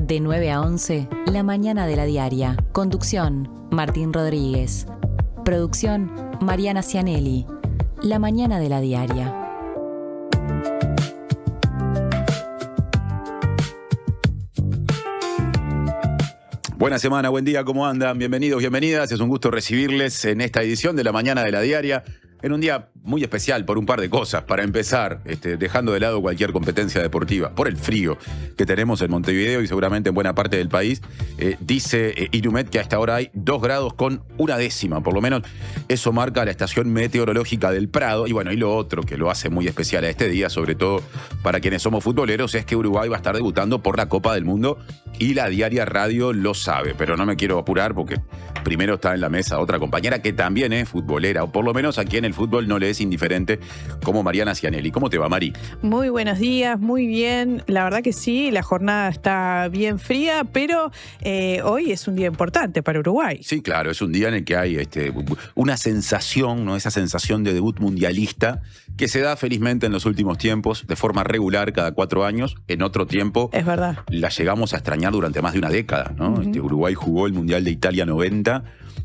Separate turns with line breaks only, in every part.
De 9 a 11, La Mañana de la Diaria. Conducción, Martín Rodríguez. Producción, Mariana Cianelli. La Mañana de la Diaria.
Buena semana, buen día, ¿cómo andan? Bienvenidos, bienvenidas. Es un gusto recibirles en esta edición de La Mañana de la Diaria, en un día muy especial por un par de cosas. Para empezar, dejando de lado cualquier competencia deportiva, por el frío que tenemos en Montevideo y seguramente en buena parte del país, dice Inumet que a esta hora hay 2 grados con 1/10, por lo menos eso marca la estación meteorológica del Prado. Y bueno, y lo otro que lo hace muy especial a este día, sobre todo para quienes somos futboleros, es que Uruguay va a estar debutando por la Copa del Mundo y la Diaria Radio lo sabe. Pero no me quiero apurar porque primero está en la mesa otra compañera que también es futbolera, o por lo menos a quien el fútbol no le es indiferente, como Mariana Cianelli. ¿Cómo te va, Mari?
Muy buenos días, muy bien. La verdad que sí, la jornada está bien fría, pero hoy es un día importante para Uruguay.
Sí, claro, es un día en el que hay una sensación, ¿no? Esa sensación de debut mundialista que se da felizmente en los últimos tiempos, de forma regular, cada 4 años. En otro tiempo,
es verdad,
la llegamos a extrañar durante más de una década, ¿no? Uruguay jugó el Mundial de Italia 90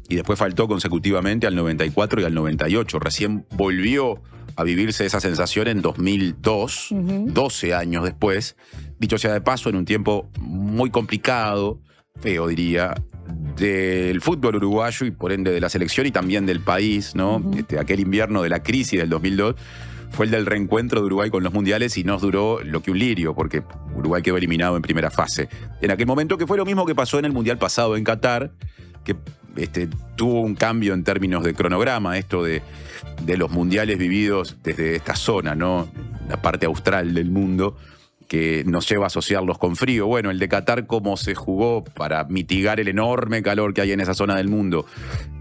y después faltó consecutivamente al 94 y al 98. Recién volvió a vivirse esa sensación en 2002, 12 años después. Dicho sea de paso, en un tiempo muy complicado, feo diría, del fútbol uruguayo y por ende de la selección y también del país, ¿no? Aquel invierno de la crisis del 2002 fue el del reencuentro de Uruguay con los mundiales y nos duró lo que un lirio, porque Uruguay quedó eliminado en primera fase. En aquel momento, que fue lo mismo que pasó en el mundial pasado en Qatar, que tuvo un cambio en términos de cronograma, esto de los mundiales vividos desde esta zona, ¿no? La parte austral del mundo, que nos lleva a asociarlos con frío. Bueno, el de Qatar, como se jugó para mitigar el enorme calor que hay en esa zona del mundo,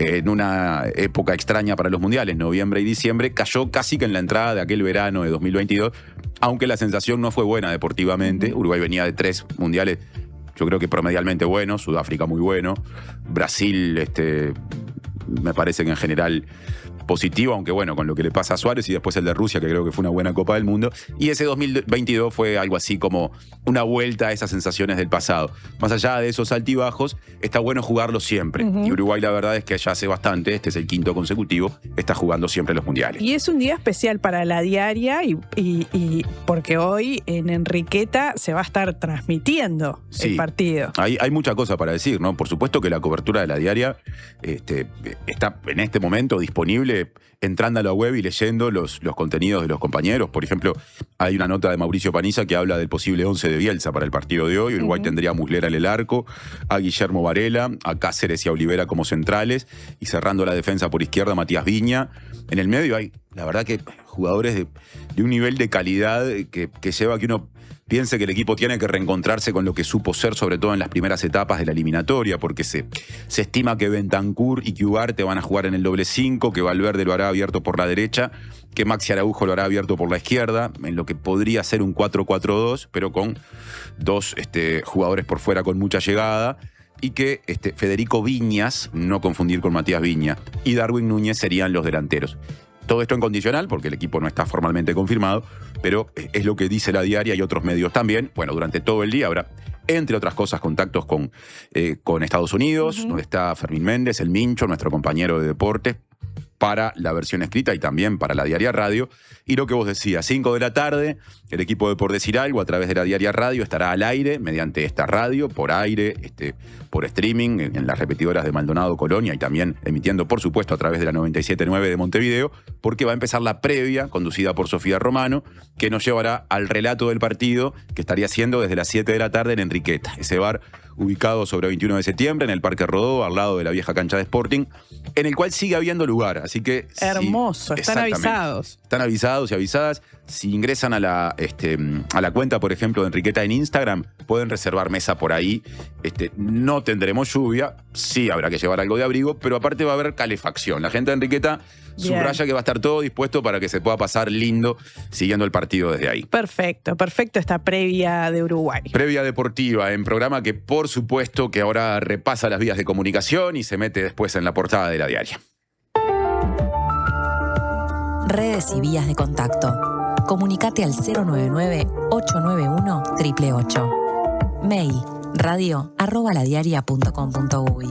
en una época extraña para los mundiales, noviembre y diciembre, cayó casi que en la entrada de aquel verano de 2022, aunque la sensación no fue buena deportivamente. Uruguay venía de 3 mundiales, yo creo que promedialmente buenos, Sudáfrica muy bueno, Brasil, me parece que en general positivo, aunque bueno, con lo que le pasa a Suárez, y después el de Rusia, que creo que fue una buena Copa del Mundo. Y ese 2022 fue algo así como una vuelta a esas sensaciones del pasado. Más allá de esos altibajos, está bueno jugarlo siempre. Y Uruguay, la verdad es que ya hace bastante, este es el 5º consecutivo, está jugando siempre los mundiales.
Y es un día especial para la Diaria y porque hoy en Enriqueta se va a estar transmitiendo el partido.
Hay mucha cosa para decir, ¿no? Por supuesto que la cobertura de la Diaria está en este momento disponible entrando a la web y leyendo los contenidos de los compañeros. Por ejemplo, hay una nota de Mauricio Paniza que habla del posible 11 de Bielsa para el partido de hoy. Uruguay tendría a Muslera en el arco, a Guillermo Varela, a Cáceres y a Olivera como centrales, y cerrando la defensa por izquierda, Matías Viña. En el medio hay, la verdad, que jugadores de un nivel de calidad que lleva a que uno piense que el equipo tiene que reencontrarse con lo que supo ser, sobre todo en las primeras etapas de la eliminatoria, porque se estima que Bentancur y que Ugarte van a jugar en el doble 5, que Valverde lo hará abierto por la derecha, que Maxi Araujo lo hará abierto por la izquierda, en lo que podría ser un 4-4-2, pero con 2 jugadores por fuera con mucha llegada, y que Federico Viñas, no confundir con Matías Viña, y Darwin Núñez serían los delanteros. Todo esto en condicional, porque el equipo no está formalmente confirmado, pero es lo que dice la Diaria y otros medios también. Bueno, durante todo el día habrá, entre otras cosas, contactos con Estados Unidos, donde está Fermín Méndez, el Mincho, nuestro compañero de deporte, para la versión escrita y también para la Diaria Radio. Y lo que vos decías, 5 de la tarde, el equipo de Por Decir Algo, a través de la Diaria Radio, estará al aire mediante esta radio, por aire, por streaming, en las repetidoras de Maldonado, Colonia, y también emitiendo, por supuesto, a través de la 97.9 de Montevideo, porque va a empezar la previa, conducida por Sofía Romano, que nos llevará al relato del partido, que estaría haciendo desde las 7 de la tarde en Enriqueta, ese bar ubicado sobre 21 de septiembre, en el Parque Rodó, al lado de la vieja cancha de Sporting, en el cual sigue habiendo lugar. Así que
hermoso, están avisados.
Están avisados y avisadas. Si ingresan a la cuenta, por ejemplo, de Enriqueta en Instagram, pueden reservar mesa por ahí. No tendremos lluvia, sí habrá que llevar algo de abrigo, pero aparte va a haber calefacción. La gente de Enriqueta subraya que va a estar todo dispuesto para que se pueda pasar lindo siguiendo el partido desde ahí.
Perfecto esta previa de Uruguay.
Previa deportiva, en programa que por supuesto que ahora repasa las vías de comunicación y se mete después en la portada de la Diaria.
Redes y vías de contacto. Comunicate al 099-891-888. Mail radio@ladiaria.com.uy.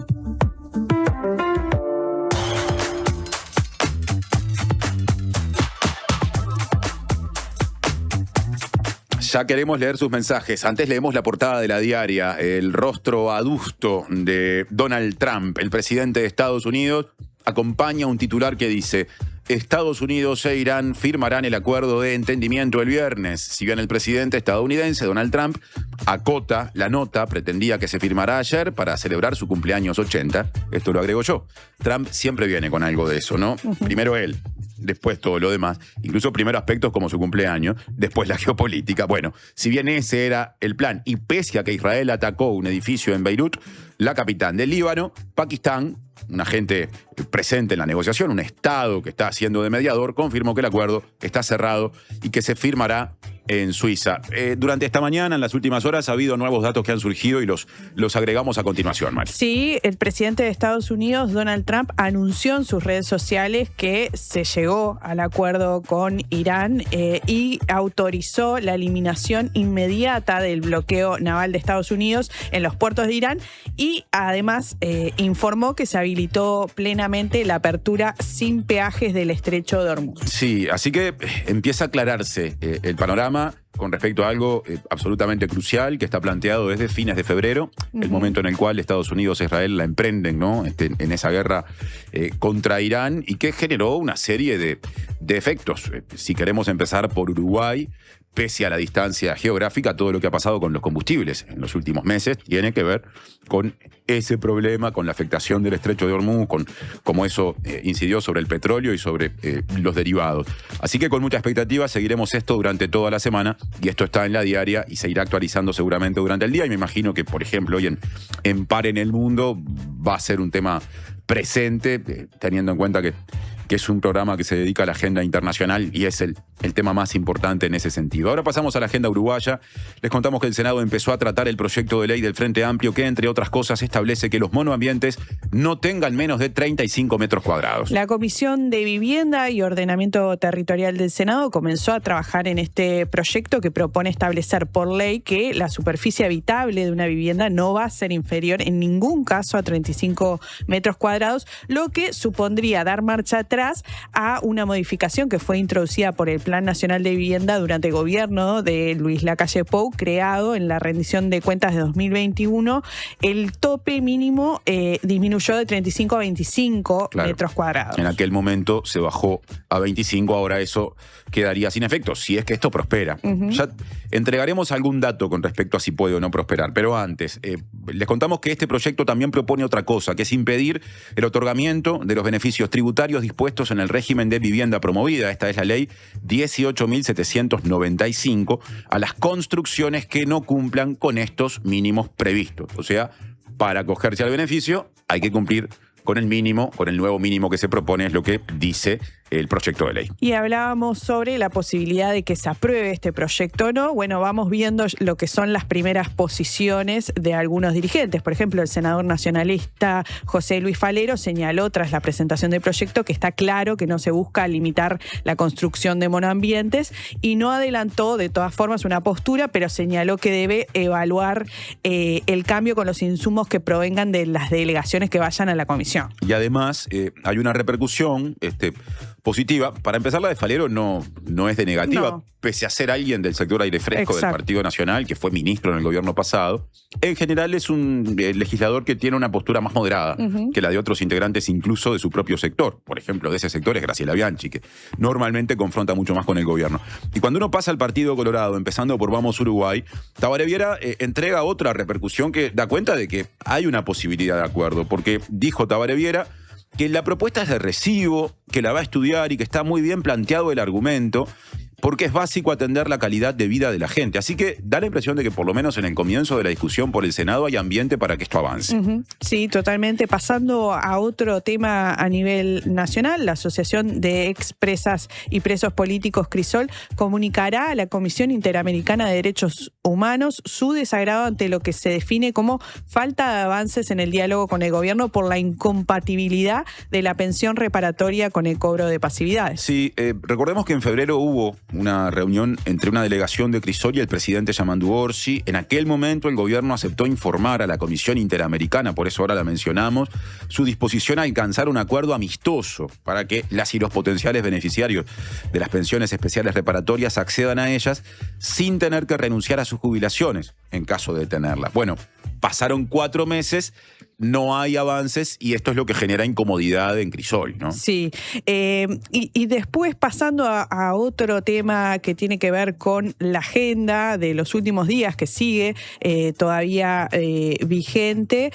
Ya queremos leer sus mensajes. Antes leemos la portada de La Diaria, el rostro adusto de Donald Trump, el presidente de Estados Unidos, acompaña un titular que dice: Estados Unidos e Irán firmarán el acuerdo de entendimiento el viernes. Si bien el presidente estadounidense, Donald Trump, acota la nota, pretendía que se firmará ayer para celebrar su cumpleaños 80. Esto lo agrego yo. Trump siempre viene con algo de eso, ¿no? Primero él, después todo lo demás, incluso primero aspectos como su cumpleaños, después la geopolítica. Bueno, si bien ese era el plan, y pese a que Israel atacó un edificio en Beirut, la capital del Líbano, Pakistán, un agente presente en la negociación, un Estado que está haciendo de mediador, confirmó que el acuerdo está cerrado y que se firmará en Suiza. Durante esta mañana, en las últimas horas, ha habido nuevos datos que han surgido y los agregamos a continuación, Mari.
Sí, el presidente de Estados Unidos, Donald Trump, anunció en sus redes sociales que se llegó al acuerdo con Irán y autorizó la eliminación inmediata del bloqueo naval de Estados Unidos en los puertos de Irán y además informó que se habilitó plenamente la apertura sin peajes del estrecho de Hormuz.
Sí, así que empieza a aclararse el panorama con respecto a algo absolutamente crucial que está planteado desde fines de febrero, el momento en el cual Estados Unidos e Israel la emprenden, ¿no? En esa guerra contra Irán, y que generó una serie de efectos. Si queremos empezar por Uruguay, pese a la distancia geográfica, todo lo que ha pasado con los combustibles en los últimos meses tiene que ver con ese problema, con la afectación del estrecho de Hormuz, con cómo eso incidió sobre el petróleo y sobre los derivados. Así que con mucha expectativa seguiremos esto durante toda la semana, y esto está en La Diaria y se irá actualizando seguramente durante el día, y me imagino que, por ejemplo, hoy en Par en el Mundo va a ser un tema presente, teniendo en cuenta que es un programa que se dedica a la agenda internacional y es el tema más importante en ese sentido. Ahora pasamos a la agenda uruguaya. Les contamos que el Senado empezó a tratar el proyecto de ley del Frente Amplio que, entre otras cosas, establece que los monoambientes no tengan menos de 35 metros cuadrados.
La Comisión de Vivienda y Ordenamiento Territorial del Senado comenzó a trabajar en este proyecto que propone establecer por ley que la superficie habitable de una vivienda no va a ser inferior en ningún caso a 35 metros cuadrados, lo que supondría dar marcha atrás a una modificación que fue introducida por el Plan Nacional de Vivienda durante el gobierno de Luis Lacalle Pou, creado en la rendición de cuentas de 2021. El tope mínimo disminuyó de 35 a 25 metros cuadrados.
En aquel momento se bajó a 25, ahora eso quedaría sin efecto, si es que esto prospera. Ya entregaremos algún dato con respecto a si puede o no prosperar, pero antes, les contamos que este proyecto también propone otra cosa, que es impedir el otorgamiento de los beneficios tributarios dispuestos en el régimen de vivienda promovida, esta es la ley 18.795, a las construcciones que no cumplan con estos mínimos previstos. O sea, para acogerse al beneficio hay que cumplir con el mínimo, con el nuevo mínimo que se propone, es lo que dice el proyecto de ley.
Y hablábamos sobre la posibilidad de que se apruebe este proyecto o no. Bueno, vamos viendo lo que son las primeras posiciones de algunos dirigentes. Por ejemplo, el senador nacionalista José Luis Falero señaló tras la presentación del proyecto que está claro que no se busca limitar la construcción de monoambientes y no adelantó de todas formas una postura, pero señaló que debe evaluar el cambio con los insumos que provengan de las delegaciones que vayan a la comisión.
Y además hay una repercusión positiva. Para empezar, la de Falero no es de negativa, no. Pese a ser alguien del sector aire fresco del Partido Nacional, que fue ministro en el gobierno pasado. En general es un legislador que tiene una postura más moderada que la de otros integrantes, incluso de su propio sector. Por ejemplo, de ese sector es Graciela Bianchi, que normalmente confronta mucho más con el gobierno. Y cuando uno pasa al Partido Colorado, empezando por Vamos Uruguay, Tabaré Viera entrega otra repercusión que da cuenta de que hay una posibilidad de acuerdo, porque dijo Tabaré Viera que la propuesta es de recibo, que la va a estudiar y que está muy bien planteado el argumento, porque es básico atender la calidad de vida de la gente. Así que da la impresión de que por lo menos en el comienzo de la discusión por el Senado hay ambiente para que esto avance.
Sí, totalmente. Pasando a otro tema a nivel nacional, la Asociación de Expresas y Presos Políticos Crisol comunicará a la Comisión Interamericana de Derechos Humanos su desagrado ante lo que se define como falta de avances en el diálogo con el gobierno por la incompatibilidad de la pensión reparatoria con el cobro de pasividades.
Sí, recordemos que en febrero hubo una reunión entre una delegación de Crisol y el presidente Yamandu Orsi. En aquel momento el gobierno aceptó informar a la Comisión Interamericana, por eso ahora la mencionamos, su disposición a alcanzar un acuerdo amistoso para que las y los potenciales beneficiarios de las pensiones especiales reparatorias accedan a ellas sin tener que renunciar a sus jubilaciones en caso de tenerlas. Bueno, pasaron 4 meses, no hay avances y esto es lo que genera incomodidad en Crisol, ¿no?
Sí, y después pasando a otro tema que tiene que ver con la agenda de los últimos días que sigue todavía vigente,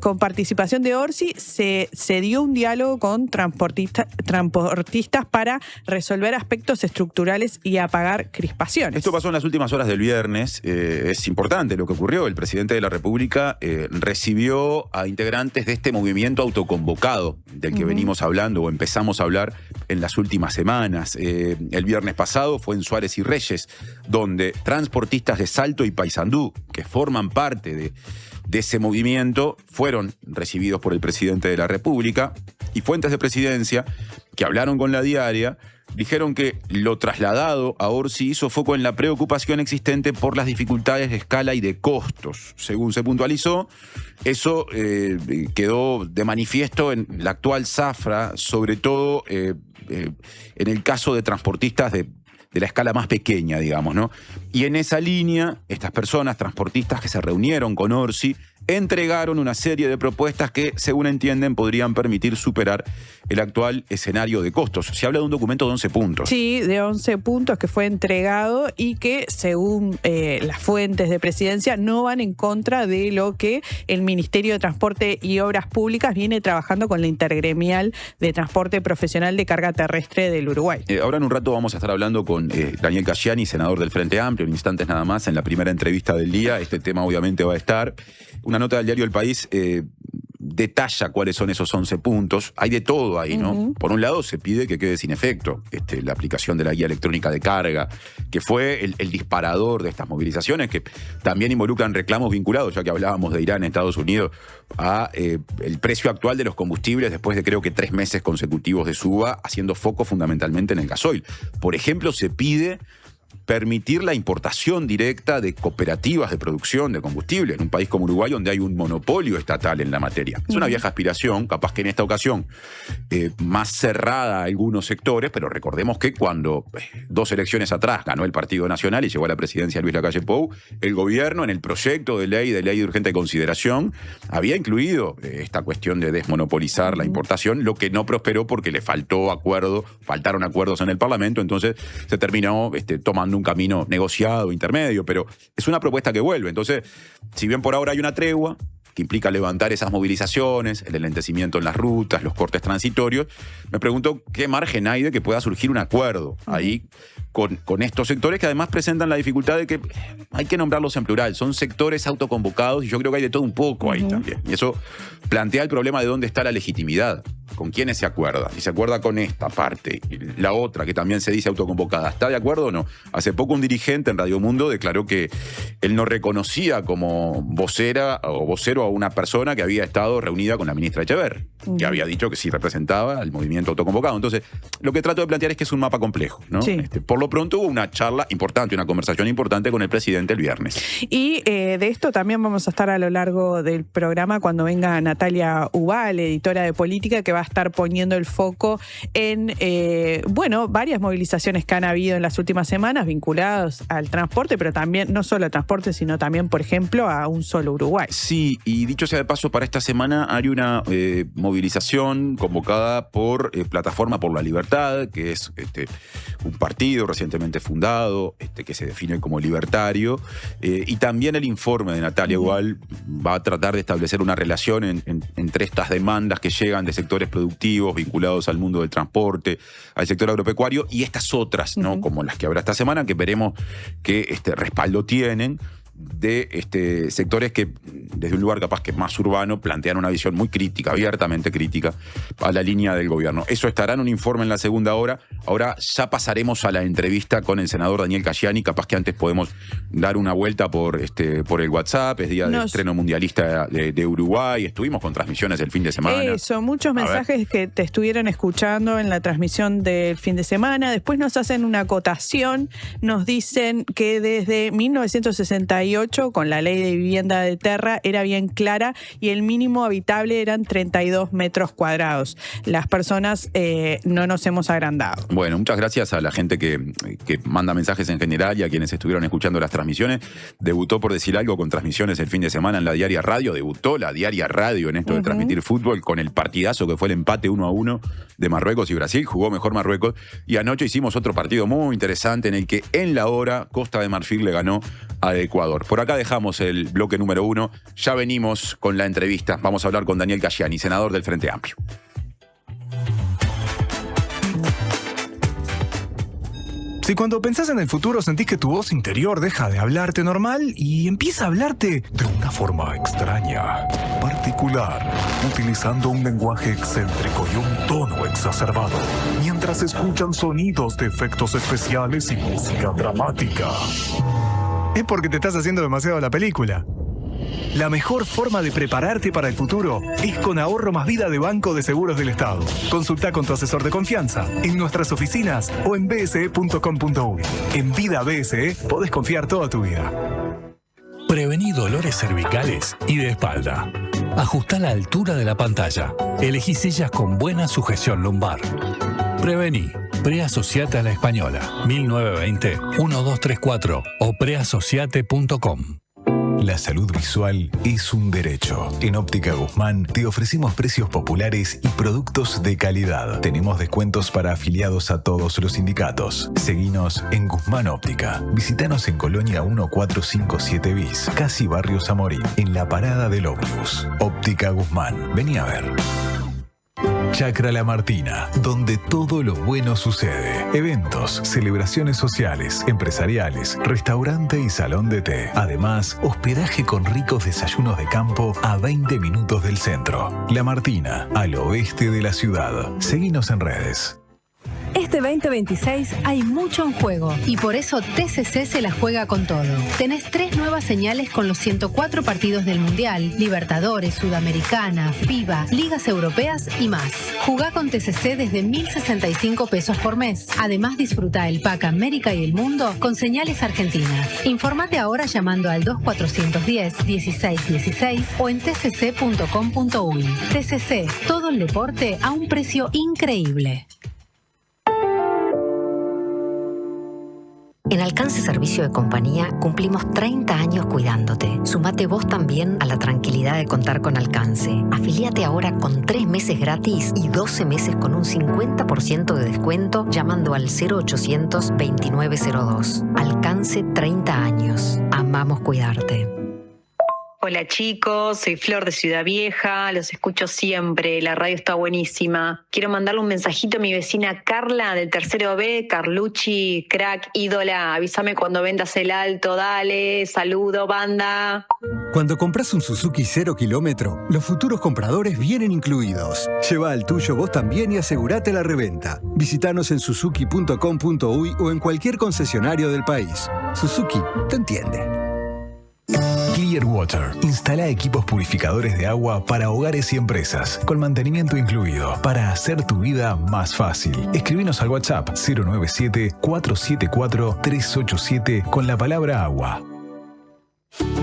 con participación de Orsi, se dio un diálogo con transportistas para resolver aspectos estructurales y apagar crispaciones.
Esto pasó en las últimas horas del viernes. Es importante lo que ocurrió. El presidente de la República recibió a integrantes de este movimiento autoconvocado del que venimos hablando o empezamos a hablar en las últimas semanas. El viernes pasado fue en Suárez y Reyes, donde transportistas de Salto y Paysandú, que forman parte de ese movimiento, fueron recibidos por el presidente de la República, y fuentes de presidencia que hablaron con la diaria dijeron que lo trasladado a Orsi hizo foco en la preocupación existente por las dificultades de escala y de costos. Según se puntualizó, eso quedó de manifiesto en la actual zafra, sobre todo en el caso de transportistas de la escala más pequeña, digamos, ¿no? Y en esa línea, estas personas, transportistas que se reunieron con Orsi, entregaron una serie de propuestas que, según entienden, podrían permitir superar el actual escenario de costos. Se habla de un documento de 11 puntos.
Sí, de 11 puntos que fue entregado y que, según las fuentes de presidencia, no van en contra de lo que el Ministerio de Transporte y Obras Públicas viene trabajando con la Intergremial de Transporte Profesional de Carga Terrestre del Uruguay.
Ahora en un rato vamos a estar hablando con Daniel Casciani, senador del Frente Amplio, en instantes nada más, en la primera entrevista del día. Este tema obviamente va a estar. Una nota del diario El País detalla cuáles son esos 11 puntos. Hay de todo ahí, ¿no? Por un lado, se pide que quede sin efecto la aplicación de la guía electrónica de carga, que fue el disparador de estas movilizaciones, que también involucran reclamos vinculados, ya que hablábamos de Irán, Estados Unidos, a el precio actual de los combustibles después de creo que 3 meses consecutivos de suba, haciendo foco fundamentalmente en el gasoil. Por ejemplo, se pide permitir la importación directa de cooperativas de producción de combustible en un país como Uruguay, donde hay un monopolio estatal en la materia. Es una vieja aspiración, capaz que en esta ocasión más cerrada a algunos sectores, pero recordemos que cuando 2 elecciones atrás ganó el Partido Nacional y llegó a la presidencia Luis Lacalle Pou, el gobierno en el proyecto de ley de urgente consideración había incluido esta cuestión de desmonopolizar la importación, lo que no prosperó porque le faltaron acuerdos en el Parlamento, entonces se terminó tomando un camino negociado, intermedio, pero es una propuesta que vuelve. Entonces, si bien por ahora hay una tregua que implica levantar esas movilizaciones, el enlentecimiento en las rutas, los cortes transitorios, me pregunto qué margen hay de que pueda surgir un acuerdo ahí con estos sectores que además presentan la dificultad de que hay que nombrarlos en plural. Son sectores autoconvocados y yo creo que hay de todo un poco ahí también. Y eso plantea el problema de dónde está la legitimidad. ¿Con quiénes se acuerda? Y se acuerda con esta parte. Y la otra, que también se dice autoconvocada, ¿está de acuerdo o no? Hace poco un dirigente en Radio Mundo declaró que él no reconocía como vocera o vocero a una persona que había estado reunida con la ministra Echeverri, que había dicho que sí representaba al movimiento autoconvocado. Entonces, lo que trato de plantear es que es un mapa complejo, ¿no?
Sí.
Por lo pronto hubo una charla importante, una conversación importante con el presidente el viernes.
Y de esto también vamos a estar a lo largo del programa cuando venga Natalia Ubal, editora de política, que va a estar poniendo el foco en, varias movilizaciones que han habido en las últimas semanas vinculadas al transporte, pero también, no solo al transporte, sino también, por ejemplo, a un solo Uruguay.
Sí, y dicho sea de paso, para esta semana hay una movilización convocada por Plataforma por la Libertad, que es un partido recientemente fundado, que se define como libertario, y también el informe de Natalia Ubal va a tratar de establecer una relación entre estas demandas que llegan de sectores productivos vinculados al mundo del transporte, al sector agropecuario, y estas otras, ¿no? Como las que habrá esta semana, que veremos qué respaldo tienen. de sectores que, desde un lugar capaz que más urbano, plantean una visión muy crítica, abiertamente crítica, a la línea del gobierno. Eso estará en un informe en la segunda hora. Ahora ya pasaremos a la entrevista con el senador Daniel Cayani. Capaz que antes podemos dar una vuelta por el WhatsApp. Es día del estreno mundialista de Uruguay. Estuvimos con transmisiones el fin de semana.
Eso, muchos mensajes que te estuvieron escuchando en la transmisión del fin de semana. Después nos hacen una acotación. Nos dicen que desde 1968, con la ley de vivienda de Terra, era bien clara y el mínimo habitable eran 32 metros cuadrados. Las personas no nos hemos agrandado.
Bueno, muchas gracias a la gente que manda mensajes en general y a quienes estuvieron escuchando las transmisiones. Debutó, por decir algo, con transmisiones el fin de semana en la Diaria Radio. Debutó la Diaria Radio en esto de transmitir fútbol con el partidazo que fue el empate 1-1 de Marruecos y Brasil. Jugó mejor Marruecos. Y anoche hicimos otro partido muy interesante en el que en la hora Costa de Marfil le ganó a Ecuador. Por acá dejamos el bloque número 1. Ya venimos con la entrevista. Vamos a hablar con Daniel Cayani, senador del Frente Amplio.
Si cuando pensás en el futuro sentís que tu voz interior deja de hablarte normal y empieza a hablarte de una forma extraña, particular, utilizando un lenguaje excéntrico y un tono exacerbado, mientras escuchan sonidos de efectos especiales y música dramática, es porque te estás haciendo demasiado la película. La mejor forma de prepararte para el futuro es con Ahorro Más Vida de Banco de Seguros del Estado. Consulta con tu asesor de confianza en nuestras oficinas o en bse.com.uy. En Vida BSE podés confiar toda tu vida.
Prevení dolores cervicales y de espalda. Ajustá la altura de la pantalla. Elegí sillas con buena sujeción lumbar. Prevení. Preasociate a la Española. 1920-1234 o preasociate.com.
La salud visual es un derecho. En Óptica Guzmán te ofrecemos precios populares y productos de calidad. Tenemos descuentos para afiliados a todos los sindicatos. Seguinos en Guzmán Óptica. Visítanos en Colonia 1457 bis, casi Barrio Zamorín, en la parada del ómnibus. Óptica Guzmán. Vení a ver. Chacra La Martina, donde todo lo bueno sucede. Eventos, celebraciones sociales, empresariales, restaurante y salón de té. Además, hospedaje con ricos desayunos de campo a 20 minutos del centro. La Martina, al oeste de la ciudad. Seguinos en redes.
Este 2026 hay mucho en juego y por eso TCC se la juega con todo. Tenés 3 nuevas señales con los 104 partidos del Mundial, Libertadores, Sudamericana, FIBA, Ligas Europeas y más. Jugá con TCC desde 1.065 pesos por mes. Además, disfruta el pack América y el Mundo con señales argentinas. Informate ahora llamando al 2410-1616 o en tcc.com.uy. TCC, todo el deporte a un precio increíble.
En Alcance Servicio de Compañía cumplimos 30 años cuidándote. Sumate vos también a la tranquilidad de contar con Alcance. Afiliate ahora con 3 meses gratis y 12 meses con un 50% de descuento llamando al 0800 2902. Alcance 30 años. Amamos cuidarte.
Hola chicos, soy Flor de Ciudad Vieja, los escucho siempre, la radio está buenísima. Quiero mandarle un mensajito a mi vecina Carla del tercero B, Carlucci, crack, ídola, avísame cuando vendas el alto, dale, saludo, banda.
Cuando compras un Suzuki 0 kilómetro, los futuros compradores vienen incluidos. Lleva el tuyo vos también y asegurate la reventa. Visítanos en suzuki.com.uy o en cualquier concesionario del país. Suzuki te entiende.
Clearwater. Instala equipos purificadores de agua para hogares y empresas, con mantenimiento incluido, para hacer tu vida más fácil. Escribinos al WhatsApp 097-474-387 con la palabra agua.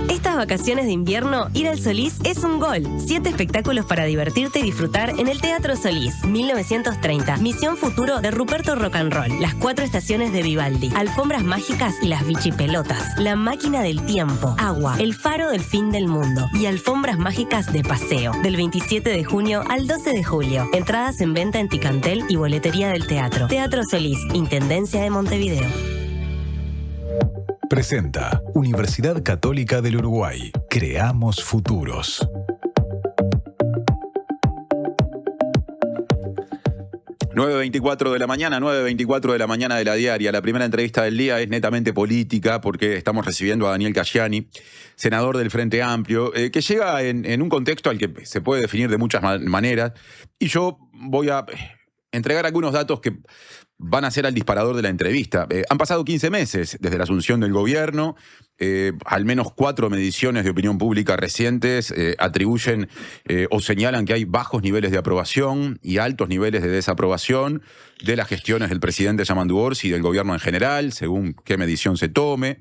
Estas vacaciones de invierno, ir al Solís es un gol. 7 espectáculos para divertirte y disfrutar en el Teatro Solís. 1930, Misión Futuro de Ruperto Rock and Roll. Las 4 estaciones de Vivaldi. Alfombras mágicas y las bichipelotas. La máquina del tiempo. Agua. El faro del fin del mundo. Y alfombras mágicas de paseo. Del 27 de junio al 12 de julio. Entradas en venta en Ticantel y boletería del teatro. Teatro Solís, Intendencia de Montevideo.
Presenta Universidad Católica del Uruguay. Creamos futuros.
9:24 de la mañana, 9:24 de la mañana de la diaria. La primera entrevista del día es netamente política porque estamos recibiendo a Daniel Casciani, senador del Frente Amplio, que llega en un contexto al que se puede definir de muchas maneras. Y yo voy a entregar algunos datos que van a ser al disparador de la entrevista. Han pasado 15 meses desde la asunción del gobierno. Al menos 4 mediciones de opinión pública recientes atribuyen o señalan que hay bajos niveles de aprobación y altos niveles de desaprobación de las gestiones del presidente Yamandu Orsi y del gobierno en general, según qué medición se tome.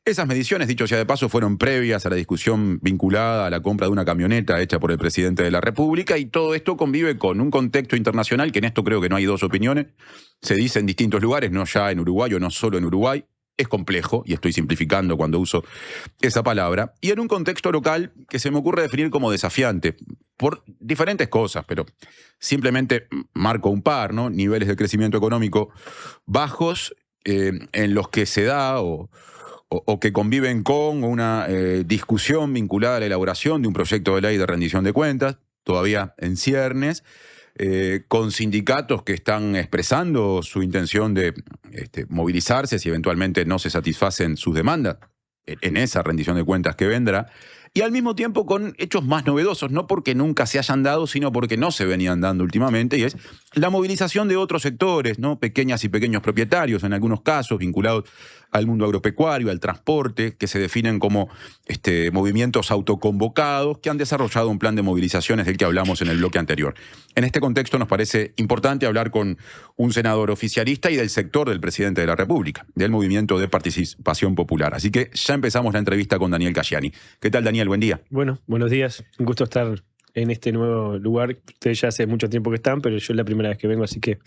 Esas mediciones, dicho sea de paso, fueron previas a la discusión vinculada a la compra de una camioneta hecha por el presidente de la República, y todo esto convive con un contexto internacional que en esto creo que no hay dos opiniones. Se dice en distintos lugares, no ya en Uruguay o no solo en Uruguay. Es complejo, y estoy simplificando cuando uso esa palabra, y en un contexto local que se me ocurre definir como desafiante, por diferentes cosas, pero simplemente marco un par, ¿no? Niveles de crecimiento económico bajos, en los que se da o que conviven con una discusión vinculada a la elaboración de un proyecto de ley de rendición de cuentas, todavía en ciernes, con sindicatos que están expresando su intención de movilizarse si eventualmente no se satisfacen sus demandas en esa rendición de cuentas que vendrá, y al mismo tiempo con hechos más novedosos, no porque nunca se hayan dado, sino porque no se venían dando últimamente, y es la movilización de otros sectores, ¿no? Pequeñas y pequeños propietarios, en algunos casos vinculados al mundo agropecuario, al transporte, que se definen como movimientos autoconvocados que han desarrollado un plan de movilizaciones del que hablamos en el bloque anterior. En este contexto nos parece importante hablar con un senador oficialista y del sector del presidente de la República, del Movimiento de Participación Popular. Así que ya empezamos la entrevista con Daniel Casciani. ¿Qué tal, Daniel? Buen día.
Bueno, buenos días. Un gusto estar en este nuevo lugar. Ustedes ya hace mucho tiempo que están, pero yo es la primera vez que vengo, así que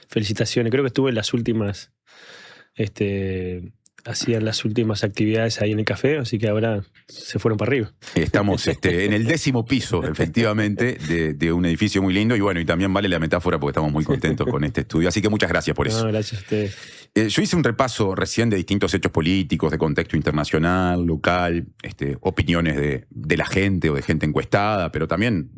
felicitaciones. Creo que estuve en las últimas, hacían las últimas actividades ahí en el café, así que ahora se fueron para arriba.
Estamos en el 10º piso, efectivamente, de un edificio muy lindo, y bueno, y también vale la metáfora porque estamos muy contentos con este estudio, así que muchas gracias por eso.
No, gracias a ustedes.
Yo hice un repaso recién de distintos hechos políticos, de contexto internacional, local, opiniones de la gente o de gente encuestada, pero también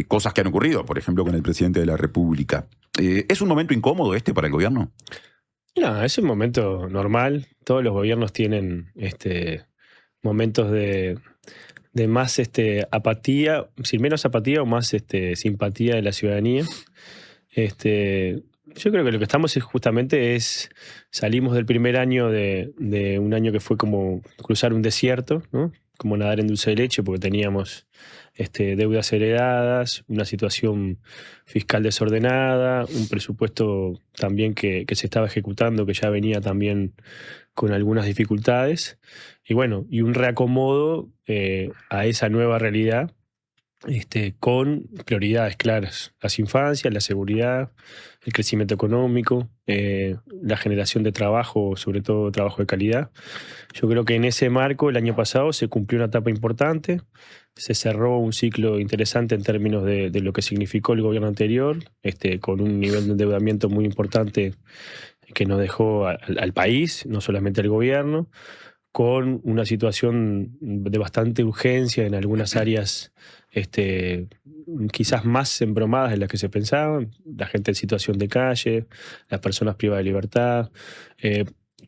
cosas que han ocurrido, por ejemplo, con el presidente de la República. ¿Es un momento incómodo para el gobierno?
No, es un momento normal. Todos los gobiernos tienen momentos de más apatía, sin menos apatía o más simpatía de la ciudadanía. Yo creo que lo que estamos salimos del primer año de un año que fue como cruzar un desierto, ¿no? Como nadar en dulce de leche, porque teníamos deudas heredadas, una situación fiscal desordenada, un presupuesto también que se estaba ejecutando, que ya venía también con algunas dificultades, y bueno, y un reacomodo a esa nueva realidad, con prioridades claras: las infancias, la seguridad, el crecimiento económico, la generación de trabajo, sobre todo trabajo de calidad. Yo creo que en ese marco el año pasado se cumplió una etapa importante, se cerró un ciclo interesante en términos de lo que significó el gobierno anterior, con un nivel de endeudamiento muy importante que nos dejó al país, no solamente al gobierno, con una situación de bastante urgencia en algunas áreas quizás más embromadas de las que se pensaban, la gente en situación de calle, las personas privadas de libertad,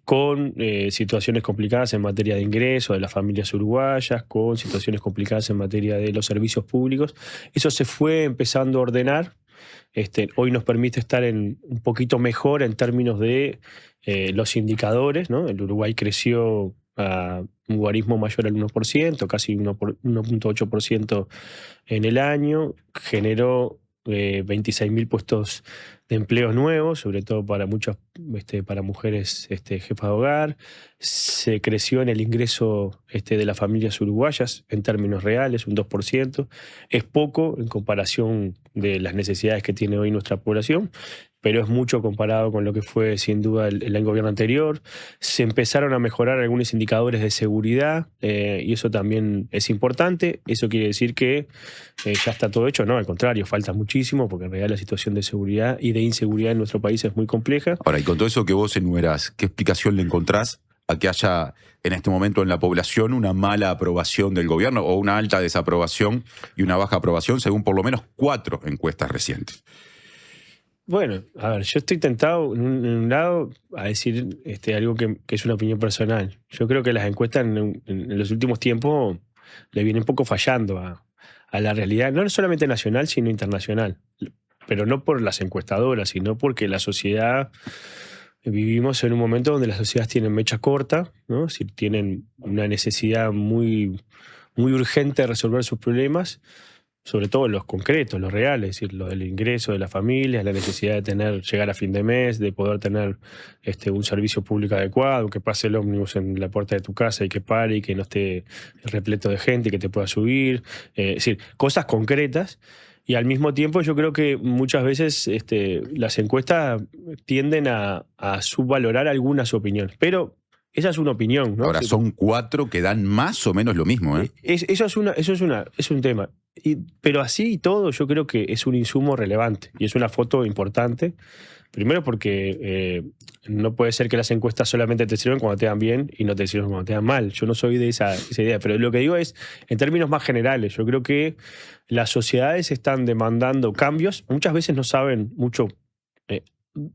con situaciones complicadas en materia de ingresos de las familias uruguayas, con situaciones complicadas en materia de los servicios públicos. Eso se fue empezando a ordenar. Hoy nos permite estar un poquito mejor en términos de los indicadores, ¿no? El Uruguay creció a un guarismo mayor al 1%, casi 1.8% en el año, generó 26.000 puestos de empleos nuevos, sobre todo para para mujeres jefas de hogar. Se creció en el ingreso de las familias uruguayas en términos reales, un 2%. Es poco en comparación de las necesidades que tiene hoy nuestra población, pero es mucho comparado con lo que fue sin duda el gobierno anterior. Se empezaron a mejorar algunos indicadores de seguridad, y eso también es importante. Eso quiere decir que ya está todo hecho. No, al contrario, falta muchísimo, porque en realidad la situación de seguridad y de inseguridad en nuestro país es muy compleja.
Ahora, y con todo eso que vos enumerás, ¿qué explicación le encontrás a que haya en este momento en la población una mala aprobación del gobierno o una alta desaprobación y una baja aprobación según por lo menos 4 encuestas recientes?
Bueno, a ver, yo estoy tentado en un lado a decir algo que es una opinión personal. Yo creo que las encuestas en los últimos tiempos le vienen un poco fallando a la realidad, no solamente nacional, sino internacional. Pero no por las encuestadoras, sino porque la sociedad, vivimos en un momento donde las sociedades tienen mecha corta, ¿no? Es decir, tienen una necesidad muy, muy urgente de resolver sus problemas, sobre todo los concretos, los reales, es decir, lo del ingreso de las familias, la necesidad de llegar a fin de mes, de poder tener un servicio público adecuado, que pase el ómnibus en la puerta de tu casa y que pare y que no esté repleto de gente y que te pueda subir. Es decir, cosas concretas. Y al mismo tiempo yo creo que muchas veces las encuestas tienden a subvalorar algunas opiniones. Pero esa es una opinión, ¿no?
Ahora, son 4 que dan más o menos lo mismo, ¿eh?
Eso es un tema. Pero así y todo, yo creo que es un insumo relevante y es una foto importante. Primero porque no puede ser que las encuestas solamente te sirven cuando te dan bien y no te sirven cuando te dan mal. Yo no soy de esa idea, pero lo que digo es, en términos más generales, yo creo que las sociedades están demandando cambios. Muchas veces no saben mucho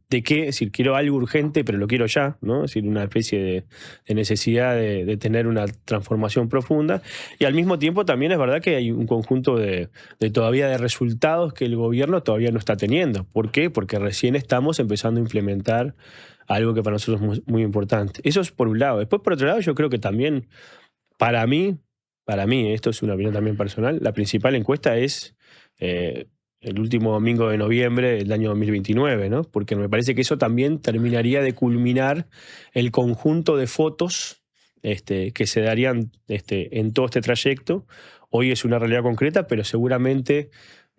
de qué, es decir, quiero algo urgente, pero lo quiero ya, ¿no? Es decir, una especie de necesidad de tener una transformación profunda. Y al mismo tiempo también es verdad que hay un conjunto de todavía de resultados que el gobierno todavía no está teniendo. ¿Por qué? Porque recién estamos empezando a implementar algo que para nosotros es muy, muy importante. Eso es por un lado. Después, por otro lado, yo creo que también, para mí, esto es una opinión también personal, la principal encuesta es el último domingo de noviembre del año 2029, ¿no? Porque me parece que eso también terminaría de culminar el conjunto de fotos que se darían en todo este trayecto. Hoy es una realidad concreta, pero seguramente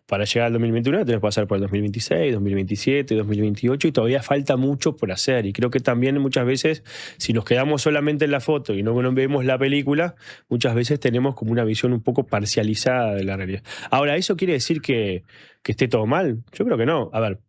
para llegar al 2021 tenemos que pasar por el 2026, 2027, 2028 y todavía falta mucho por hacer. Y creo que también muchas veces, si nos quedamos solamente en la foto y no vemos la película, muchas veces tenemos como una visión un poco parcializada de la realidad. Ahora, ¿eso quiere decir que esté todo mal? Yo creo que no. A ver,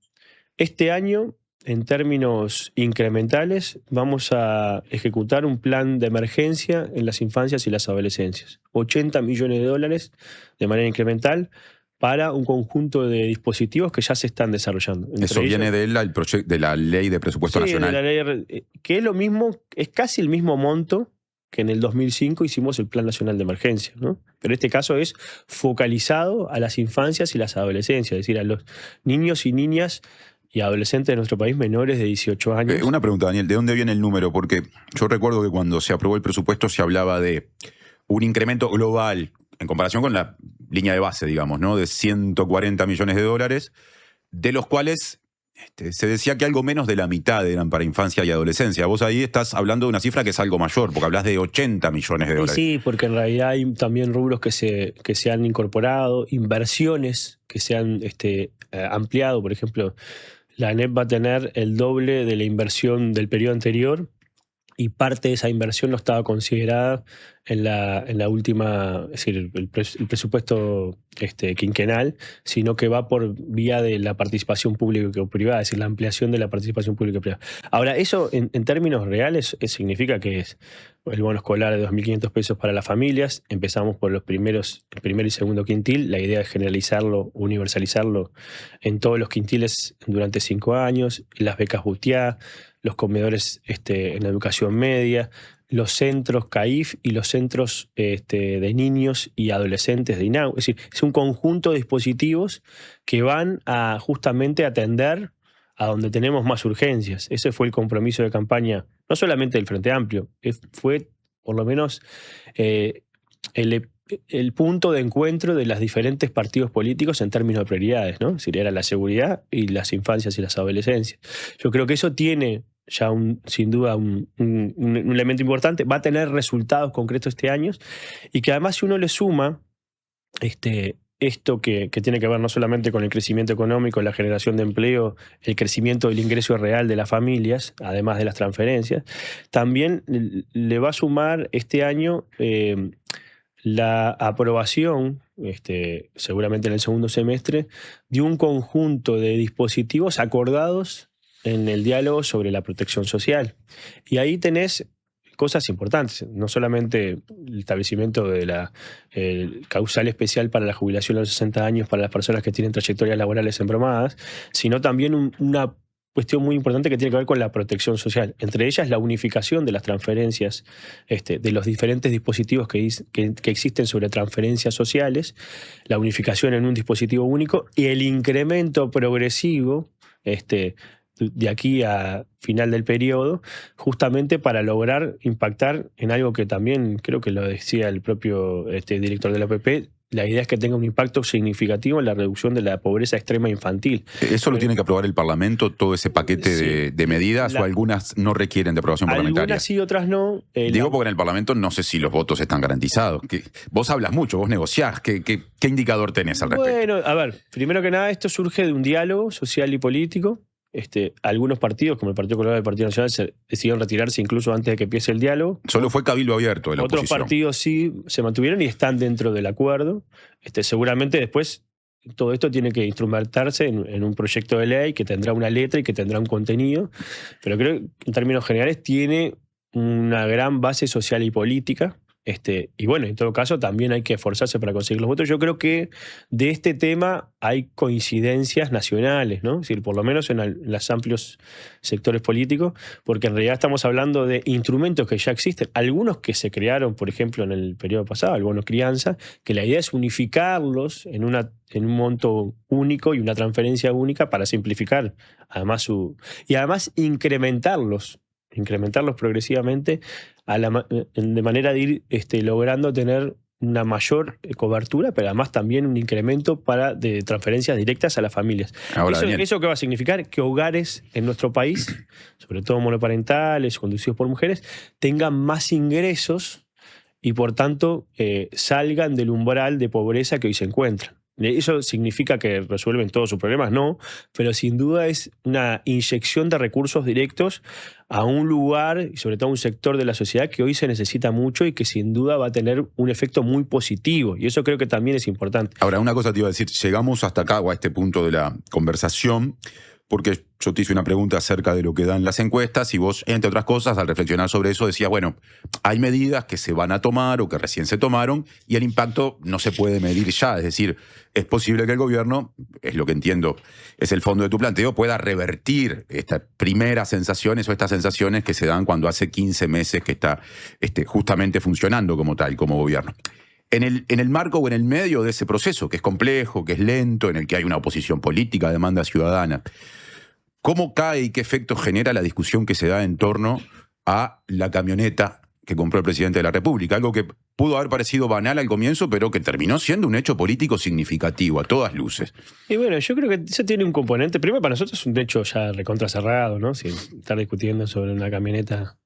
este año, en términos incrementales, vamos a ejecutar un plan de emergencia en las infancias y las adolescencias. 80 millones de dólares de manera incremental para un conjunto de dispositivos que ya se están desarrollando.
Eso viene de la ley de presupuesto nacional.
De la ley, que es lo mismo, es casi el mismo monto que en el 2005 hicimos el Plan Nacional de Emergencia, ¿no? Pero este caso es focalizado a las infancias y las adolescencias, es decir, a los niños y niñas y adolescentes de nuestro país menores de 18 años.
Una pregunta, Daniel, ¿de dónde viene el número? Porque yo recuerdo que cuando se aprobó el presupuesto se hablaba de un incremento global en comparación con la línea de base, digamos, ¿no? De 140 millones de dólares, de los cuales se decía que algo menos de la mitad eran para infancia y adolescencia. Vos ahí estás hablando de una cifra que es algo mayor, porque hablas de 80 millones de dólares.
Sí, porque en realidad hay también rubros que se han incorporado, inversiones que se han ampliado. Por ejemplo, la ANEP va a tener el doble de la inversión del periodo anterior y parte de esa inversión no estaba considerada en la última, es decir, el presupuesto quinquenal, sino que va por vía de la participación pública o privada, es decir, la ampliación de la participación pública y privada. Ahora, eso en términos reales significa que es el bono escolar de 2.500 pesos para las familias. Empezamos por el primer y segundo quintil. La idea es generalizarlo, universalizarlo en todos los quintiles durante 5 años. Las becas Butiá, los comedores en la educación media, los centros CAIF y los centros de niños y adolescentes de INAU. Es decir, es un conjunto de dispositivos que van a justamente atender a donde tenemos más urgencias. Ese fue el compromiso de campaña, no solamente del Frente Amplio, fue por lo menos el punto de encuentro de los diferentes partidos políticos en términos de prioridades, ¿no? Es decir, era la seguridad y las infancias y las adolescencias. Yo creo que eso tiene ya sin duda un elemento importante, va a tener resultados concretos este año y que además si uno le suma esto que tiene que ver no solamente con el crecimiento económico, la generación de empleo, el crecimiento del ingreso real de las familias, además de las transferencias, también le va a sumar este año la aprobación, seguramente en el segundo semestre, de un conjunto de dispositivos acordados en el diálogo sobre la protección social. Y ahí tenés cosas importantes, no solamente el establecimiento de la causal especial para la jubilación a los 60 años para las personas que tienen trayectorias laborales empromadas, sino también una cuestión muy importante que tiene que ver con la protección social. Entre ellas, la unificación de las transferencias, de los diferentes dispositivos que existen sobre transferencias sociales, la unificación en un dispositivo único y el incremento progresivo de aquí a final del periodo, justamente para lograr impactar en algo que también creo que lo decía el propio director de la OPP. La idea es que tenga un impacto significativo en la reducción de la pobreza extrema infantil.
¿Eso lo tiene que aprobar el Parlamento, todo ese paquete de medidas, o algunas no requieren de aprobación parlamentaria?
Algunas sí, otras no.
Digo porque en el Parlamento no sé si los votos están garantizados. Vos hablas mucho, vos negociás. ¿Qué indicador tenés al respecto?
Bueno, a ver, primero que nada, esto surge de un diálogo social y político. Algunos partidos, como el Partido Colorado y el Partido Nacional, decidieron retirarse incluso antes de que empiece el diálogo.
Solo fue cabildo abierto de la
oposición. Otros partidos sí se mantuvieron y están dentro del acuerdo. Seguramente después todo esto tiene que instrumentarse en un proyecto de ley que tendrá una letra y que tendrá un contenido, pero creo que en términos generales tiene una gran base social y política. Y bueno, en todo caso también hay que esforzarse para conseguir los votos. Yo creo que de este tema hay coincidencias nacionales, ¿no? Es decir, por lo menos en los amplios sectores políticos, porque en realidad estamos hablando de instrumentos que ya existen, algunos que se crearon, por ejemplo, en el periodo pasado, el bono crianza, que la idea es unificarlos en un monto único y una transferencia única para simplificar además y además incrementarlos progresivamente de manera de ir logrando tener una mayor cobertura, pero además también un incremento de transferencias directas a las familias.
Ahora,
¿Eso qué va a significar? Que hogares en nuestro país, sobre todo monoparentales, conducidos por mujeres, tengan más ingresos y por tanto salgan del umbral de pobreza que hoy se encuentran. ¿Eso significa que resuelven todos sus problemas? No, pero sin duda es una inyección de recursos directos a un lugar y sobre todo a un sector de la sociedad que hoy se necesita mucho y que sin duda va a tener un efecto muy positivo. Y eso creo que también es importante.
Ahora, una cosa te iba a decir, llegamos hasta acá o a este punto de la conversación porque yo te hice una pregunta acerca de lo que dan las encuestas y vos, entre otras cosas, al reflexionar sobre eso, decías, bueno, hay medidas que se van a tomar o que recién se tomaron y el impacto no se puede medir ya. Es decir, es posible que el gobierno, es lo que entiendo, es el fondo de tu planteo, pueda revertir estas primeras sensaciones o estas sensaciones que se dan cuando hace 15 meses que está justamente funcionando como tal, como gobierno. En el marco o en el medio de ese proceso, que es complejo, que es lento, en el que hay una oposición política, demanda ciudadana, ¿cómo cae y qué efecto genera la discusión que se da en torno a la camioneta que compró el presidente de la República? Algo que pudo haber parecido banal al comienzo, pero que terminó siendo un hecho político significativo, a todas luces.
Y bueno, yo creo que eso tiene un componente. Primero, para nosotros es un hecho ya recontracerrado, ¿no? Si estar discutiendo sobre una camioneta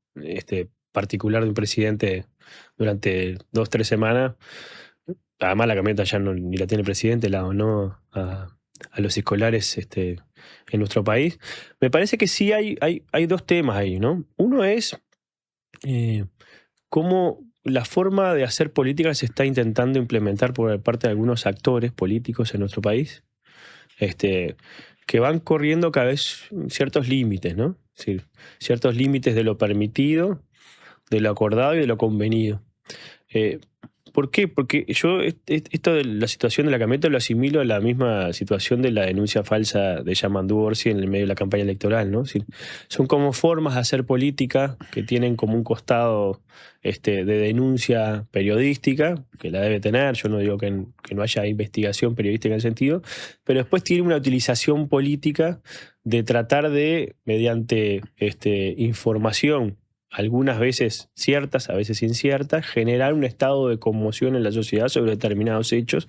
particular de un presidente durante 2-3 semanas. Además, la camioneta ya ni la tiene el presidente, la donó a los escolares en nuestro país. Me parece que sí hay dos temas ahí, ¿no? Uno es cómo la forma de hacer política se está intentando implementar por parte de algunos actores políticos en nuestro país, que van corriendo cada vez ciertos límites, ¿no? Es decir, ciertos límites de lo permitido, de lo acordado y de lo convenido. ¿Por qué? Porque yo esto de la situación de la camioneta lo asimilo a la misma situación de la denuncia falsa de Yamandu Orsi en el medio de la campaña electoral, ¿no? Es decir, son como formas de hacer política que tienen como un costado de denuncia periodística, que la debe tener, yo no digo que no haya investigación periodística en ese sentido, pero después tiene una utilización política de tratar de, mediante información, algunas veces ciertas, a veces inciertas, generar un estado de conmoción en la sociedad sobre determinados hechos,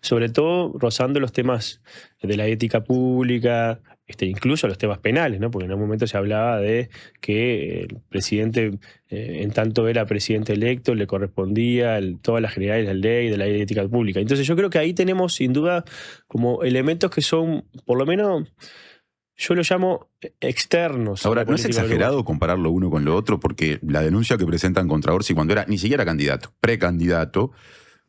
sobre todo rozando los temas de la ética pública, incluso los temas penales, ¿no? Porque en un momento se hablaba de que el presidente, en tanto era presidente electo, le correspondía todas las generalidades de la ley, de la ley de ética pública. Entonces yo creo que ahí tenemos sin duda como elementos que son, por lo menos, yo lo llamo externos.
Ahora, ¿no es exagerado compararlo uno con lo otro? Porque la denuncia que presentan contra Orsi cuando era ni siquiera candidato, precandidato,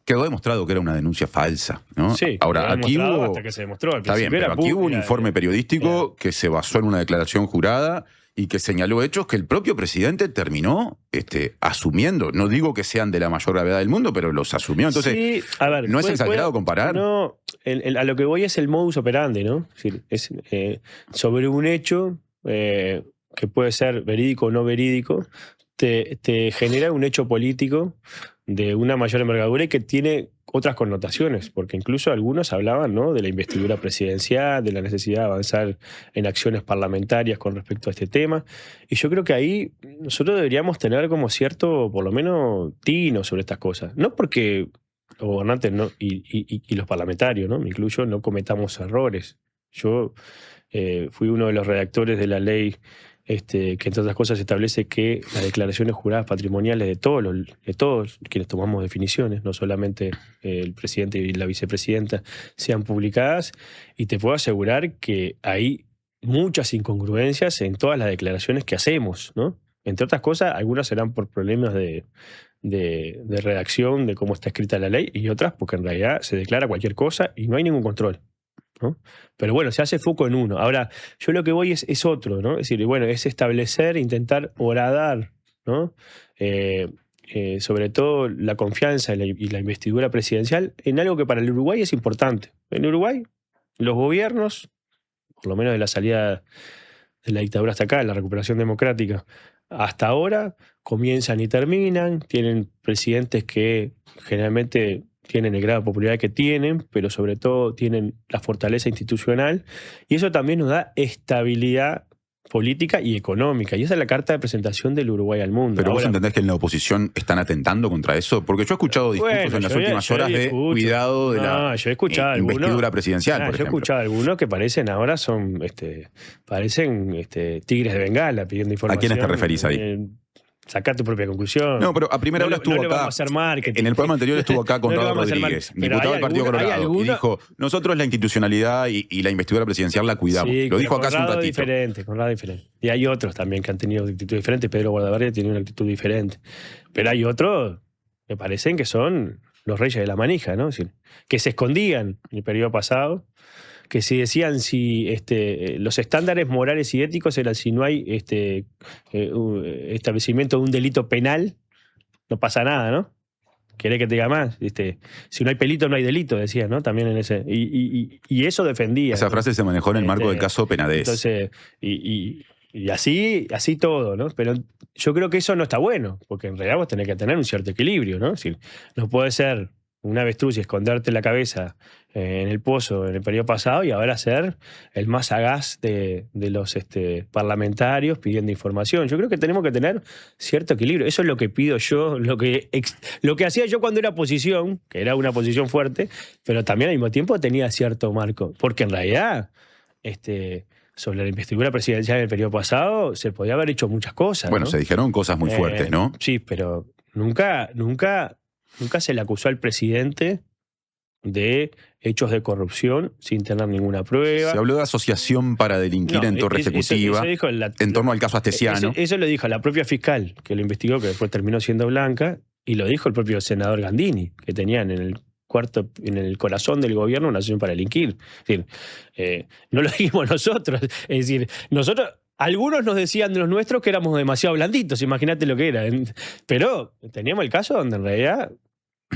quedó demostrado que era una denuncia falsa, ¿no?
Sí,
ahora aquí hubo,
hasta que se demostró.
Está bien, pero aquí hubo un informe periodístico que se basó en una declaración jurada y que señaló hechos que el propio presidente terminó asumiendo. No digo que sean de la mayor gravedad del mundo, pero los asumió. Entonces,
sí, a ver,
¿no es exagerado comparar?
No, a lo que voy es el modus operandi, ¿no? Es decir, sobre un hecho que puede ser verídico o no verídico, te genera un hecho político de una mayor envergadura y que tiene otras connotaciones, porque incluso algunos hablaban, ¿no?, de la investidura presidencial, de la necesidad de avanzar en acciones parlamentarias con respecto a este tema. Y yo creo que ahí nosotros deberíamos tener como cierto, por lo menos, tino sobre estas cosas. No porque los gobernantes y los parlamentarios, ¿no?, me incluyo, no cometamos errores. Yo fui uno de los redactores de la ley que entre otras cosas establece que las declaraciones juradas patrimoniales de todos quienes tomamos definiciones, no solamente el presidente y la vicepresidenta, sean publicadas, y te puedo asegurar que hay muchas incongruencias en todas las declaraciones que hacemos, ¿no? Entre otras cosas, algunas serán por problemas de redacción, de cómo está escrita la ley, y otras porque en realidad se declara cualquier cosa y no hay ningún control, ¿no? Pero bueno, se hace foco en uno. Ahora, yo lo que voy es otro, ¿no? Es decir, bueno, es establecer, intentar horadar, ¿no? Sobre todo la confianza y la investidura presidencial en algo que para el Uruguay es importante. En Uruguay, los gobiernos, por lo menos de la salida de la dictadura hasta acá, la recuperación democrática, hasta ahora comienzan y terminan, tienen presidentes que generalmente tienen el grado de popularidad que tienen, pero sobre todo tienen la fortaleza institucional, y eso también nos da estabilidad política y económica, y esa es la carta de presentación del Uruguay al mundo.
Pero
ahora,
vos entendés que en la oposición están atentando contra eso, porque yo he escuchado discursos en las últimas horas de cuidado de la investidura presidencial, por ejemplo.
Yo he escuchado algunos que parecen ahora parecen tigres de Bengala pidiendo información.
¿A quiénes te referís ahí?
Sacar tu propia conclusión.
No, pero a primera hora estuvo
no
acá.
Le vamos a hacer marketing.
En el programa anterior estuvo acá Conrado Rodríguez, diputado del Partido Colorado, y dijo: nosotros la institucionalidad y la investidura presidencial la cuidamos. Sí, lo dijo acá hace un ratito.
Conrado diferente. Y hay otros también que han tenido actitud diferente. Pedro Guardabarria tiene una actitud diferente. Pero hay otros, me parecen que son los reyes de la manija, ¿no? Es decir, que se escondían en el periodo pasado, que si decían si los estándares morales y éticos eran si no hay establecimiento de un delito penal, no pasa nada, ¿no? ¿Querés que te diga más? Si no hay pelito, no hay delito, decían, ¿no? También en ese. Y eso defendía.
Esa frase se manejó en el marco del caso Penades.
Entonces, y así todo, ¿no? Pero yo creo que eso no está bueno, porque en realidad vos tenés que tener un cierto equilibrio, ¿no? Es decir, no puede ser una avestruz y esconderte la cabeza en el pozo en el periodo pasado y ahora ser el más sagaz de los parlamentarios pidiendo información. Yo creo que tenemos que tener cierto equilibrio. Eso es lo que pido yo, lo que hacía yo cuando era oposición, que era una posición fuerte, pero también al mismo tiempo tenía cierto marco. Porque en realidad, sobre la investidura presidencial del periodo pasado, se podía haber hecho muchas cosas.
Bueno,
¿no?
Se dijeron cosas muy fuertes, ¿no?
Sí, pero nunca se le acusó al presidente de hechos de corrupción sin tener ninguna prueba.
Se habló de asociación para delinquir en torre ejecutiva,
eso dijo
en torno al caso Astesiano.
Eso lo dijo la propia fiscal que lo investigó, que después terminó siendo blanca, y lo dijo el propio senador Gandini, que tenían en el corazón del gobierno una asociación para delinquir. Es decir, no lo dijimos nosotros. Es decir, algunos nos decían de los nuestros que éramos demasiado blanditos, imagínate lo que era. Pero teníamos el caso donde en realidad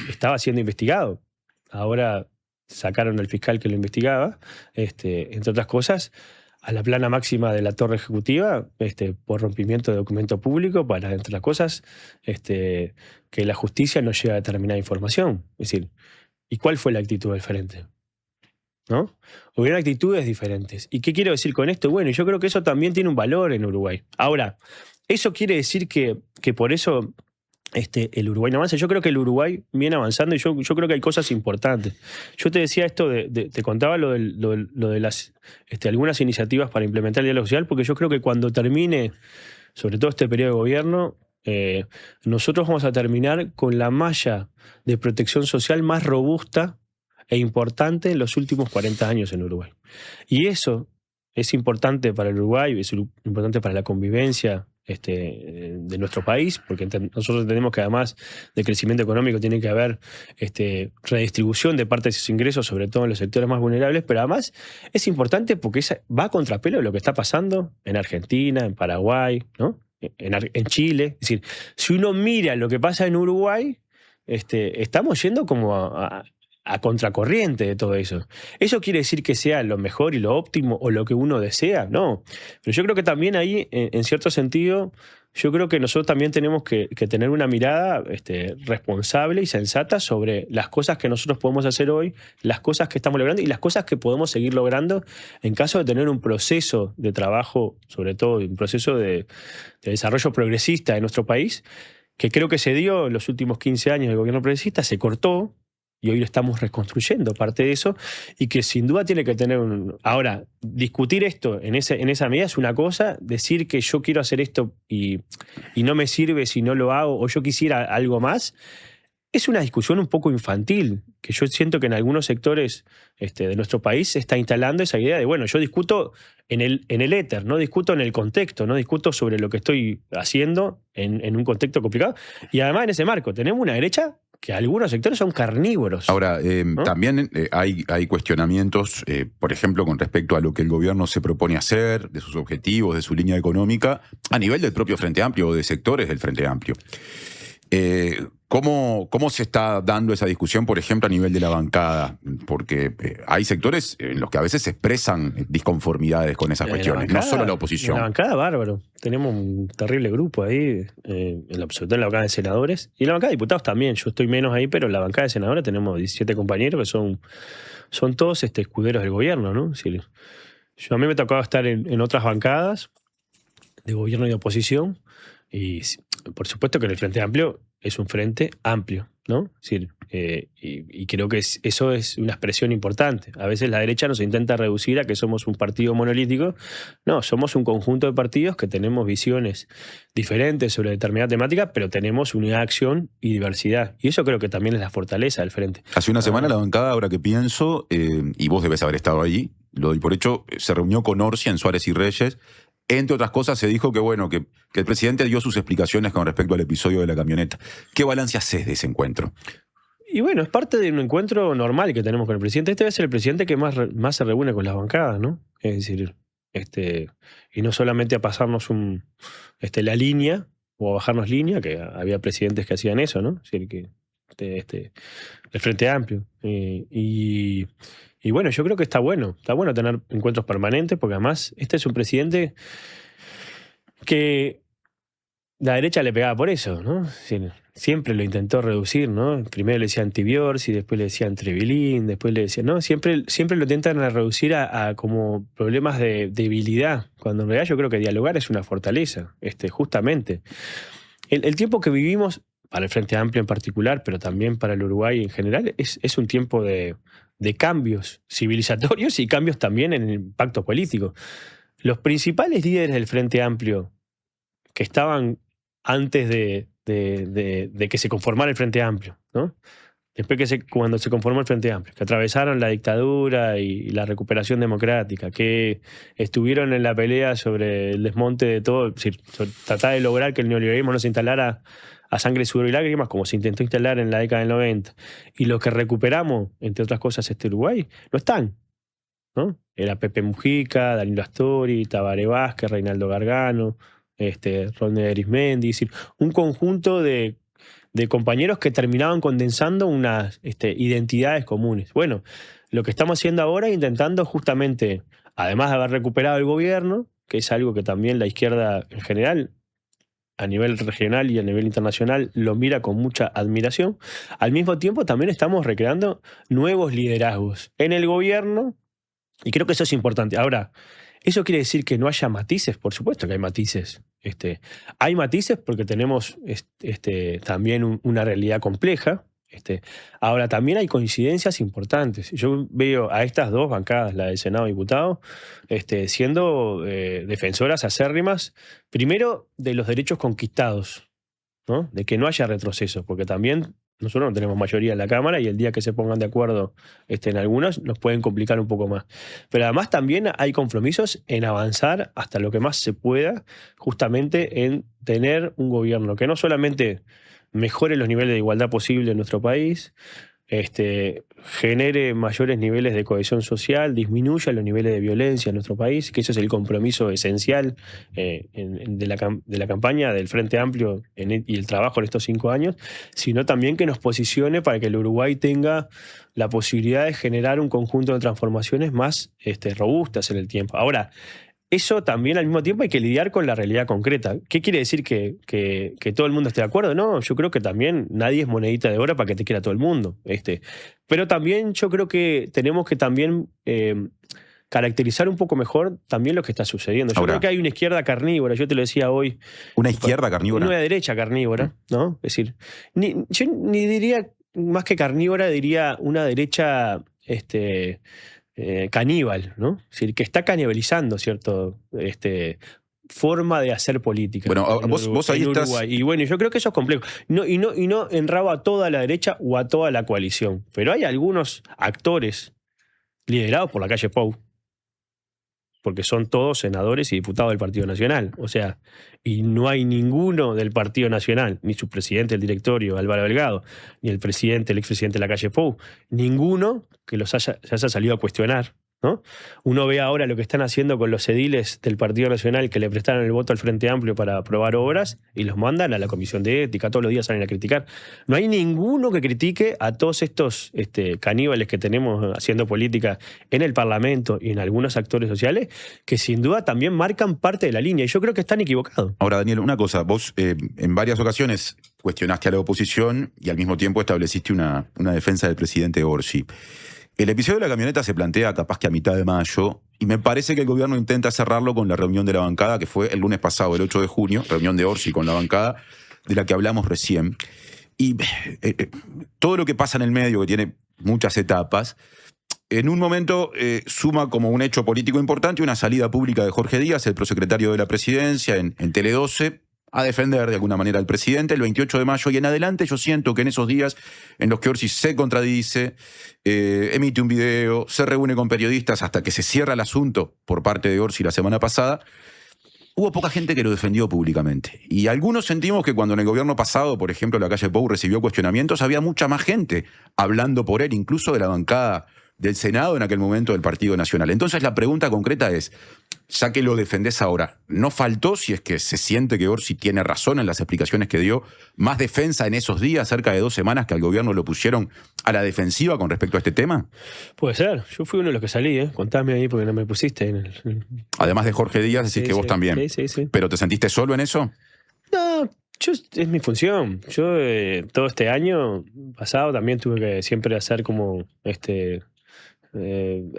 estaba siendo investigado. Ahora sacaron al fiscal que lo investigaba, entre otras cosas, a la plana máxima de la torre ejecutiva, por rompimiento de documento público, para, entre las cosas, que la justicia no llega a determinada información. Es decir, ¿y cuál fue la actitud del frente? ¿No? Hubieron actitudes diferentes. ¿Y qué quiero decir con esto? Bueno, yo creo que eso también tiene un valor en Uruguay. Ahora, ¿eso quiere decir que por eso el Uruguay no avanza? Yo creo que el Uruguay viene avanzando y yo creo que hay cosas importantes. Yo te decía esto, te contaba lo de las algunas iniciativas para implementar el diálogo social, porque yo creo que cuando termine, sobre todo este periodo de gobierno, nosotros vamos a terminar con la malla de protección social más robusta e importante en los últimos 40 años en Uruguay. Y eso es importante para el Uruguay, es importante para la convivencia de nuestro país, porque nosotros entendemos que además de crecimiento económico tiene que haber redistribución de parte de esos ingresos, sobre todo en los sectores más vulnerables, pero además es importante porque va a contrapelo de lo que está pasando en Argentina, en Paraguay, ¿no? En Chile. Es decir, si uno mira lo que pasa en Uruguay, estamos yendo como a contracorriente de todo eso. ¿Eso quiere decir que sea lo mejor y lo óptimo o lo que uno desea? No. Pero yo creo que también ahí, en cierto sentido, yo creo que nosotros también tenemos que tener una mirada responsable y sensata sobre las cosas que nosotros podemos hacer hoy, las cosas que estamos logrando y las cosas que podemos seguir logrando en caso de tener un proceso de trabajo, sobre todo un proceso de desarrollo progresista en nuestro país, que creo que se dio en los últimos 15 años del gobierno progresista, se cortó, y hoy lo estamos reconstruyendo, parte de eso, y que sin duda tiene que tener Ahora, discutir esto en esa medida es una cosa, decir que yo quiero hacer esto y no me sirve si no lo hago, o yo quisiera algo más, es una discusión un poco infantil, que yo siento que en algunos sectores de nuestro país se está instalando esa idea de, bueno, yo discuto en el éter, no discuto en el contexto, no discuto sobre lo que estoy haciendo en un contexto complicado, y además en ese marco tenemos una derecha que algunos sectores son carnívoros.
Ahora, ¿no? También hay cuestionamientos, por ejemplo, con respecto a lo que el gobierno se propone hacer, de sus objetivos, de su línea económica, a nivel del propio Frente Amplio o de sectores del Frente Amplio. ¿Cómo se está dando esa discusión, por ejemplo, a nivel de la bancada? Porque hay sectores en los que a veces se expresan disconformidades con esas cuestiones, no solo la oposición.
En la bancada, bárbaro. Tenemos un terrible grupo ahí, sobre todo en la bancada de senadores. Y en la bancada de diputados también. Yo estoy menos ahí, pero en la bancada de senadores tenemos 17 compañeros que son todos escuderos del gobierno, ¿no? Es decir, a mí me tocaba estar en otras bancadas de gobierno y de oposición. Y por supuesto que el Frente Amplio es un frente amplio, ¿no? Es decir, y creo que eso es una expresión importante. A veces la derecha nos intenta reducir a que somos un partido monolítico. No, somos un conjunto de partidos que tenemos visiones diferentes sobre determinada temática, pero tenemos unidad de acción y diversidad. Y eso creo que también es la fortaleza del frente.
Hace una semana la bancada, ahora que pienso, y vos debes haber estado allí, lo doy por hecho, se reunió con Orsi en Suárez y Reyes. Entre otras cosas, se dijo que el presidente dio sus explicaciones con respecto al episodio de la camioneta. ¿Qué balance haces de ese encuentro?
Y bueno, es parte de un encuentro normal que tenemos con el presidente. Este debe ser el presidente que más se reúne con las bancadas, ¿no? Es decir, y no solamente a pasarnos la línea o a bajarnos línea, que había presidentes que hacían eso, ¿no? Es decir, que el Frente Amplio. Y bueno, yo creo que está bueno tener encuentros permanentes, porque además este es un presidente que la derecha le pegaba por eso, ¿no? Siempre lo intentó reducir, ¿no? Primero le decían Tibiorsi, después le decían Trevilín, después le decían, ¿no? Siempre lo intentan reducir a como problemas de debilidad, cuando en realidad yo creo que dialogar es una fortaleza, justamente. El tiempo que vivimos, para el Frente Amplio en particular, pero también para el Uruguay en general, es un tiempo de cambios civilizatorios y cambios también en el impacto político. Los principales líderes del Frente Amplio que estaban antes de que se conformara el Frente Amplio, ¿no? Después cuando se conformó el Frente Amplio, que atravesaron la dictadura y la recuperación democrática, que estuvieron en la pelea sobre el desmonte de todo, es decir, tratar de lograr que el neoliberalismo no se instalara a sangre, sudor y lágrimas, como se intentó instalar en la década del 90. Y los que recuperamos, entre otras cosas, Uruguay, no están, ¿no? Era Pepe Mujica, Danilo Astori, Tabaré Vázquez, Reinaldo Gargano, Rodney Arismendi, es decir, un conjunto de compañeros que terminaban condensando unas identidades comunes. Bueno, lo que estamos haciendo ahora es intentando justamente, además de haber recuperado el gobierno, que es algo que también la izquierda en general, a nivel regional y a nivel internacional, lo mira con mucha admiración. Al mismo tiempo también estamos recreando nuevos liderazgos en el gobierno, y creo que eso es importante. Ahora, ¿eso quiere decir que no haya matices? Por supuesto que hay matices. Hay matices porque tenemos también una realidad compleja. Ahora, también hay coincidencias importantes. Yo veo a estas dos bancadas, la del Senado y Diputados, siendo defensoras acérrimas, primero de los derechos conquistados, ¿no? De que no haya retroceso, porque también nosotros no tenemos mayoría en la Cámara y el día que se pongan de acuerdo en algunos nos pueden complicar un poco más. Pero además también hay compromisos en avanzar hasta lo que más se pueda, justamente en tener un gobierno que no solamente mejore los niveles de igualdad posible en nuestro país, genere mayores niveles de cohesión social, disminuya los niveles de violencia en nuestro país, que eso es el compromiso esencial de la campaña del Frente Amplio y el trabajo en estos 5 años, sino también que nos posicione para que el Uruguay tenga la posibilidad de generar un conjunto de transformaciones más robustas en el tiempo. Ahora, eso también al mismo tiempo hay que lidiar con la realidad concreta. ¿Qué quiere decir que todo el mundo esté de acuerdo? No, yo creo que también nadie es monedita de oro para que te quiera todo el mundo. Pero también yo creo que tenemos que también caracterizar un poco mejor también lo que está sucediendo. Yo creo que hay una izquierda carnívora, yo te lo decía hoy.
¿Una izquierda carnívora?
Una derecha carnívora, ¿no? Es decir, yo ni diría, más que carnívora, diría una derecha caníbal, ¿no? Es decir, que está canibalizando, ¿cierto? Forma de hacer política.
Bueno, vos ahí estás.
Uruguay. Y bueno, yo creo que eso es complejo. Y no enraba a toda la derecha o a toda la coalición. Pero hay algunos actores liderados por la calle Pou, porque son todos senadores y diputados del Partido Nacional. O sea, y no hay ninguno del Partido Nacional, ni su presidente del directorio, Álvaro Delgado, ni el expresidente de la calle Pou, ninguno que se haya salido a cuestionar, ¿no? Uno ve ahora lo que están haciendo con los ediles del Partido Nacional que le prestaron el voto al Frente Amplio para aprobar obras y los mandan a la Comisión de Ética, todos los días salen a criticar. No hay ninguno que critique a todos estos caníbales que tenemos haciendo política en el Parlamento y en algunos actores sociales que sin duda también marcan parte de la línea y yo creo que están equivocados.
Ahora, Daniel, una cosa, vos en varias ocasiones cuestionaste a la oposición y al mismo tiempo estableciste una defensa del presidente Orsi. El episodio de la camioneta se plantea capaz que a mitad de mayo y me parece que el gobierno intenta cerrarlo con la reunión de la bancada que fue el lunes pasado, el 8 de junio, reunión de Orsi con la bancada de la que hablamos recién. Y todo lo que pasa en el medio, que tiene muchas etapas, en un momento suma como un hecho político importante una salida pública de Jorge Díaz, el prosecretario de la presidencia, en Tele 12, a defender de alguna manera al presidente el 28 de mayo y en adelante. Yo siento que en esos días en los que Orsi se contradice, emite un video, se reúne con periodistas hasta que se cierra el asunto por parte de Orsi la semana pasada, hubo poca gente que lo defendió públicamente. Y algunos sentimos que cuando en el gobierno pasado, por ejemplo, la calle Pou recibió cuestionamientos, había mucha más gente hablando por él, incluso de la bancada del Senado en aquel momento del Partido Nacional. Entonces la pregunta concreta es, ya que lo defendés ahora, ¿no faltó, si es que se siente que Orsi tiene razón en las explicaciones que dio, más defensa en esos días, cerca de 2 semanas, que al gobierno lo pusieron a la defensiva con respecto a este tema?
Puede ser. Yo fui uno de los que salí, ¿eh? Contame ahí porque no me pusiste.
Además de Jorge Díaz, decís que vos también.
Sí.
¿Pero te sentiste solo en eso?
No, es mi función. Yo todo este año pasado también tuve que siempre hacer como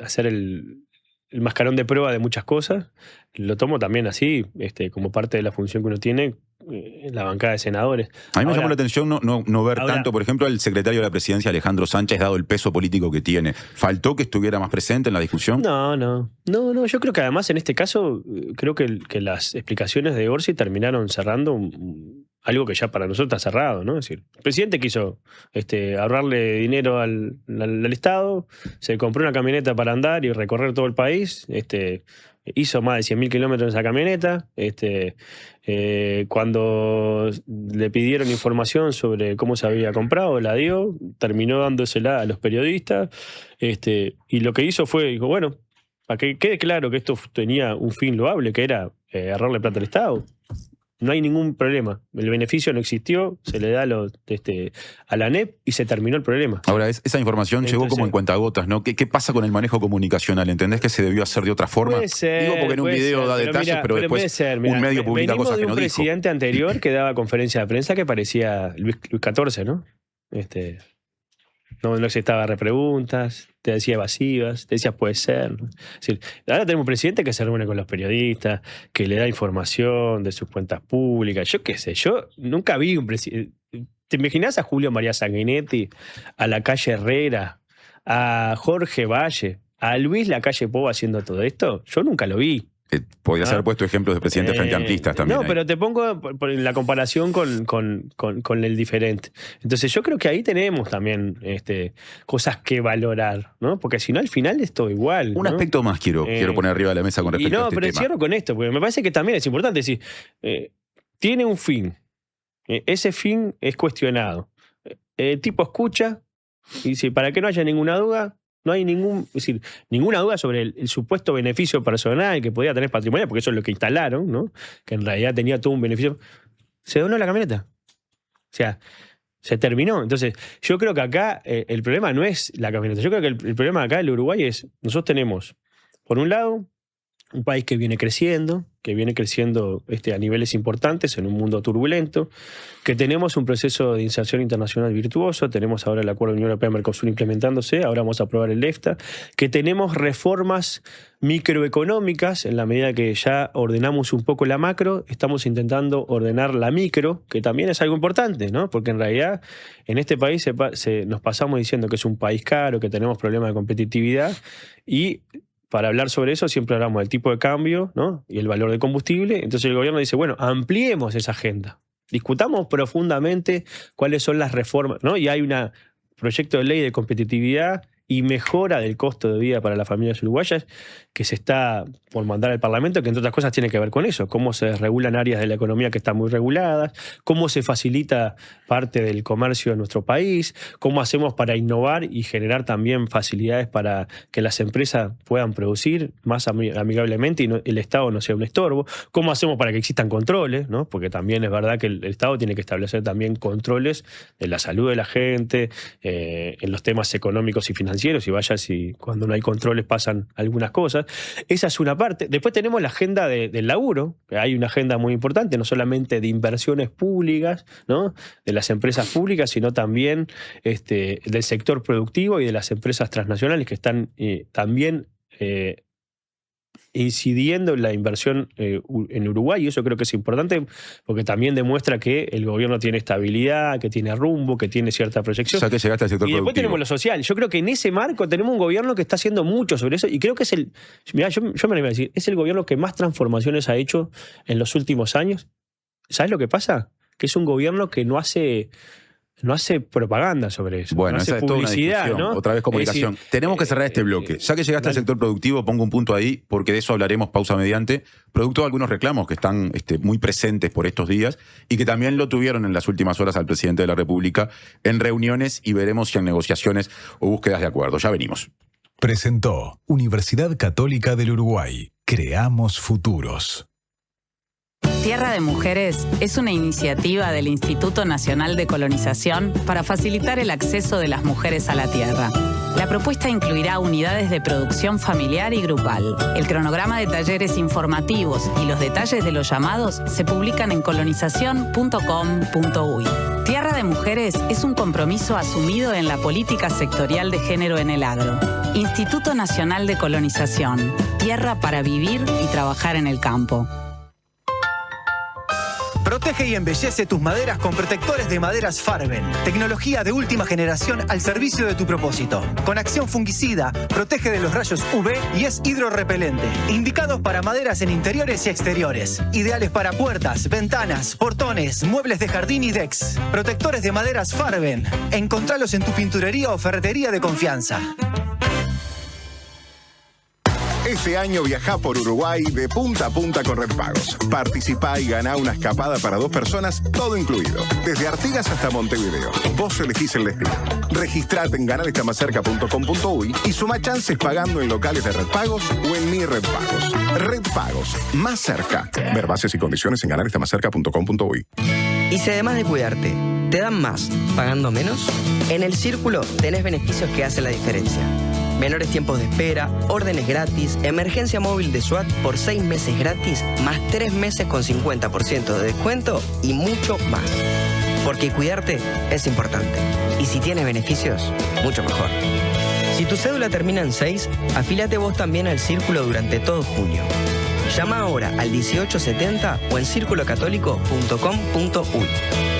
hacer el mascarón de prueba de muchas cosas. Lo tomo también así, como parte de la función que uno tiene en la bancada de senadores.
A mí me llamó la atención no ver tanto, por ejemplo, al secretario de la presidencia, Alejandro Sánchez, dado el peso político que tiene. ¿Faltó que estuviera más presente en la discusión?
No. Yo creo que además en este caso, creo que las explicaciones de Orsi terminaron cerrando algo que ya para nosotros está cerrado, ¿no? Es decir, el presidente quiso ahorrarle dinero al Estado, se compró una camioneta para andar y recorrer todo el país, hizo más de 100.000 kilómetros en esa camioneta. Cuando le pidieron información sobre cómo se había comprado, la dio, terminó dándosela a los periodistas, y lo que hizo fue, dijo, bueno, para que quede claro que esto tenía un fin loable, que era ahorrarle plata al Estado. No hay ningún problema. El beneficio no existió, se le da a la ANEP y se terminó el problema.
Ahora, esa información llegó como en cuentagotas, ¿no? ¿Qué pasa con el manejo comunicacional? ¿Entendés que se debió hacer de otra forma?
Puede ser,
digo porque en un video da detalles, pero después un medio publica cosas que no dijo.
Venimos de un presidente anterior que daba conferencia de prensa que parecía Luis XIV, ¿no? No aceptaba repreguntas, te decía evasivas, te decía puede ser. Es decir, ahora tenemos un presidente que se reúne con los periodistas, que le da información de sus cuentas públicas. Yo qué sé, yo nunca vi un presidente. ¿Te imaginás a Julio María Sanguinetti, a la calle Herrera, a Jorge Valle, a Luis Lacalle Pou haciendo todo esto? Yo nunca lo vi.
Podrías haber puesto ejemplos de presidentes frente amplistas también.
No,
ahí.
pero te pongo la comparación con el diferente. Entonces yo creo que ahí tenemos también cosas que valorar, ¿no? Porque si no, al final es todo igual.
Un
¿no?
aspecto más quiero poner arriba de la mesa con respecto a este tema.
Pero cierro con esto, porque me parece que también es importante decir, tiene un fin. Ese fin es cuestionado. El tipo escucha y dice, para que no haya ninguna duda, no hay ninguna duda sobre el supuesto beneficio personal que podía tener patrimonial, porque eso es lo que instalaron, ¿no? Que en realidad tenía todo un beneficio. Se donó la camioneta. O sea, se terminó. Entonces, yo creo que acá el problema no es la camioneta. Yo creo que el problema acá en Uruguay es, nosotros tenemos, por un lado, un país que viene creciendo a niveles importantes en un mundo turbulento, que tenemos un proceso de inserción internacional virtuoso, tenemos ahora el Acuerdo de Unión Europea-Mercosur implementándose, ahora vamos a aprobar el EFTA, que tenemos reformas microeconómicas, en la medida que ya ordenamos un poco la macro, estamos intentando ordenar la micro, que también es algo importante, ¿no? Porque en realidad en este país nos pasamos diciendo que es un país caro, que tenemos problemas de competitividad, y para hablar sobre eso siempre hablamos del tipo de cambio, ¿no? Y el valor del combustible. Entonces el gobierno dice, bueno, ampliemos esa agenda. Discutamos profundamente cuáles son las reformas, ¿no? Y hay un proyecto de ley de competitividad y mejora del costo de vida para las familias uruguayas que se está por mandar al Parlamento, que entre otras cosas tiene que ver con eso, cómo se regulan áreas de la economía que están muy reguladas, cómo se facilita parte del comercio en nuestro país, cómo hacemos para innovar y generar también facilidades para que las empresas puedan producir más amigablemente y el Estado no sea un estorbo, cómo hacemos para que existan controles, ¿no? Porque también es verdad que el Estado tiene que establecer también controles de la salud de la gente, en los temas económicos y financieros, y cuando no hay controles pasan algunas cosas. Esa es una parte. Después tenemos la agenda del laburo, que hay una agenda muy importante, no solamente de inversiones públicas, ¿no? De las empresas públicas, sino también del sector productivo y de las empresas transnacionales que están también incidiendo en la inversión en Uruguay, y eso creo que es importante porque también demuestra que el gobierno tiene estabilidad, que tiene rumbo, que tiene cierta proyección.
O sea, que llegaste al sector
y después
productivo.
Tenemos lo social. Yo creo que en ese marco tenemos un gobierno que está haciendo mucho sobre eso, y creo que es mirá, yo me animo a decir, es el gobierno que más transformaciones ha hecho en los últimos años. ¿Sabes lo que pasa? Que es un gobierno que no hace propaganda sobre eso.
Bueno,
no hace
esa es toda una
publicidad,
discusión,
¿no?
otra vez comunicación. Tenemos que cerrar este bloque. Ya que llegaste al sector productivo, pongo un punto ahí, porque de eso hablaremos pausa mediante, producto de algunos reclamos que están muy presentes por estos días y que también lo tuvieron en las últimas horas al presidente de la República en reuniones, y veremos si en negociaciones o búsquedas de acuerdo. Ya venimos.
Presentó Universidad Católica del Uruguay. Creamos futuros.
Tierra de Mujeres es una iniciativa del Instituto Nacional de Colonización para facilitar el acceso de las mujeres a la tierra. La propuesta incluirá unidades de producción familiar y grupal. El cronograma de talleres informativos y los detalles de los llamados se publican en colonización.com.uy. Tierra de Mujeres es un compromiso asumido en la política sectorial de género en el agro. Instituto Nacional de Colonización. Tierra para vivir y trabajar en el campo.
Protege y embellece tus maderas con protectores de maderas Farben. Tecnología de última generación al servicio de tu propósito. Con acción fungicida, protege de los rayos UV y es hidrorrepelente. Indicados para maderas en interiores y exteriores. Ideales para puertas, ventanas, portones, muebles de jardín y decks. Protectores de maderas Farben. Encontralos en tu pinturería o ferretería de confianza.
Este año viajá por Uruguay de punta a punta con Red Pagos. Participá y ganá una escapada para 2 personas, todo incluido. Desde Artigas hasta Montevideo. Vos elegís el destino. Registrate en ganalestamacerca.com.uy y suma chances pagando en locales de Red Pagos o en Mi Red Pagos. Red Pagos, más cerca. Ver bases y condiciones en ganalestamacerca.com.uy.
Y si además de cuidarte, te dan más pagando menos, en El Círculo tenés beneficios que hacen la diferencia. Menores tiempos de espera, órdenes gratis, emergencia móvil de SWAT por 6 meses gratis, más 3 meses con 50% de descuento y mucho más. Porque cuidarte es importante. Y si tienes beneficios, mucho mejor. Si tu cédula termina en 6, afíliate vos también al Círculo durante todo junio. Llama ahora al 1870 o en circulocatólico.com.uy.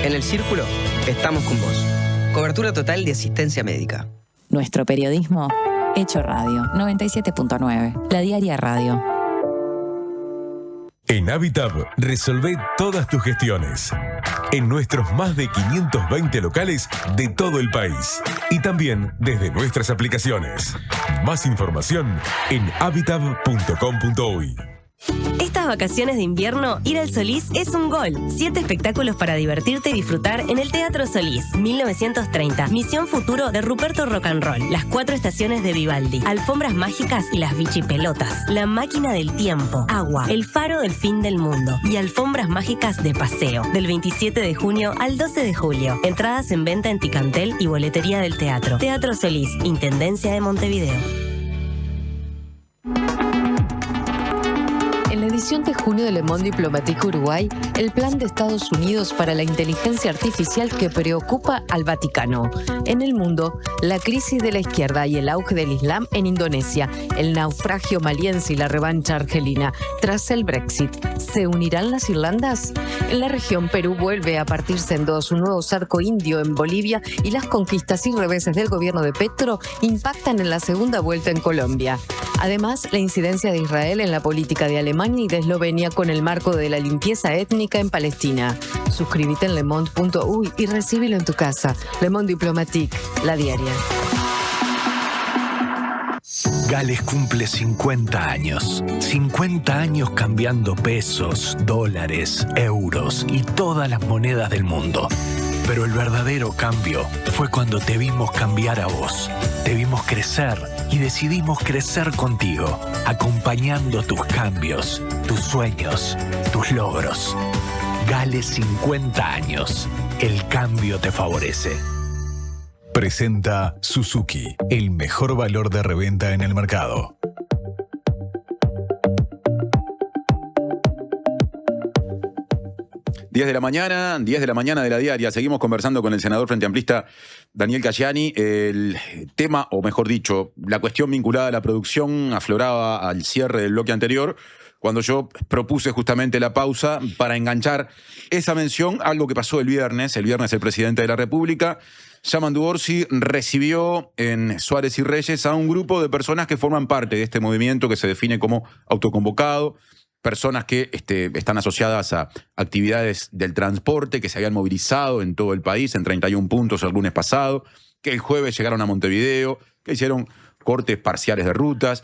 En El Círculo estamos con vos. Cobertura total de asistencia médica.
Nuestro periodismo hecho radio. 97.9. La Diaria Radio.
En Habitat resolvé todas tus gestiones. En nuestros más de 520 locales de todo el país. Y también desde nuestras aplicaciones. Más información en habitat.com.uy.
Estas vacaciones de invierno, ir al Solís es un gol. 7 espectáculos para divertirte y disfrutar en el Teatro Solís. 1930. Misión Futuro de Ruperto Rock and Roll. Las 4 estaciones de Vivaldi. Alfombras mágicas y las bichipelotas. La máquina del tiempo. Agua. El faro del fin del mundo. Y alfombras mágicas de paseo. Del 27 de junio al 12 de julio. Entradas en venta en Ticantel y boletería del teatro. Teatro Solís. Intendencia de Montevideo.
En la edición de junio de Le Monde Diplomatique Uruguay, el plan de Estados Unidos para la inteligencia artificial que preocupa al Vaticano. En el mundo, la crisis de la izquierda y el auge del Islam en Indonesia, el naufragio maliense y la revancha argelina tras el Brexit. ¿Se unirán las Irlandas? En la región, Perú vuelve a partirse en dos, un nuevo cerco indio en Bolivia y las conquistas y reveses del gobierno de Petro impactan en la segunda vuelta en Colombia. Además, la incidencia de Israel en la política de Alemania y de Eslovenia con el marco de la limpieza étnica en Palestina. Suscríbete en lemonde.uy y recíbelo en tu casa. Le Monde Diplomatique, la diaria.
Gales cumple 50 años. 50 años cambiando pesos, dólares, euros y todas las monedas del mundo. Pero el verdadero cambio fue cuando te vimos cambiar a vos. Te vimos crecer y decidimos crecer contigo, acompañando tus cambios, tus sueños, tus logros. Gales 50 años. El cambio te favorece.
Presenta Suzuki, el mejor valor de reventa en el mercado.
Diez de la mañana de la diaria. Seguimos conversando con el senador frente amplista Daniel Cayani. El tema, o mejor dicho, la cuestión vinculada a la producción afloraba al cierre del bloque anterior, cuando yo propuse justamente la pausa para enganchar esa mención, algo que pasó el viernes. El viernes el presidente de la República, Yamandu Orsi, recibió en Suárez y Reyes a un grupo de personas que forman parte de este movimiento que se define como autoconvocado, personas que están asociadas a actividades del transporte que se habían movilizado en todo el país en 31 puntos el lunes pasado, que el jueves llegaron a Montevideo, que hicieron cortes parciales de rutas,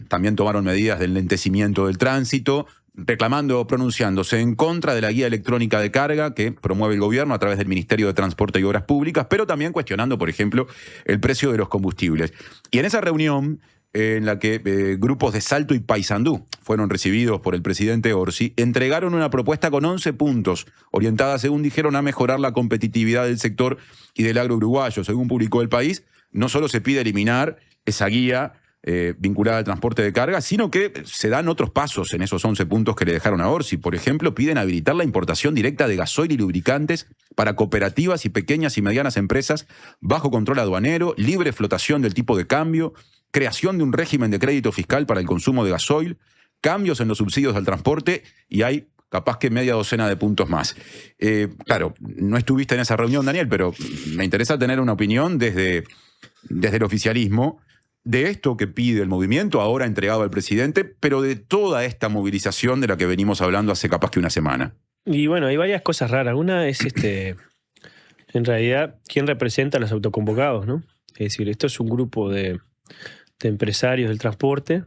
también tomaron medidas de enlentecimiento del tránsito, reclamando o pronunciándose en contra de la guía electrónica de carga que promueve el gobierno a través del Ministerio de Transporte y Obras Públicas, pero también cuestionando, por ejemplo, el precio de los combustibles. Y en esa reunión, en la que grupos de Salto y Paysandú fueron recibidos por el presidente Orsi, entregaron una propuesta con 11 puntos, orientada, según dijeron, a mejorar la competitividad del sector y del agro uruguayo. Según publicó El País, no solo se pide eliminar esa guía vinculada al transporte de carga, sino que se dan otros pasos en esos 11 puntos que le dejaron a Orsi. Por ejemplo, piden habilitar la importación directa de gasoil y lubricantes para cooperativas y pequeñas y medianas empresas bajo control aduanero, libre flotación del tipo de cambio, creación de un régimen de crédito fiscal para el consumo de gasoil, cambios en los subsidios al transporte, y hay capaz que media docena de puntos más. Claro, no estuviste en esa reunión, Daniel, pero me interesa tener una opinión desde el oficialismo de esto que pide el movimiento, ahora entregado al presidente, pero de toda esta movilización de la que venimos hablando hace capaz que una semana.
Y bueno, hay varias cosas raras. Una es, en realidad, quién representa a los autoconvocados, ¿no? Es decir, esto es un grupo de empresarios del transporte.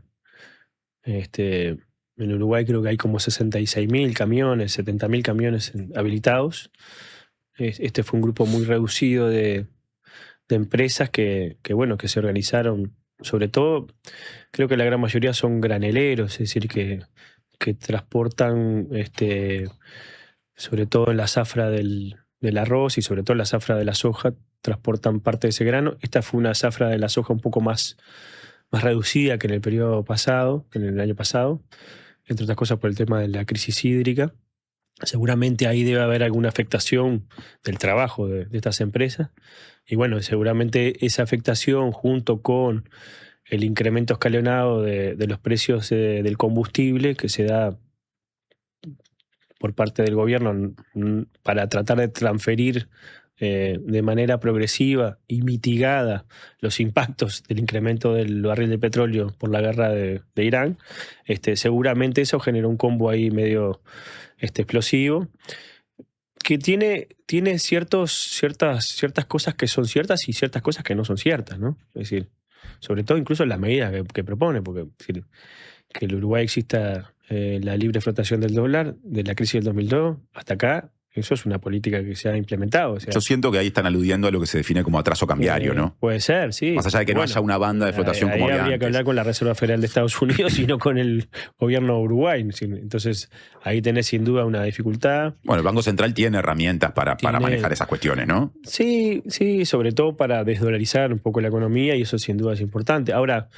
En Uruguay creo que hay como 66.000 camiones, 70.000 camiones habilitados. Este fue un grupo muy reducido de empresas que se organizaron. Sobre todo, creo que la gran mayoría son graneleros, es decir, que transportan, sobre todo en la zafra del arroz y sobre todo en la zafra de la soja, transportan parte de ese grano. Esta fue una zafra de la soja un poco más reducida que en el periodo pasado, en el año pasado, entre otras cosas por el tema de la crisis hídrica. Seguramente ahí debe haber alguna afectación del trabajo de estas empresas. Y bueno, seguramente esa afectación junto con el incremento escalonado de los precios del combustible que se da por parte del gobierno para tratar de transferir de manera progresiva y mitigada los impactos del incremento del barril de petróleo por la guerra de Irán, seguramente eso generó un combo ahí medio explosivo, que tiene ciertas cosas que son ciertas y ciertas cosas que no son ciertas, ¿no? Es decir, sobre todo incluso las medidas que propone, porque es decir, que en Uruguay exista la libre flotación del dólar, de la crisis del 2002 hasta acá, eso es una política que se ha implementado. O sea,
yo siento que ahí están aludiendo a lo que se define como atraso cambiario, ¿no?
Puede ser, sí.
Más allá de que no haya una banda de flotación como había
habría
antes.
que hablar con la Reserva Federal de Estados Unidos y no con el gobierno de Uruguay. Entonces, ahí tenés sin duda una dificultad.
Bueno, el Banco Central tiene herramientas para manejar esas cuestiones, ¿no?
Sí, sobre todo para desdolarizar un poco la economía, y eso sin duda es importante. Ahora,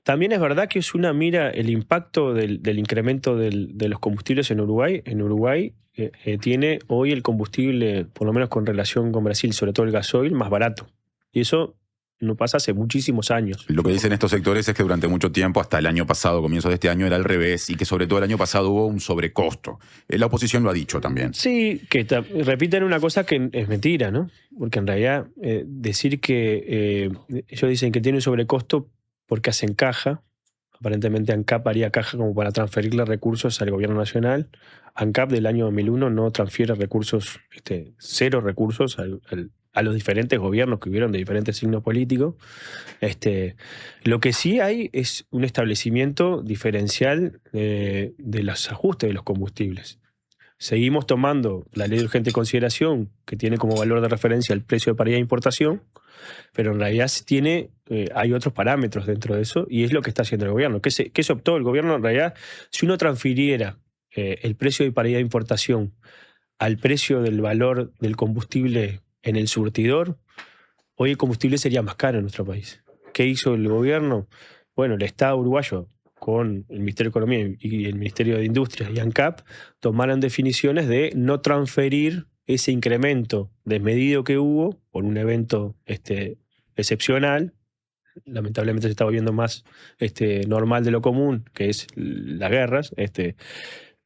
también es verdad que mira el impacto del incremento de los combustibles en Uruguay. En Uruguay tiene hoy el combustible, por lo menos con relación con Brasil, sobre todo el gasoil, más barato. Y eso no pasa hace muchísimos años.
Lo que dicen estos sectores es que durante mucho tiempo, hasta el año pasado, comienzos de este año, era al revés, y que sobre todo el año pasado hubo un sobrecosto. La oposición lo ha dicho también.
Sí, que repiten una cosa que es mentira, ¿no? Porque en realidad decir que ellos dicen que tiene un sobrecosto porque hacen caja. Aparentemente ANCAP haría caja como para transferirle recursos al gobierno nacional. ANCAP del año 2001 no transfiere recursos, cero recursos a los diferentes gobiernos que hubieron de diferentes signos políticos. Lo que sí hay es un establecimiento diferencial de los ajustes de los combustibles. Seguimos tomando la ley de urgente consideración, que tiene como valor de referencia el precio de paridad de importación, pero en realidad hay otros parámetros dentro de eso, y es lo que está haciendo el gobierno. ¿Qué se optó? El gobierno, en realidad, si uno transfiriera el precio de paridad de importación al precio del valor del combustible en el surtidor, hoy el combustible sería más caro en nuestro país. ¿Qué hizo el gobierno? Bueno, el Estado uruguayo, con el Ministerio de Economía y el Ministerio de Industria y ANCAP, tomaron definiciones de no transferir ese incremento desmedido que hubo por un evento excepcional. Lamentablemente se está volviendo más normal de lo común, que es las guerras.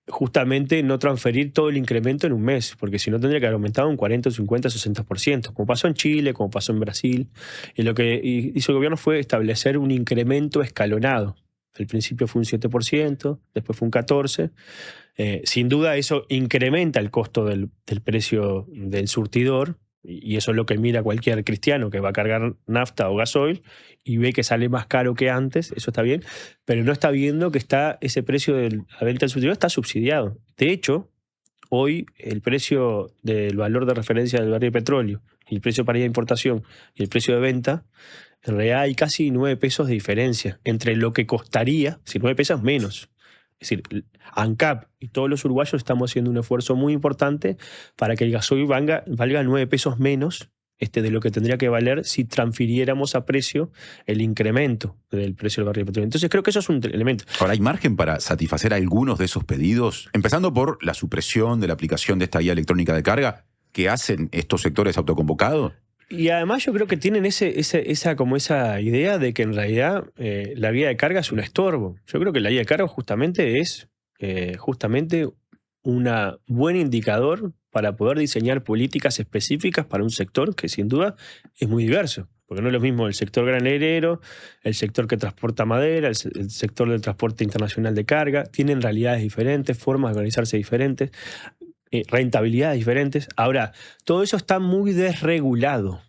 Justamente no transferir todo el incremento en un mes, porque si no tendría que haber aumentado un 40, 50, 60%, como pasó en Chile, como pasó en Brasil. Y lo que hizo el gobierno fue establecer un incremento escalonado. Al principio fue un 7%, después fue un 14%. Sin duda eso incrementa el costo del precio del surtidor, y eso es lo que mira cualquier cristiano que va a cargar nafta o gasoil y ve que sale más caro que antes. Eso está bien, pero no está viendo que ese precio de la venta del surtidor está subsidiado. De hecho, hoy el precio del valor de referencia del barril de petróleo, y el precio de paridad de importación y el precio de venta, en realidad hay casi 9 pesos de diferencia entre lo que costaría, si 9 pesos menos. Es decir, ANCAP y todos los uruguayos estamos haciendo un esfuerzo muy importante para que el gasoil valga 9 pesos menos de lo que tendría que valer si transfiriéramos a precio el incremento del precio del barril de petróleo. Entonces creo que eso es un elemento.
Ahora, ¿hay margen para satisfacer algunos de esos pedidos? Empezando por la supresión de la aplicación de esta guía electrónica de carga que hacen estos sectores autoconvocados.
Y además yo creo que tienen esa idea de que en realidad la guía de carga es un estorbo. Yo creo que la guía de carga justamente es un buen indicador para poder diseñar políticas específicas para un sector que sin duda es muy diverso. Porque no es lo mismo el sector granelero, el sector que transporta madera, el sector del transporte internacional de carga. Tienen realidades diferentes, formas de organizarse diferentes, rentabilidades diferentes. Ahora, todo eso está muy desregulado,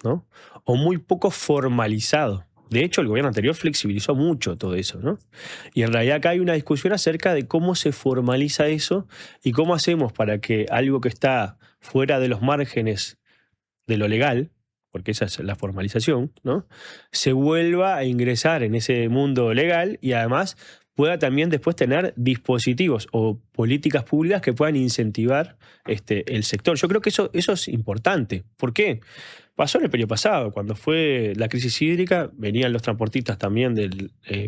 ¿no? O muy poco formalizado. De hecho, el gobierno anterior flexibilizó mucho todo eso, ¿no? Y en realidad acá hay una discusión acerca de cómo se formaliza eso y cómo hacemos para que algo que está fuera de los márgenes de lo legal, porque esa es la formalización, ¿no?, se vuelva a ingresar en ese mundo legal y además pueda también después tener dispositivos o políticas públicas que puedan incentivar el sector. Yo creo que eso es importante. ¿Por qué? Pasó en el periodo pasado, cuando fue la crisis hídrica, venían los transportistas también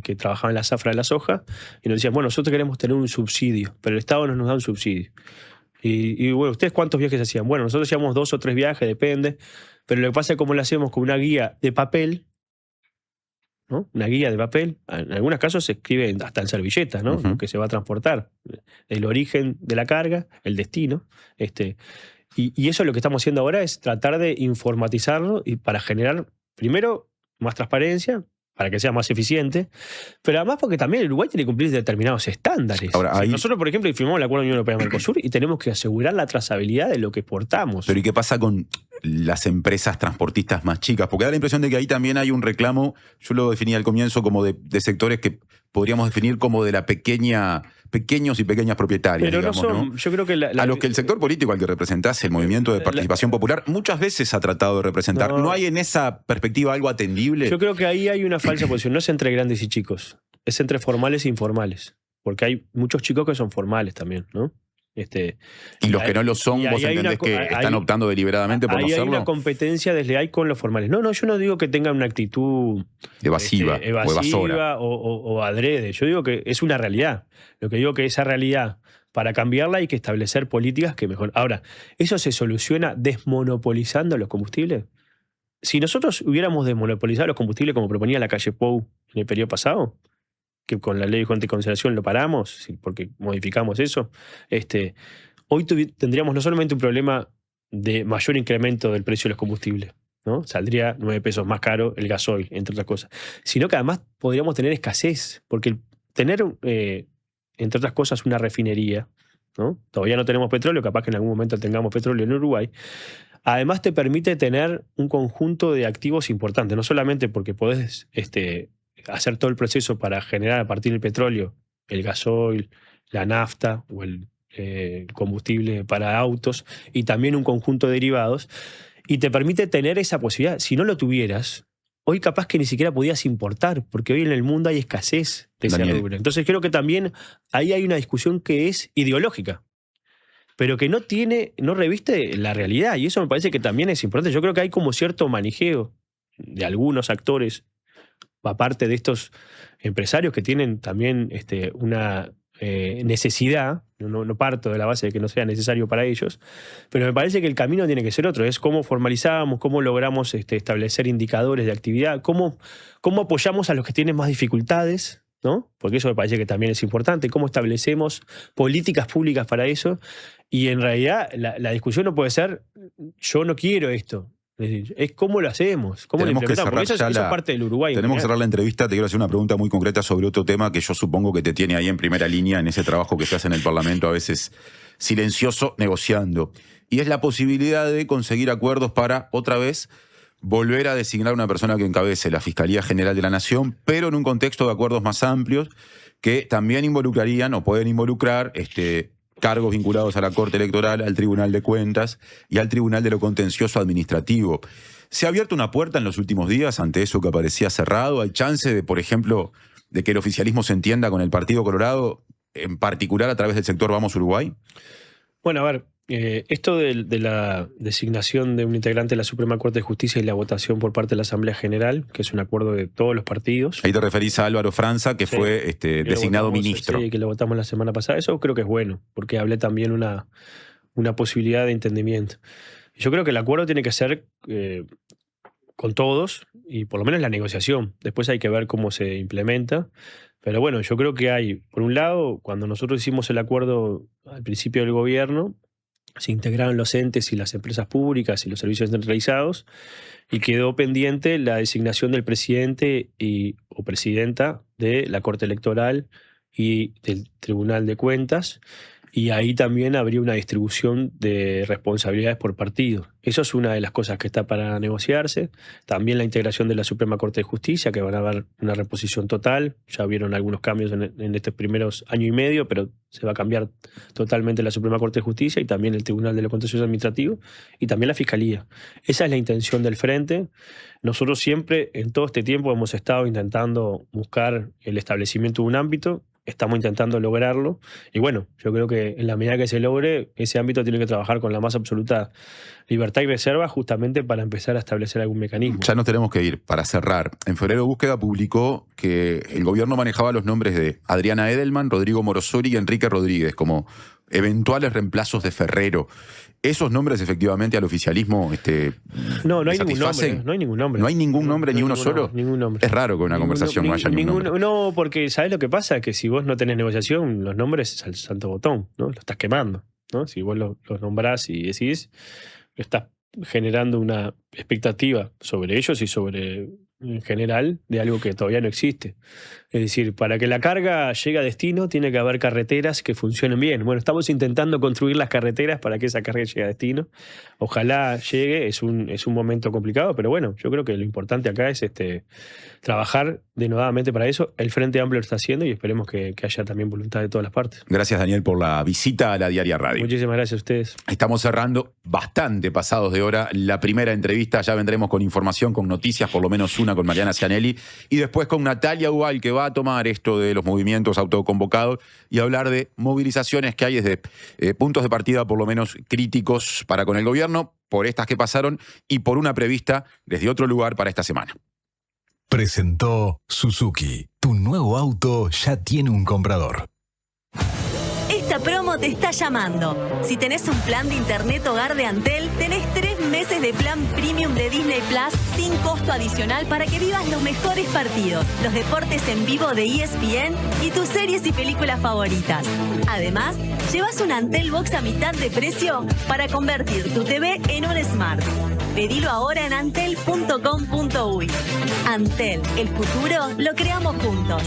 que trabajaban en la zafra de la soja y nos decían, bueno, nosotros queremos tener un subsidio, pero el Estado no nos da un subsidio. Y bueno, ¿ustedes cuántos viajes hacían? Bueno, nosotros hacíamos 2 o 3 viajes, depende, pero lo que pasa es que como lo hacemos con una guía de papel, ¿no? Una guía de papel, en algunos casos se escribe hasta en servilletas, ¿no? Lo que se va a transportar, el origen de la carga, el destino, Y eso lo que estamos haciendo ahora es tratar de informatizarlo y para generar, primero, más transparencia, para que sea más eficiente, pero además porque también el Uruguay tiene que cumplir determinados estándares.
Ahora,
nosotros, por ejemplo, firmamos el Acuerdo de Unión Europea-Mercosur y tenemos que asegurar la trazabilidad de lo que exportamos.
Pero ¿y qué pasa con las empresas transportistas más chicas? Porque da la impresión de que ahí también hay un reclamo, yo lo definía al comienzo como de sectores que podríamos definir como de la pequeños y pequeñas propietarias,
pero
digamos,
no son,
¿no?
yo creo que
a los que el sector político al que representás, el Movimiento de Participación Popular, muchas veces ha tratado de representar. ¿No hay en esa perspectiva algo atendible?
Yo creo que ahí hay una falsa posición. No es entre grandes y chicos, es entre formales e informales. Porque hay muchos chicos que son formales también, ¿no?
Y los que no lo son, vos entendés que están optando deliberadamente por no serlo.
Hay una competencia desleal con los formales. No, yo no digo que tengan una actitud
evasiva o evasora
o adrede. Yo digo que es una realidad. Lo que digo que esa realidad, para cambiarla hay que establecer políticas que mejoren. Ahora, ¿eso se soluciona desmonopolizando los combustibles? Si nosotros hubiéramos desmonopolizado los combustibles como proponía la calle Pou en el periodo pasado, que con la ley de anticonciliación lo paramos, porque modificamos eso, hoy tendríamos no solamente un problema de mayor incremento del precio de los combustibles, ¿no? Saldría 9 pesos más caro el gasoil, entre otras cosas, sino que además podríamos tener escasez, porque tener, entre otras cosas, una refinería, ¿no? Todavía no tenemos petróleo, capaz que en algún momento tengamos petróleo en Uruguay. Además te permite tener un conjunto de activos importantes, no solamente porque podés hacer todo el proceso para generar a partir del petróleo el gasoil, la nafta o el combustible para autos y también un conjunto de derivados, y te permite tener esa posibilidad. Si no lo tuvieras, hoy capaz que ni siquiera podías importar, porque hoy en el mundo hay escasez de ese rubro. Entonces creo que también ahí hay una discusión que es ideológica, pero que no reviste la realidad, y eso me parece que también es importante. Yo creo que hay como cierto manijeo de algunos actores, aparte de estos empresarios que tienen también una necesidad, no parto de la base de que no sea necesario para ellos, pero me parece que el camino tiene que ser otro, es cómo formalizamos, cómo logramos establecer indicadores de actividad, cómo apoyamos a los que tienen más dificultades, ¿no? Porque eso me parece que también es importante, cómo establecemos políticas públicas para eso, y en realidad la discusión no puede ser yo no quiero esto. Es cómo lo hacemos, cómo lo implementamos. Porque eso es parte del Uruguay.
Tenemos que cerrar la entrevista. Te quiero hacer una pregunta muy concreta sobre otro tema que yo supongo que te tiene ahí en primera línea en ese trabajo que se hace en el Parlamento, a veces silencioso, negociando. Y es la posibilidad de conseguir acuerdos para, otra vez, volver a designar una persona que encabece la Fiscalía General de la Nación, pero en un contexto de acuerdos más amplios que también involucrarían o pueden involucrar cargos vinculados a la Corte Electoral, al Tribunal de Cuentas y al Tribunal de lo Contencioso Administrativo. ¿Se ha abierto una puerta en los últimos días ante eso que parecía cerrado? ¿Hay chance de, por ejemplo, de que el oficialismo se entienda con el Partido Colorado, en particular a través del sector Vamos Uruguay?
Bueno, a ver, esto de la designación de un integrante de la Suprema Corte de Justicia y la votación por parte de la Asamblea General, que es un acuerdo de todos los partidos.
Ahí te referís a Álvaro Franza, que fue designado ministro.
Sí, que lo votamos la semana pasada. Eso creo que es bueno, porque hablé también una posibilidad de entendimiento. Yo creo que el acuerdo tiene que ser con todos, y por lo menos la negociación. Después hay que ver cómo se implementa. Pero bueno, yo creo que hay, por un lado, cuando nosotros hicimos el acuerdo al principio del gobierno, se integraron los entes y las empresas públicas y los servicios descentralizados, y quedó pendiente la designación del presidente o presidenta de la Corte Electoral y del Tribunal de Cuentas, y ahí también habría una distribución de responsabilidades por partido. Eso es una de las cosas que está para negociarse. También la integración de la Suprema Corte de Justicia, que van a haber una reposición total. Ya vieron algunos cambios en estos primeros año y medio, pero se va a cambiar totalmente la Suprema Corte de Justicia y también el Tribunal de lo Contencioso Administrativo y también la Fiscalía. Esa es la intención del Frente. Nosotros siempre, en todo este tiempo, hemos estado intentando buscar el establecimiento de un ámbito. Estamos intentando lograrlo, y bueno, yo creo que en la medida que se logre, ese ámbito tiene que trabajar con la más absoluta libertad y reserva, justamente para empezar a establecer algún mecanismo.
Ya nos tenemos que ir. Para cerrar, en febrero Búsqueda publicó que el gobierno manejaba los nombres de Adriana Edelman, Rodrigo Morosori y Enrique Rodríguez como eventuales reemplazos de Ferrero. ¿Esos nombres efectivamente al oficialismo
no hay ningún nombre. No hay ningún nombre.
¿No hay ningún nombre, ni uno solo?
Ningún nombre.
Es raro que en una conversación no haya ningún nombre.
No, porque ¿sabés lo que pasa? Que si vos no tenés negociación, los nombres es al santo botón, ¿no? Lo estás quemando. ¿no? Si vos los nombrás y decís, estás generando una expectativa sobre ellos y sobre, en general, de algo que todavía no existe. Es decir, para que la carga llegue a destino tiene que haber carreteras que funcionen bien. Bueno, estamos intentando construir las carreteras para que esa carga llegue a destino. Ojalá llegue, es un momento complicado, pero bueno, yo creo que lo importante acá es trabajar denodadamente para eso. El Frente Amplio lo está haciendo y esperemos que haya también voluntad de todas las partes.
Gracias, Daniel, por la visita a La Diaria Radio.
Muchísimas gracias a ustedes.
Estamos cerrando bastante pasados de hora la primera entrevista. Ya vendremos con información, con noticias, por lo menos una con Mariana Cianelli, y después con Natalia Ubal, que va a tomar esto de los movimientos autoconvocados y hablar de movilizaciones que hay desde puntos de partida por lo menos críticos para con el gobierno, por estas que pasaron y por una prevista desde otro lugar para esta semana.
Presentó Suzuki. Tu nuevo auto ya tiene un comprador.
Esta promo te está llamando. Si tenés un plan de internet hogar de Antel, tenés 3 meses de plan premium de Disney Plus sin costo adicional para que vivas los mejores partidos, los deportes en vivo de ESPN y tus series y películas favoritas. Además, llevas un Antel Box a mitad de precio para convertir tu TV en un Smart. Pedilo ahora en antel.com.uy. Antel, el futuro lo creamos juntos.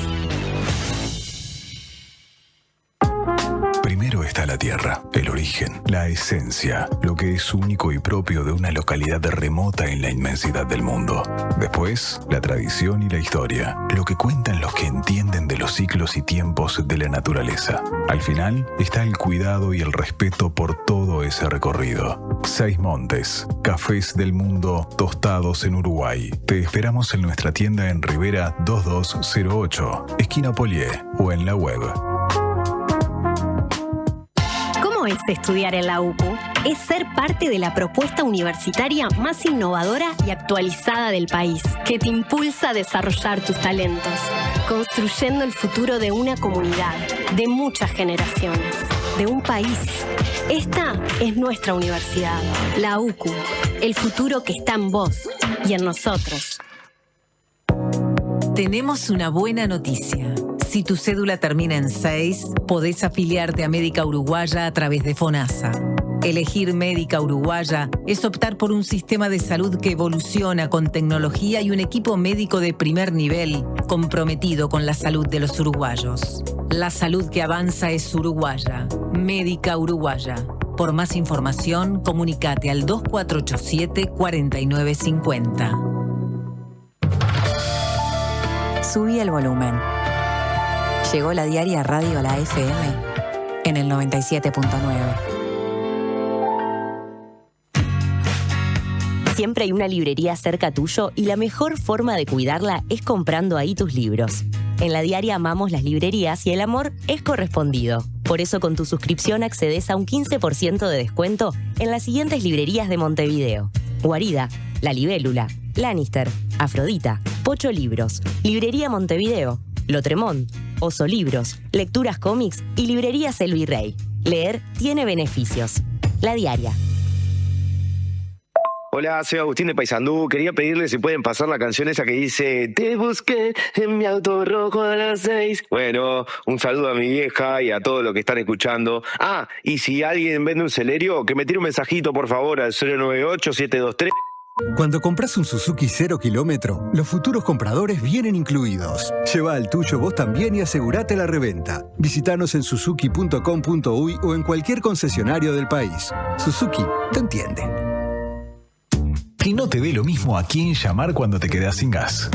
Primero está la tierra, el origen, la esencia, lo que es único y propio de una localidad remota en la inmensidad del mundo. Después, la tradición y la historia, lo que cuentan los que entienden de los ciclos y tiempos de la naturaleza. Al final, está el cuidado y el respeto por todo ese recorrido. 6 montes, cafés del mundo tostados en Uruguay. Te esperamos en nuestra tienda en Rivera 2208, esquina Polié, o en la web.
¿Cómo es estudiar en la UCU? Es ser parte de la propuesta universitaria más innovadora y actualizada del país, que te impulsa a desarrollar tus talentos, construyendo el futuro de una comunidad, de muchas generaciones, de un país. Esta es nuestra universidad, la UCU, el futuro que está en vos y en nosotros.
Tenemos una buena noticia. Si tu cédula termina en 6, podés afiliarte a Médica Uruguaya a través de FONASA. Elegir Médica Uruguaya es optar por un sistema de salud que evoluciona con tecnología y un equipo médico de primer nivel comprometido con la salud de los uruguayos. La salud que avanza es uruguaya. Médica Uruguaya. Por más información, comunicate al 2487-4950.
Subí el volumen. Llegó La Diaria Radio a la FM en el 97.9.
Siempre hay una librería cerca tuyo y la mejor forma de cuidarla es comprando ahí tus libros. En La Diaria amamos las librerías y el amor es correspondido. Por eso con tu suscripción accedes a un 15% de descuento en las siguientes librerías de Montevideo: Guarida, La Libélula, Lannister, Afrodita, Pocho Libros, Librería Montevideo, Lotremont, Oso Libros, Lecturas Cómics y Librería El Virrey. Leer tiene beneficios. La Diaria.
Hola, soy Agustín de Paysandú. Quería pedirle si pueden pasar la canción esa que dice "Te busqué en mi auto rojo a las 6". Bueno, un saludo a mi vieja y a todos los que están escuchando. Ah, y si alguien vende un Celerio, que me tire un mensajito, por favor, al 098-723.
Cuando compras un Suzuki 0 kilómetro, los futuros compradores vienen incluidos. Lleva el tuyo vos también y asegurate la reventa. Visítanos en suzuki.com.uy o en cualquier concesionario del país. Suzuki te entiende.
Que no te dé lo mismo a quién llamar cuando te quedás sin gas.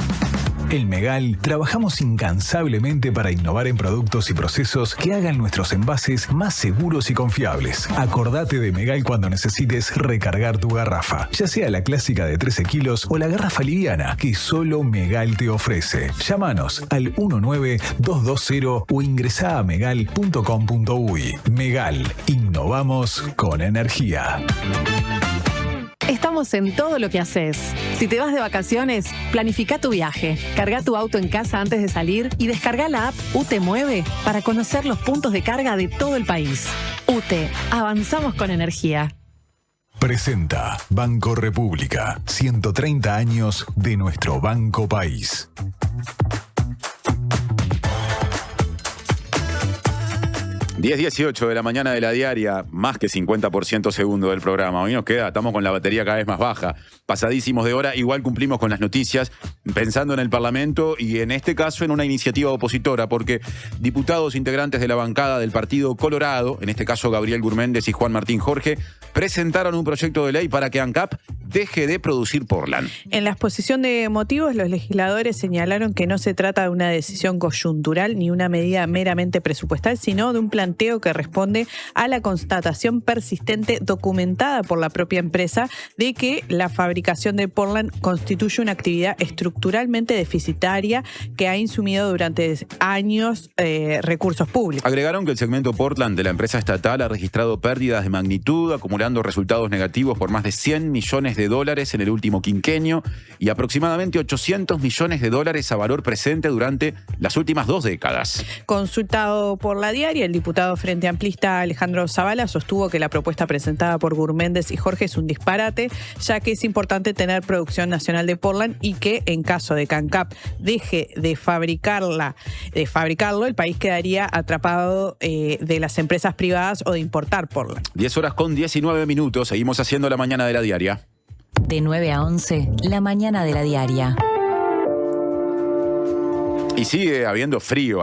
En Megal trabajamos incansablemente para innovar en productos y procesos que hagan nuestros envases más seguros y confiables. Acordate de Megal cuando necesites recargar tu garrafa, ya sea la clásica de 13 kilos o la garrafa liviana que solo Megal te ofrece. Llámanos al 19220 o ingresá a megal.com.uy. Megal, innovamos con energía.
Estamos en todo lo que haces. Si te vas de vacaciones, planifica tu viaje, carga tu auto en casa antes de salir y descarga la app UTE Mueve para conocer los puntos de carga de todo el país. UTE, avanzamos con energía.
Presenta Banco República, 130 años de nuestro Banco País.
10:18 de la mañana de la diaria, más que 50% segundo del programa. Hoy nos queda, estamos con la batería cada vez más baja, pasadísimos de hora, igual cumplimos con las noticias, pensando en el Parlamento y en este caso en una iniciativa opositora, porque diputados integrantes de la bancada del Partido Colorado, en este caso Gabriel Gurméndez y Juan Martín Jorge, presentaron un proyecto de ley para que ANCAP deje de producir Portland.
En la exposición de motivos, los legisladores señalaron que no se trata de una decisión coyuntural ni una medida meramente presupuestal, sino de un planteo que responde a la constatación persistente documentada por la propia empresa de que la fabricación de Portland constituye una actividad estructuralmente deficitaria que ha insumido durante años recursos públicos.
Agregaron que el segmento Portland de la empresa estatal ha registrado pérdidas de magnitud, acumulando resultados negativos por más de $100 millones en el último quinquenio y aproximadamente $800 millones a valor presente durante las últimas 2 décadas.
Consultado por la diaria, el diputado Frente Amplista Alejandro Zavala sostuvo que la propuesta presentada por Gurméndez y Jorge es un disparate, ya que es importante tener producción nacional de Portland y que en caso de que ANCAP deje de fabricarlo, el país quedaría atrapado de las empresas privadas o de importar Portland.
10:19, seguimos haciendo la mañana de la diaria.
De 9 a 11, la mañana de la diaria.
Y sigue haciendo frío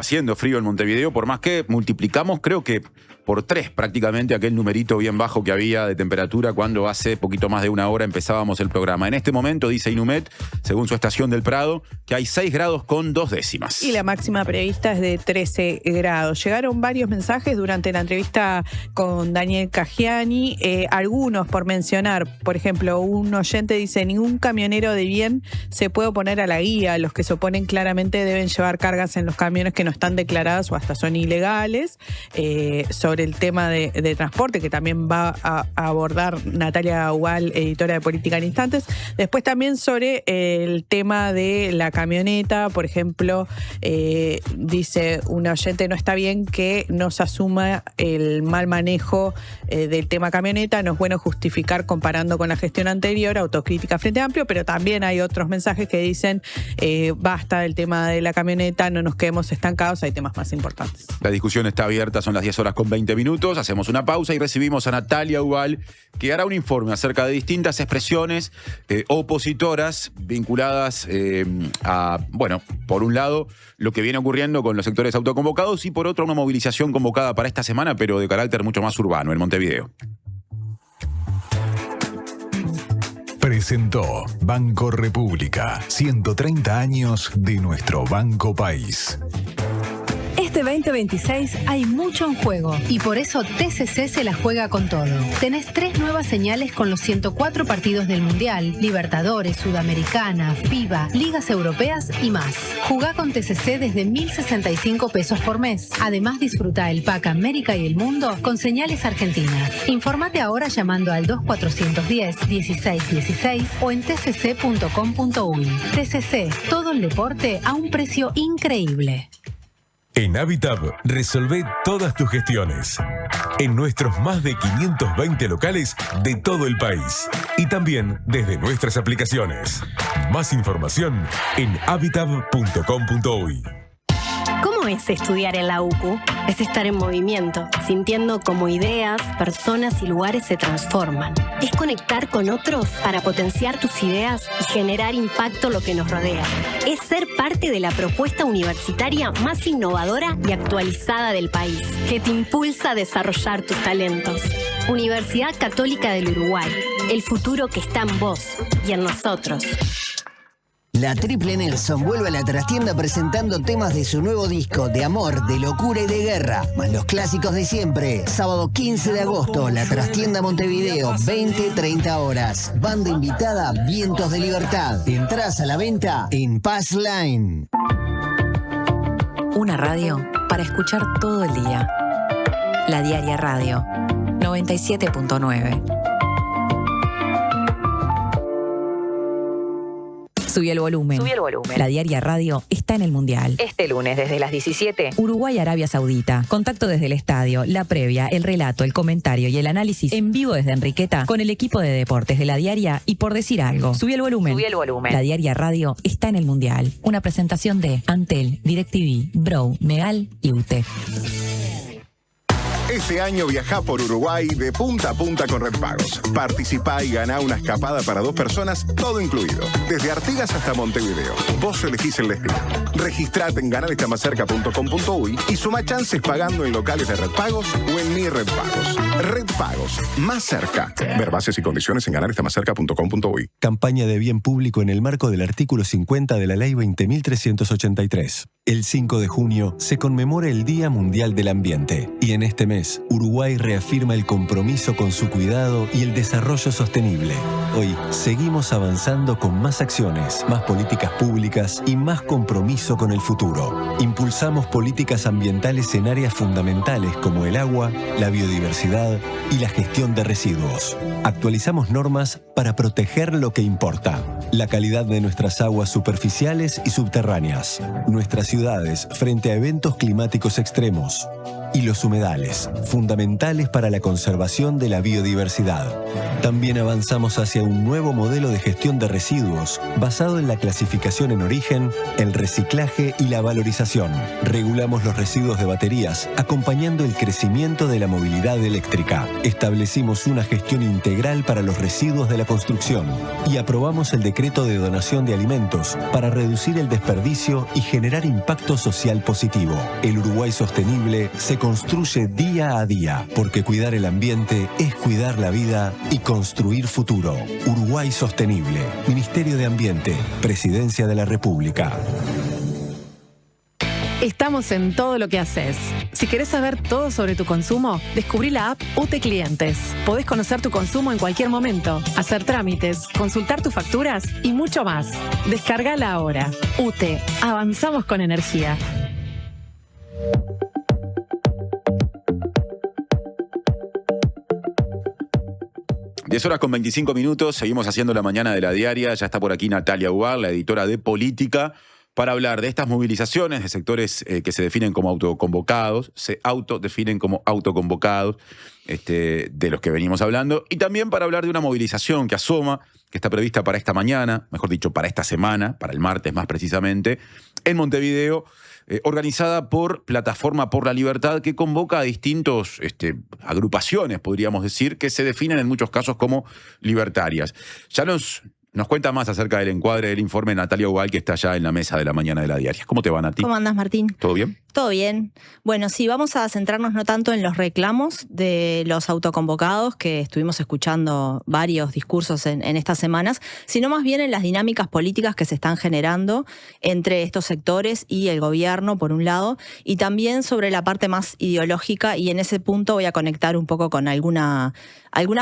en Montevideo, por más que multiplicamos, creo que por 3 prácticamente aquel numerito bien bajo que había de temperatura cuando hace poquito más de una hora empezábamos el programa. En este momento, dice Inumet, según su estación del Prado, que hay 6 grados con 2 décimas.
Y la máxima prevista es de 13 grados. Llegaron varios mensajes durante la entrevista con Daniel Caggiani, algunos por mencionar. Por ejemplo, un oyente dice, ningún camionero de bien se puede oponer a la guía. Los que se oponen claramente deben llevar cargas en los camiones que no están declaradas o hasta son ilegales. Sobre el tema de transporte, que también va a abordar Natalia Ubal, editora de Política en Instantes. Después también sobre el tema de la camioneta, por ejemplo, dice un oyente, no está bien que no se asuma el mal manejo del tema camioneta, no es bueno justificar comparando con la gestión anterior, autocrítica Frente Amplio, pero también hay otros mensajes que dicen, basta del tema de la camioneta, no nos quedemos estancados, hay temas más importantes.
La discusión está abierta, son las 10:20, hacemos una pausa y recibimos a Natalia Ubal, que hará un informe acerca de distintas expresiones opositoras vinculadas a, bueno, por un lado, lo que viene ocurriendo con los sectores autoconvocados y por otro, una movilización convocada para esta semana, pero de carácter mucho más urbano, en Montevideo.
Presentó Banco República, 130 años de nuestro Banco País.
Este 2026 hay mucho en juego y por eso TCC se la juega con todo. Tenés 3 nuevas señales con los 104 partidos del Mundial, Libertadores, Sudamericana, FIBA, Ligas Europeas y más. Jugá con TCC desde 1.065 pesos por mes. Además, disfruta el Pack América y el Mundo con señales argentinas. Informate ahora llamando al 2410-1616 o en tcc.com.uy. TCC, todo el deporte a un precio increíble.
En Habitab, resolvé todas tus gestiones. En nuestros más de 520 locales de todo el país. Y también desde nuestras aplicaciones. Más información en habitab.com.uy.
¿Cómo es estudiar en la UCU? Es estar en movimiento, sintiendo cómo ideas, personas y lugares se transforman. Es conectar con otros para potenciar tus ideas y generar impacto en lo que nos rodea. Es ser parte de la propuesta universitaria más innovadora y actualizada del país, que te impulsa a desarrollar tus talentos. Universidad Católica del Uruguay, el futuro que está en vos y en nosotros.
La Triple Nelson vuelve a la trastienda presentando temas de su nuevo disco de amor, de locura y de guerra, más los clásicos de siempre. Sábado 15 de agosto, la trastienda Montevideo, 20-30 horas. Banda invitada, Vientos de Libertad. Entrás a la venta en Pass Line.
Una radio para escuchar todo el día. La Diaria Radio, 97.9. Subí el volumen.
Subí el volumen.
La Diaria Radio está en el Mundial.
Este lunes, desde las 17.
Uruguay-Arabia Saudita. Contacto desde el estadio, la previa, el relato, el comentario y el análisis en vivo desde Enriqueta con el equipo de deportes de La Diaria y por decir algo. Subí el volumen.
Subí el volumen.
La Diaria Radio está en el Mundial. Una presentación de Antel, DirecTV, Bro, Megal y UTE.
Este año viajá por Uruguay de punta a punta con Red Pagos. Participá y ganá una escapada para 2 personas, todo incluido. Desde Artigas hasta Montevideo. Vos elegís el destino. Registrate en ganarestamascerca.com.uy y sumá chances pagando en locales de Red Pagos o en Mi Red Pagos. Red Pagos, más cerca. Ver bases y condiciones en ganarestamascerca.com.uy.
Campaña de bien público en el marco del artículo 50 de la Ley 20.383. El 5 de junio se conmemora el Día Mundial del Ambiente y en este mes Uruguay reafirma el compromiso con su cuidado y el desarrollo sostenible. Hoy seguimos avanzando con más acciones, más políticas públicas y más compromiso con el futuro. Impulsamos políticas ambientales en áreas fundamentales como el agua, la biodiversidad y la gestión de residuos. Actualizamos normas para proteger lo que importa: la calidad de nuestras aguas superficiales y subterráneas, nuestras ciudades frente a eventos climáticos extremos y los humedales, fundamentales para la conservación de la biodiversidad. También avanzamos hacia un nuevo modelo de gestión de residuos basado en la clasificación en origen, el reciclaje y la valorización. Regulamos los residuos de baterías, acompañando el crecimiento de la movilidad eléctrica. Establecimos una gestión integral para los residuos de la construcción y aprobamos el decreto de donación de alimentos para reducir el desperdicio y generar impacto social positivo. El Uruguay sostenible se construye día a día, porque cuidar el ambiente es cuidar la vida y construir futuro. Uruguay Sostenible, Ministerio de Ambiente, Presidencia de la República.
Estamos en todo lo que haces. Si querés saber todo sobre tu consumo, descubrí la app UTE Clientes. Podés conocer tu consumo en cualquier momento, hacer trámites, consultar tus facturas y mucho más. Descargala ahora. UTE, avanzamos con energía.
Diez horas con 25 minutos, seguimos haciendo la mañana de la diaria. Ya está por aquí Natalia Ubar, la editora de Política, para hablar de estas movilizaciones de sectores que se definen como autoconvocados, se autodefinen como autoconvocados, de los que venimos hablando, y también para hablar de una movilización que asoma, que está prevista para esta mañana, mejor dicho, para esta semana, para el martes más precisamente, en Montevideo, organizada por Plataforma por la Libertad, que convoca a distintos agrupaciones, podríamos decir, que se definen en muchos casos como libertarias. Ya nos cuenta más acerca del encuadre del informe Natalia Ubal, que está ya en la mesa de la mañana de la diaria. ¿Cómo te van a ti?
¿Cómo andas, Martín?
¿Todo bien?
Todo bien. Bueno, sí, vamos a centrarnos no tanto en los reclamos de los autoconvocados, que estuvimos escuchando varios discursos en estas semanas, sino más bien en las dinámicas políticas que se están generando entre estos sectores y el gobierno, por un lado, y también sobre la parte más ideológica, y en ese punto voy a conectar un poco con algunas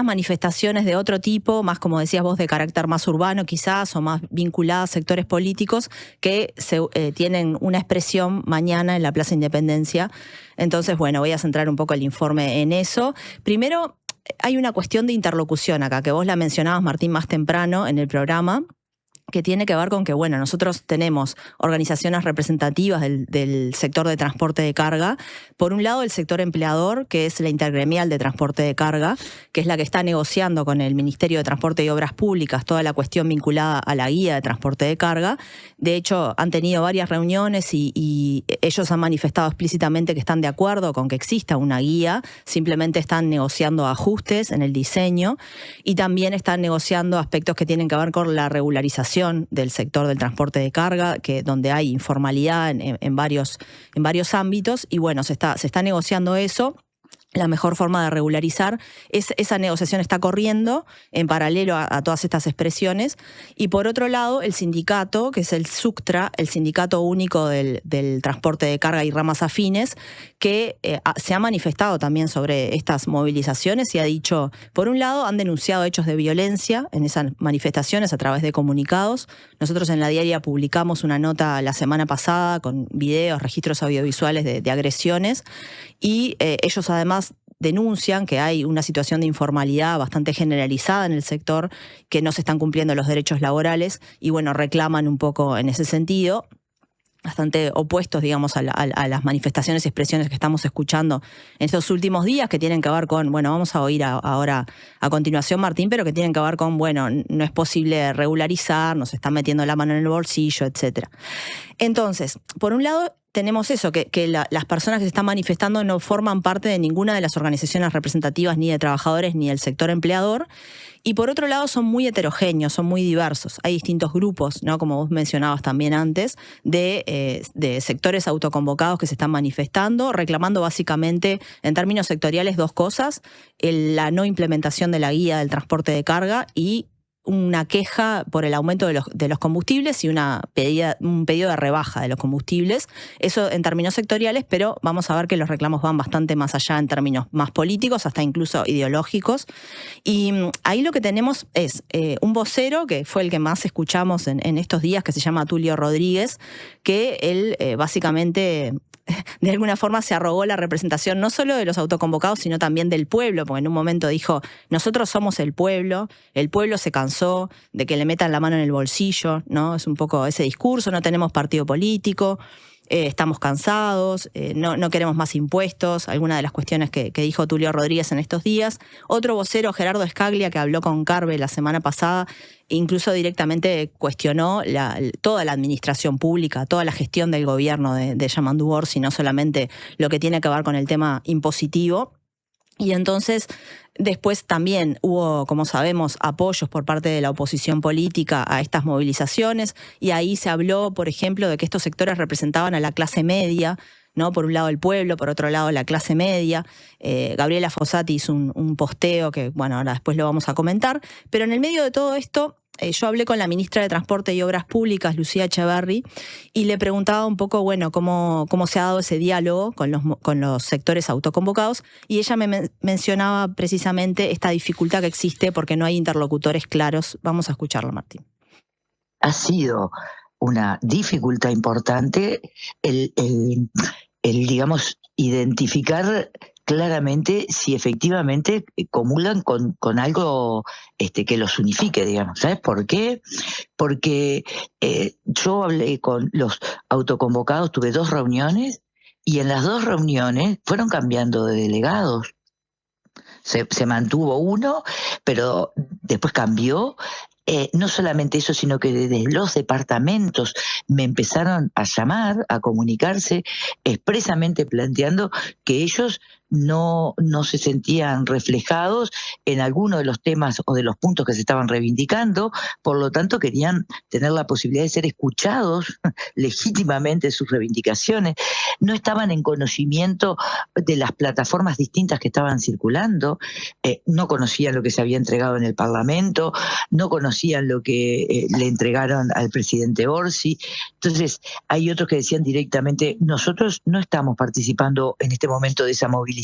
manifestaciones de otro tipo, más, como decías vos, de carácter más urbano quizás, o más vinculadas a sectores políticos que tienen una expresión mañana en la Plaza Independencia. Entonces, bueno, voy a centrar un poco el informe en eso. Primero, hay una cuestión de interlocución acá, que vos la mencionabas, Martín, más temprano en el programa, que tiene que ver con que, bueno, nosotros tenemos organizaciones representativas del sector de transporte de carga. Por un lado, el sector empleador, que es la Intergremial de Transporte de Carga, que es la que está negociando con el Ministerio de Transporte y Obras Públicas toda la cuestión vinculada a la guía de transporte de carga. De hecho, han tenido varias reuniones y ellos han manifestado explícitamente que están de acuerdo con que exista una guía, simplemente están negociando ajustes en el diseño y también están negociando aspectos que tienen que ver con la regularización del sector del transporte de carga, donde hay informalidad en varios ámbitos, y bueno, se está negociando eso. La mejor forma de regularizar esa negociación está corriendo en paralelo a todas estas expresiones. Y por otro lado, el sindicato, que es el SUCTRA, el Sindicato Único del Transporte de Carga y Ramas Afines, que se ha manifestado también sobre estas movilizaciones y ha dicho, por un lado, han denunciado hechos de violencia en esas manifestaciones a través de comunicados. Nosotros en la diaria publicamos una nota la semana pasada con videos, registros audiovisuales de agresiones, y ellos además denuncian que hay una situación de informalidad bastante generalizada en el sector, que no se están cumpliendo los derechos laborales y, bueno, reclaman un poco en ese sentido, bastante opuestos, digamos, a las manifestaciones y expresiones que estamos escuchando en estos últimos días, que tienen que ver con, bueno, vamos a oír ahora a continuación, Martín, pero que tienen que ver con, bueno, no es posible regularizar, nos están metiendo la mano en el bolsillo, etcétera. Entonces, por un lado, tenemos eso, que las personas que se están manifestando no forman parte de ninguna de las organizaciones representativas ni de trabajadores ni del sector empleador. Y por otro lado son muy heterogéneos, son muy diversos. Hay distintos grupos, ¿no? Como vos mencionabas también antes, de sectores autoconvocados que se están manifestando, reclamando básicamente en términos sectoriales dos cosas: la no implementación de la guía del transporte de carga y una queja por el aumento de los combustibles y un pedido de rebaja de los combustibles. Eso en términos sectoriales, pero vamos a ver que los reclamos van bastante más allá en términos más políticos, hasta incluso ideológicos. Y ahí lo que tenemos es un vocero, que fue el que más escuchamos en estos días, que se llama Tulio Rodríguez, que él básicamente de alguna forma se arrogó la representación no solo de los autoconvocados, sino también del pueblo, porque en un momento dijo: nosotros somos el pueblo se cansó de que le metan la mano en el bolsillo, ¿no? Es un poco ese discurso: no tenemos partido político, estamos cansados, no queremos más impuestos, algunas de las cuestiones que dijo Tulio Rodríguez en estos días. Otro vocero, Gerardo Escaglia, que habló con Carve la semana pasada, incluso directamente cuestionó toda la administración pública, toda la gestión del gobierno de Yamandu Orsi, no solamente lo que tiene que ver con el tema impositivo. Y entonces después también hubo, como sabemos, apoyos por parte de la oposición política a estas movilizaciones, y ahí se habló, por ejemplo, de que estos sectores representaban a la clase media, ¿no? Por un lado el pueblo, por otro lado la clase media. Gabriela Fossati hizo un posteo que, bueno, ahora después lo vamos a comentar, pero en el medio de todo esto yo hablé con la ministra de Transporte y Obras Públicas, Lucía Echeverri, y le preguntaba un poco, bueno, cómo se ha dado ese diálogo con los sectores autoconvocados, y ella me mencionaba precisamente esta dificultad que existe porque no hay interlocutores claros. Vamos a escucharlo, Martín.
Ha sido una dificultad importante el digamos, identificar claramente si efectivamente comulgan con algo que los unifique, digamos. ¿Sabes por qué? Porque yo hablé con los autoconvocados, tuve 2 reuniones, y en las 2 reuniones fueron cambiando de delegados. Se mantuvo uno, pero después cambió. No solamente eso, sino que desde los departamentos me empezaron a llamar, a comunicarse, expresamente planteando que ellos no se sentían reflejados en alguno de los temas o de los puntos que se estaban reivindicando, por lo tanto querían tener la posibilidad de ser escuchados legítimamente sus reivindicaciones. No estaban en conocimiento de las plataformas distintas que estaban circulando, no conocían lo que se había entregado en el Parlamento, no conocían lo que le entregaron al presidente Orsi. Entonces hay otros que decían directamente: nosotros no estamos participando en este momento de esa movilización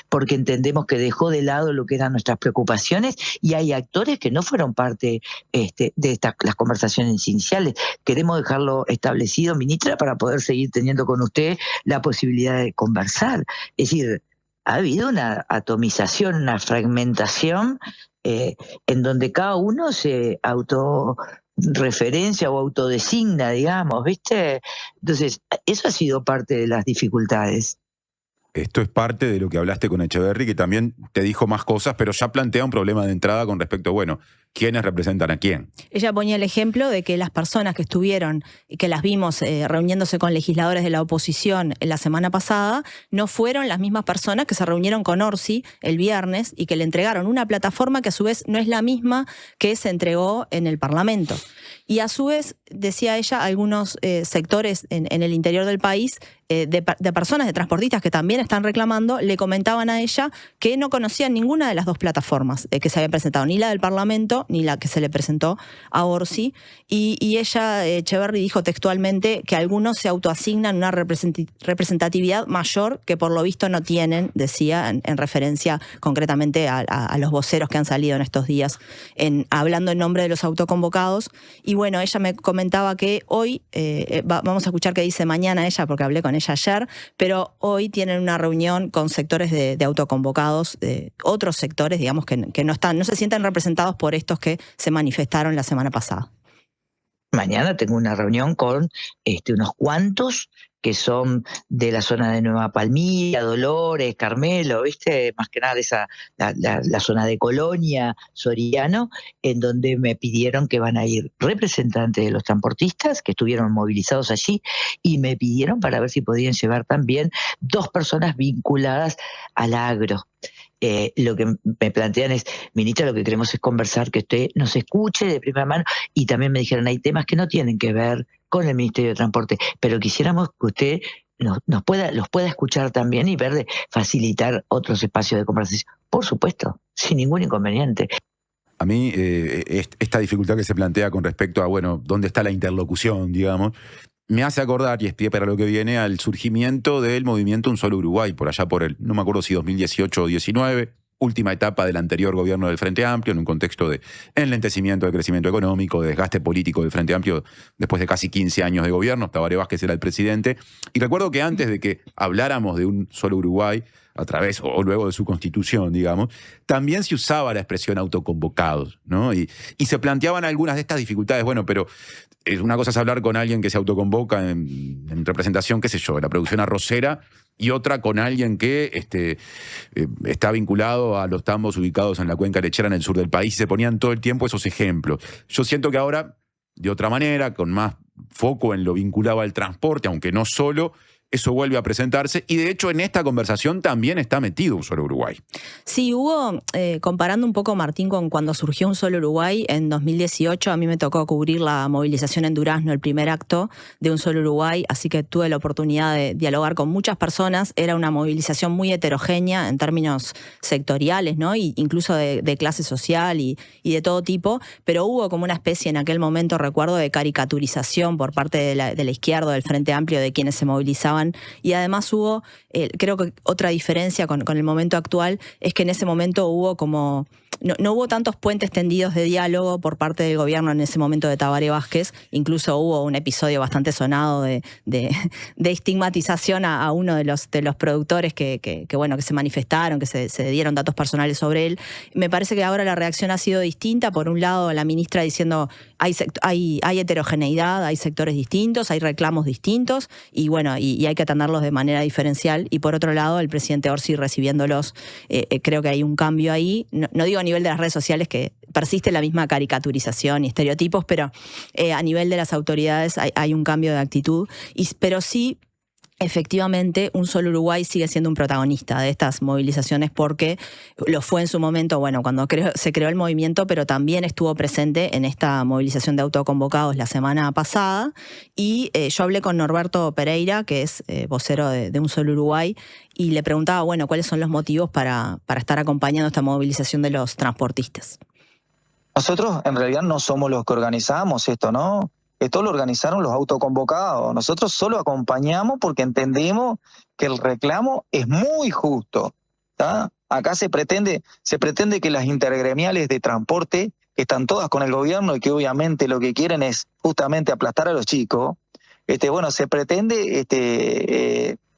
porque entendemos que dejó de lado lo que eran nuestras preocupaciones, y hay actores que no fueron parte de las conversaciones iniciales. Queremos dejarlo establecido, ministra, para poder seguir teniendo con usted la posibilidad de conversar. Es decir, ha habido una atomización, una fragmentación en donde cada uno se autorreferencia o autodesigna, digamos, ¿viste? Entonces, eso ha sido parte de las dificultades.
Esto es parte de lo que hablaste con Echeverri, que también te dijo más cosas, pero ya plantea un problema de entrada con respecto a, bueno, ¿quiénes representan a quién?
Ella ponía el ejemplo de que las personas que estuvieron y que las vimos reuniéndose con legisladores de la oposición la semana pasada no fueron las mismas personas que se reunieron con Orsi el viernes y que le entregaron una plataforma que a su vez no es la misma que se entregó en el Parlamento. Y a su vez, decía ella, algunos sectores en el interior del país de personas, de transportistas que también están reclamando, le comentaban a ella que no conocían ninguna de las 2 plataformas que se habían presentado, ni la del Parlamento ni la que se le presentó a Orsi. Y ella, Echeverri, dijo textualmente que algunos se autoasignan una representatividad mayor que por lo visto no tienen, decía, en referencia concretamente a los voceros que han salido en estos días hablando en nombre de los autoconvocados. Y bueno, ella me comentaba que hoy, vamos a escuchar qué dice mañana ella, porque hablé con ella ayer, pero hoy tienen una reunión con sectores de autoconvocados, de otros sectores, digamos, que no se sienten representados por estos que se manifestaron la semana pasada.
Mañana tengo una reunión con unos cuantos que son de la zona de Nueva Palmira, Dolores, Carmelo, ¿viste? Más que nada la zona de Colonia, Soriano, en donde me pidieron que van a ir representantes de los transportistas que estuvieron movilizados allí y me pidieron para ver si podían llevar también 2 personas vinculadas al agro. Lo que me plantean es, ministra, lo que queremos es conversar, que usted nos escuche de primera mano, y también me dijeron, hay temas que no tienen que ver con el Ministerio de Transporte, pero quisiéramos que usted los pueda escuchar también y ver de facilitar otros espacios de conversación. Por supuesto, sin ningún inconveniente.
A mí, esta dificultad que se plantea con respecto a, bueno, dónde está la interlocución, digamos, me hace acordar, y es pie para lo que viene, al surgimiento del movimiento Un Solo Uruguay, por allá por no me acuerdo si 2018 o 19, última etapa del anterior gobierno del Frente Amplio, en un contexto de enlentecimiento del crecimiento económico, de desgaste político del Frente Amplio después de casi 15 años de gobierno. Tabaré Vázquez era el presidente. Y recuerdo que antes de que habláramos de Un Solo Uruguay, a través o luego de su constitución, digamos, también se usaba la expresión autoconvocados, ¿no? Y se planteaban algunas de estas dificultades. Bueno, pero una cosa es hablar con alguien que se autoconvoca en representación, qué sé yo, de la producción arrocera, y otra con alguien que está vinculado a los tambos ubicados en la cuenca lechera en el sur del país. Y se ponían todo el tiempo esos ejemplos. Yo siento que ahora, de otra manera, con más foco en lo vinculado al transporte, aunque no solo, eso vuelve a presentarse, y de hecho en esta conversación también está metido Un Solo Uruguay.
Sí, hubo, comparando un poco, Martín, con cuando surgió Un Solo Uruguay en 2018, a mí me tocó cubrir la movilización en Durazno, el primer acto de Un Solo Uruguay, así que tuve la oportunidad de dialogar con muchas personas. Era una movilización muy heterogénea en términos sectoriales, ¿no? Y incluso de clase social y de todo tipo, pero hubo como una especie en aquel momento, recuerdo, de caricaturización por parte de la izquierda, del Frente Amplio, de quienes se movilizaban. Y además hubo, creo que otra diferencia con el momento actual es que en ese momento hubo como, no hubo tantos puentes tendidos de diálogo por parte del gobierno en ese momento de Tabaré Vázquez. Incluso hubo un episodio bastante sonado de estigmatización a uno de los productores que se manifestaron, que se dieron datos personales sobre él. Me parece que ahora la reacción ha sido distinta. Por un lado, la ministra diciendo hay heterogeneidad, hay sectores distintos, hay reclamos distintos, y bueno, y hay que atenderlos de manera diferencial. Y por otro lado, el presidente Orsi recibiéndolos. Creo que hay un cambio ahí. No digo a nivel de las redes sociales, que persiste la misma caricaturización y estereotipos, pero a nivel de las autoridades hay un cambio de actitud. Pero sí, efectivamente, Un Solo Uruguay sigue siendo un protagonista de estas movilizaciones, porque lo fue en su momento, cuando se creó el movimiento, pero también estuvo presente en esta movilización de autoconvocados la semana pasada. Y yo hablé con Norberto Pereira, que es vocero de Un Solo Uruguay, y le preguntaba, cuáles son los motivos para estar acompañando esta movilización de los transportistas.
Nosotros en realidad no somos los que organizamos esto, ¿no? Esto lo organizaron los autoconvocados. Nosotros solo acompañamos porque entendemos que el reclamo es muy justo, ¿tá? Acá se pretende que las intergremiales de transporte, que están todas con el gobierno y que obviamente lo que quieren es justamente aplastar a los chicos, se pretende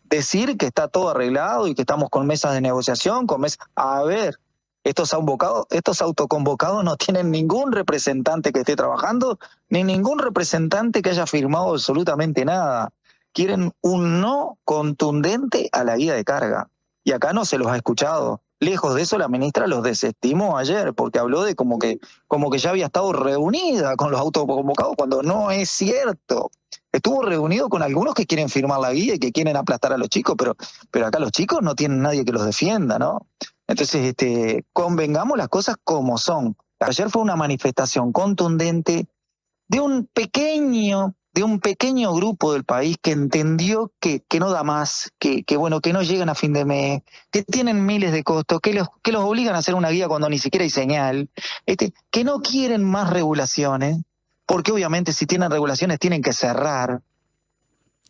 decir que está todo arreglado y que estamos con mesas de negociación, a ver. Estos autoconvocados no tienen ningún representante que esté trabajando, ni ningún representante que haya firmado absolutamente nada. Quieren un no contundente a la guía de carga. Y acá no se los ha escuchado. Lejos de eso, la ministra los desestimó ayer, porque habló de como que ya había estado reunida con los autoconvocados, cuando no es cierto. Estuvo reunido con algunos que quieren firmar la guía y que quieren aplastar a los chicos, pero acá los chicos no tienen nadie que los defienda, ¿no? Entonces, convengamos las cosas como son. Ayer fue una manifestación contundente de un pequeño grupo del país que entendió que no da más, que no llegan a fin de mes, que tienen miles de costos, que los obligan a hacer una guía cuando ni siquiera hay señal, que no quieren más regulaciones, porque obviamente si tienen regulaciones tienen que cerrar.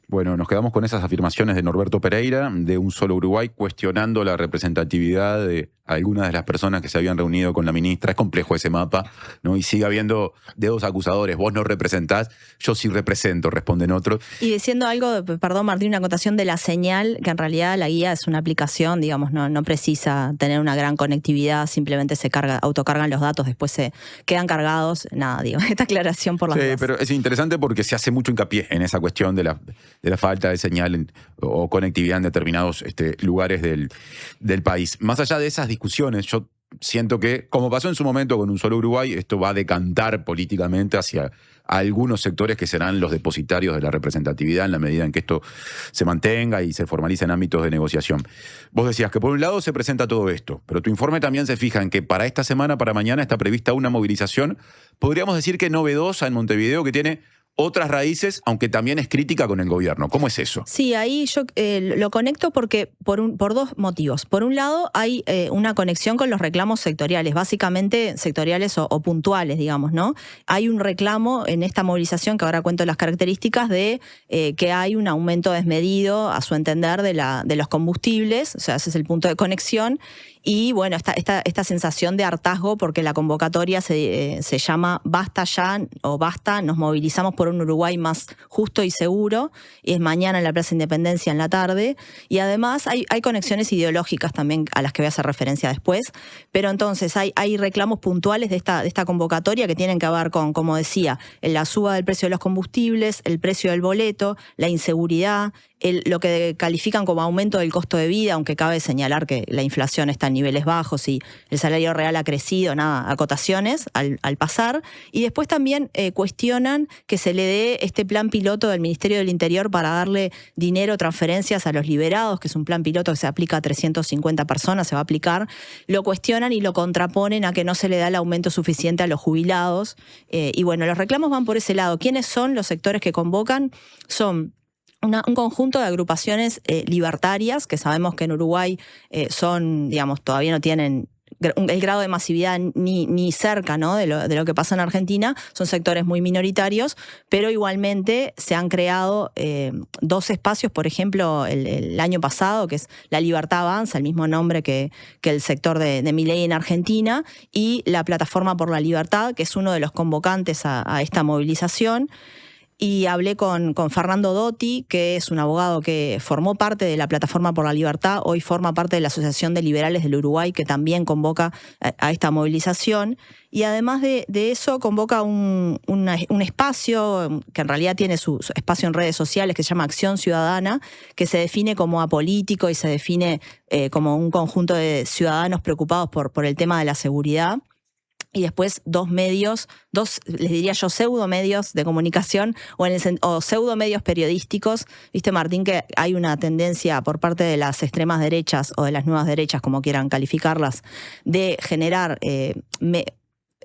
Bueno, nos quedamos con esas afirmaciones de Norberto Pereira, de Un Solo Uruguay, cuestionando la representatividad de algunas de las personas que se habían reunido con la ministra. Es complejo ese mapa, ¿no? Y sigue habiendo dedos acusadores. Vos no representás, yo sí represento, responden otros.
Y diciendo algo, perdón Martín, una acotación de la señal, que en realidad la guía es una aplicación, digamos, no precisa tener una gran conectividad, simplemente se autocargan los datos, después se quedan cargados. Nada, digo, esta aclaración por las
Sí,
dudas.
pero es interesante porque se hace mucho hincapié en esa cuestión de la falta de señal o conectividad en determinados lugares del país. Más allá de esas discusiones, yo siento que, como pasó en su momento con Un Solo Uruguay, esto va a decantar políticamente hacia algunos sectores que serán los depositarios de la representatividad en la medida en que esto se mantenga y se formalice en ámbitos de negociación. Vos decías que por un lado se presenta todo esto, pero tu informe también se fija en que para esta semana, para mañana, está prevista una movilización, podríamos decir que novedosa en Montevideo, que tiene otras raíces, aunque también es crítica con el gobierno. ¿Cómo es eso?
Sí, ahí yo lo conecto porque por dos motivos. Por un lado, hay una conexión con los reclamos sectoriales, básicamente sectoriales o puntuales, digamos, ¿no? Hay un reclamo en esta movilización, que ahora cuento las características, de que hay un aumento desmedido, a su entender, de los combustibles, o sea, ese es el punto de conexión. Y bueno, esta sensación de hartazgo, porque la convocatoria se llama Basta ya, o Basta, nos movilizamos por un Uruguay más justo y seguro, y es mañana en la Plaza Independencia en la tarde. Y además hay conexiones ideológicas también a las que voy a hacer referencia después. Pero entonces hay reclamos puntuales de esta convocatoria que tienen que ver con, como decía, la suba del precio de los combustibles, el precio del boleto, la inseguridad, lo que califican como aumento del costo de vida, aunque cabe señalar que la inflación está en niveles bajos y el salario real ha crecido, nada, acotaciones al pasar. Y después también cuestionan que se le dé este plan piloto del Ministerio del Interior para darle dinero, transferencias a los liberados, que es un plan piloto que se aplica a 350 personas, se va a aplicar. Lo cuestionan y lo contraponen a que no se le da el aumento suficiente a los jubilados. Y bueno, los reclamos van por ese lado. ¿Quiénes son los sectores que convocan? Son un conjunto de agrupaciones libertarias, que sabemos que en Uruguay son, digamos, todavía no tienen el grado de masividad ni cerca, ¿no?, de lo que pasa en Argentina. Son sectores muy minoritarios, pero igualmente se han creado dos espacios, por ejemplo, el año pasado, que es La Libertad Avanza, el mismo nombre que el sector de Milei en Argentina, y la Plataforma por la Libertad, que es uno de los convocantes a esta movilización. Y hablé con Fernando Dotti, que es un abogado que formó parte de la Plataforma por la Libertad, hoy forma parte de la Asociación de Liberales del Uruguay, que también convoca a esta movilización. Y además de eso, convoca un espacio, que en realidad tiene su espacio en redes sociales, que se llama Acción Ciudadana, que se define como apolítico y se define como un conjunto de ciudadanos preocupados por el tema de la seguridad. Y después dos, les diría yo, pseudomedios de comunicación o pseudomedios periodísticos. Viste, Martín, que hay una tendencia por parte de las extremas derechas o de las nuevas derechas, como quieran calificarlas, de generar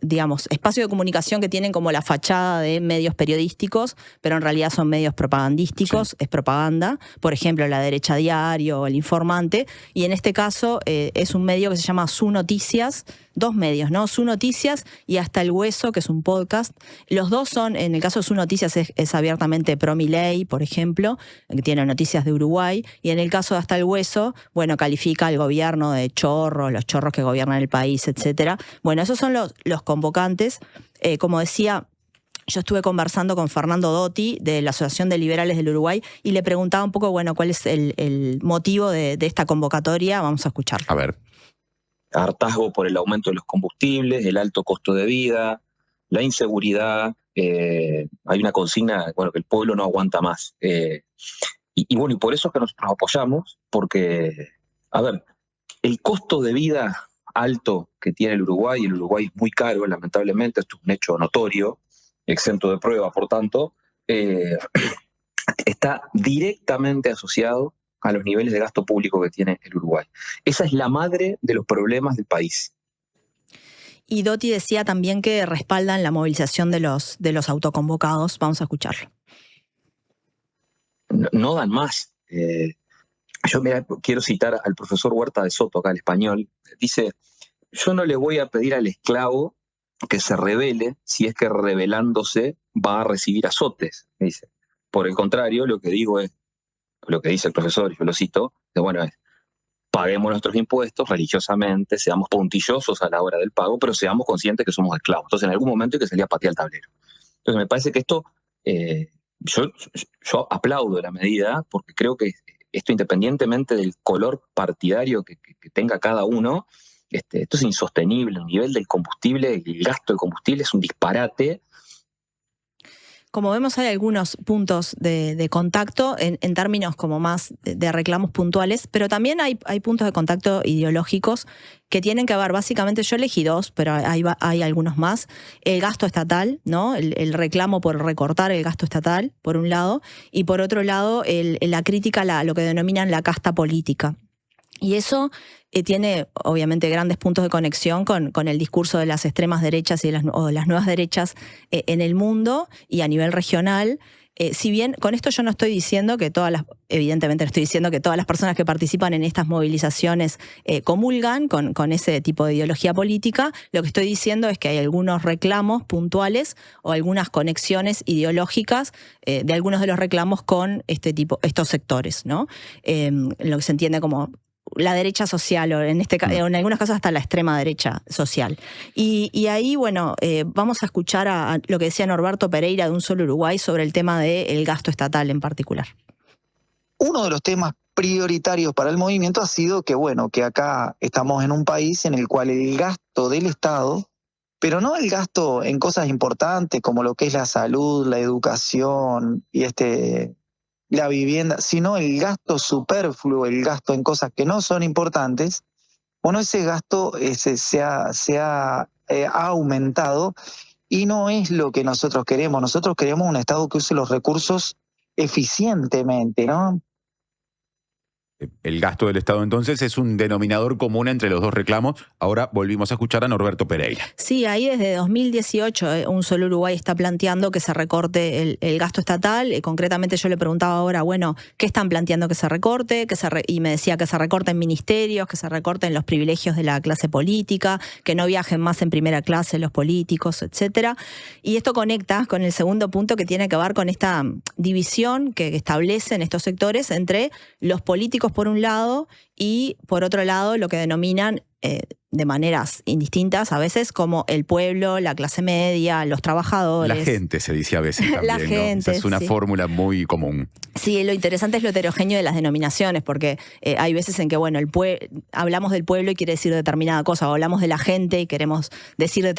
digamos, espacios de comunicación que tienen como la fachada de medios periodísticos, pero en realidad son medios propagandísticos, sí. Es propaganda. Por ejemplo, La Derecha Diario o El Informante. Y en este caso es un medio que se llama Su Noticias, dos medios, ¿no? Su Noticias y Hasta el Hueso, que es un podcast. Los dos son, en el caso de Su Noticias es abiertamente pro Milei, por ejemplo, que tiene noticias de Uruguay, y en el caso de Hasta el Hueso, bueno, califica al gobierno de chorros, los chorros que gobiernan el país, etcétera. Bueno, esos son los convocantes. Como decía, yo estuve conversando con Fernando Dotti de la Asociación de Liberales del Uruguay y le preguntaba un poco, bueno, cuál es el motivo de esta convocatoria. Vamos a escucharlo.
A ver.
Hartazgo por el aumento de los combustibles, el alto costo de vida, la inseguridad. Hay una consigna, bueno, que el pueblo no aguanta más. Y bueno, y por eso es que nosotros apoyamos, porque, a ver, el costo de vida alto que tiene el Uruguay es muy caro, lamentablemente, esto es un hecho notorio, exento de prueba, por tanto, está directamente asociado a los niveles de gasto público que tiene el Uruguay. Esa es la madre de los problemas del país.
Y Dotti decía también que respaldan la movilización de los autoconvocados. Vamos a escucharlo.
No dan más. Yo quiero citar al profesor Huerta de Soto, acá el español. Dice, yo no le voy a pedir al esclavo que se rebele si es que rebelándose va a recibir azotes. Dice. Por el contrario, lo que digo es, lo que dice el profesor, yo lo cito, bueno, paguemos nuestros impuestos religiosamente, seamos puntillosos a la hora del pago, pero seamos conscientes que somos esclavos. Entonces, en algún momento hay que salir a patear el tablero. Entonces, me parece que esto, yo aplaudo la medida, porque creo que esto, independientemente del color partidario que tenga cada uno, esto es insostenible. El nivel del combustible, el gasto de combustible es un disparate.
Como vemos, hay algunos puntos de contacto en términos como más de reclamos puntuales, pero también hay puntos de contacto ideológicos que tienen que ver, básicamente, yo elegí dos, pero hay algunos más. El gasto estatal, ¿no? El reclamo por recortar el gasto estatal, por un lado, y por otro lado, la crítica a lo que denominan la casta política. Y eso tiene, obviamente, grandes puntos de conexión con el discurso de las extremas derechas o de las nuevas derechas en el mundo y a nivel regional. Si bien con esto yo no estoy diciendo que evidentemente no estoy diciendo que todas las personas que participan en estas movilizaciones comulgan con ese tipo de ideología política, lo que estoy diciendo es que hay algunos reclamos puntuales o algunas conexiones ideológicas de algunos de los reclamos con estos sectores, ¿no? Lo que se entiende como la derecha social, o en algunos casos hasta la extrema derecha social. Y ahí, bueno, vamos a escuchar a lo que decía Norberto Pereira de Un Solo Uruguay sobre el tema del gasto estatal en particular.
Uno de los temas prioritarios para el movimiento ha sido que, bueno, que acá estamos en un país en el cual el gasto del Estado, pero no el gasto en cosas importantes como lo que es la salud, la educación y la vivienda, sino el gasto superfluo, el gasto en cosas que no son importantes, bueno, ese gasto se ha aumentado y no es lo que nosotros queremos. Nosotros queremos un Estado que use los recursos eficientemente, ¿no?
El gasto del Estado, entonces, es un denominador común entre los dos reclamos. Ahora volvimos a escuchar a Norberto Pereira.
Sí, ahí desde 2018 Un Solo Uruguay está planteando que se recorte el gasto estatal. Concretamente yo le preguntaba ahora, bueno, ¿qué están planteando que se recorte? Y me decía que se recorten ministerios, que se recorten los privilegios de la clase política, que no viajen más en primera clase los políticos, etcétera. Y esto conecta con el segundo punto, que tiene que ver con esta división que establecen estos sectores entre los políticos por un lado y por otro lado lo que denominan de maneras indistintas a veces como el pueblo, la clase media, los trabajadores.
La gente se dice a veces también,
La gente,
¿no? Esa es una fórmula muy común.
Sí, lo interesante es lo heterogéneo de las denominaciones, porque hay veces en que, bueno, hablamos del pueblo y quiere decir determinada cosa, o hablamos de la gente y queremos decir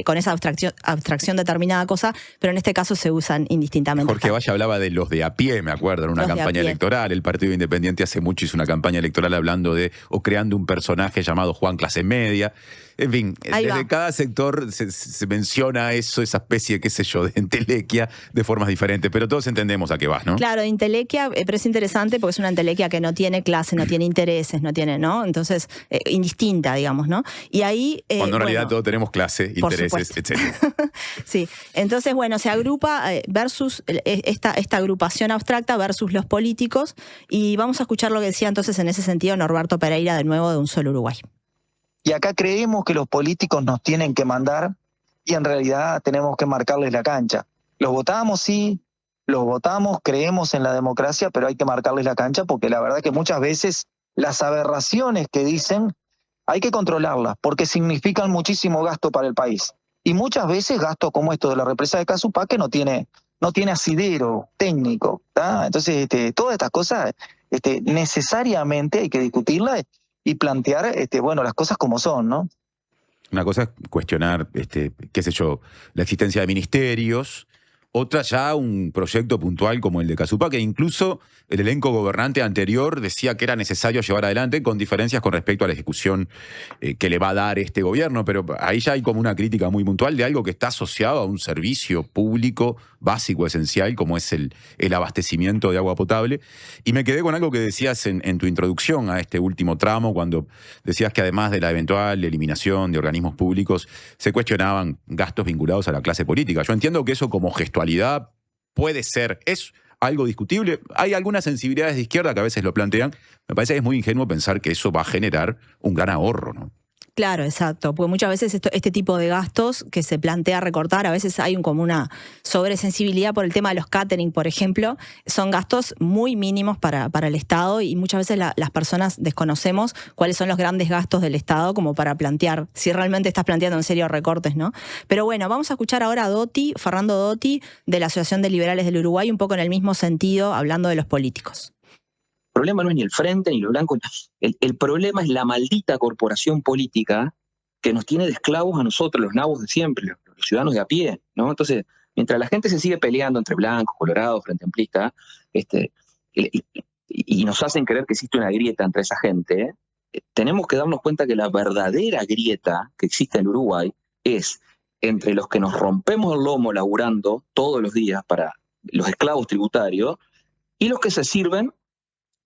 con esa abstracción determinada cosa, pero en este caso se usan indistintamente.
Jorge Valle hablaba de los de a pie, me acuerdo, en una campaña electoral. El Partido Independiente hace mucho hizo una campaña electoral hablando o creando un personaje llamado Juan Clase Media. En fin, desde cada sector se menciona esa especie, qué sé yo, de entelequia de formas diferentes, pero todos entendemos a qué vas, ¿no?
Claro, entelequia, pero es interesante porque es una entelequia que no tiene clase, no tiene intereses, ¿no? Entonces, indistinta, digamos, ¿no? Y ahí...
Cuando en realidad todos tenemos clase, intereses, etc.
Sí, entonces, bueno, se agrupa versus esta agrupación abstracta versus los políticos, y vamos a escuchar lo que decía entonces en ese sentido Norberto Pereira, de nuevo, de Un Solo Uruguay.
Y acá creemos que los políticos nos tienen que mandar y en realidad tenemos que marcarles la cancha. Los votamos, sí, los votamos, creemos en la democracia, pero hay que marcarles la cancha porque la verdad que muchas veces las aberraciones que dicen hay que controlarlas porque significan muchísimo gasto para el país. Y muchas veces gasto como esto de la represa de Casupá que no tiene asidero técnico, ¿tá? Entonces, todas estas cosas necesariamente hay que discutirlas y plantear, las cosas como son, ¿no?
Una cosa es cuestionar, qué sé yo, la existencia de ministerios. Otra ya un proyecto puntual como el de Casupá, que incluso el elenco gobernante anterior decía que era necesario llevar adelante, con diferencias con respecto a la ejecución que le va a dar este gobierno. Pero ahí ya hay como una crítica muy puntual de algo que está asociado a un servicio público básico, esencial, como es el abastecimiento de agua potable. Y me quedé con algo que decías en tu introducción a este último tramo, cuando decías que además de la eventual eliminación de organismos públicos, se cuestionaban gastos vinculados a la clase política. Yo entiendo que eso como gestualidad puede ser, es algo discutible. Hay algunas sensibilidades de izquierda que a veces lo plantean. Me parece que es muy ingenuo pensar que eso va a generar un gran ahorro, ¿no?
Claro, exacto, porque muchas veces este tipo de gastos que se plantea recortar, a veces hay como una sobresensibilidad por el tema de los catering, por ejemplo, son gastos muy mínimos para el Estado y muchas veces las personas desconocemos cuáles son los grandes gastos del Estado como para plantear, si realmente estás planteando en serio recortes, ¿no? Pero bueno, vamos a escuchar ahora a Fernando Dotti, de la Asociación de Liberales del Uruguay, un poco en el mismo sentido, hablando de los políticos.
El problema no es ni el frente ni lo blanco. El problema es la maldita corporación política que nos tiene de esclavos a nosotros, los nabos de siempre, los ciudadanos de a pie, ¿no? Entonces, mientras la gente se sigue peleando entre blancos, colorados, frente amplistas, y nos hacen creer que existe una grieta entre esa gente, tenemos que darnos cuenta que la verdadera grieta que existe en Uruguay es entre los que nos rompemos el lomo laburando todos los días para los esclavos tributarios y los que se sirven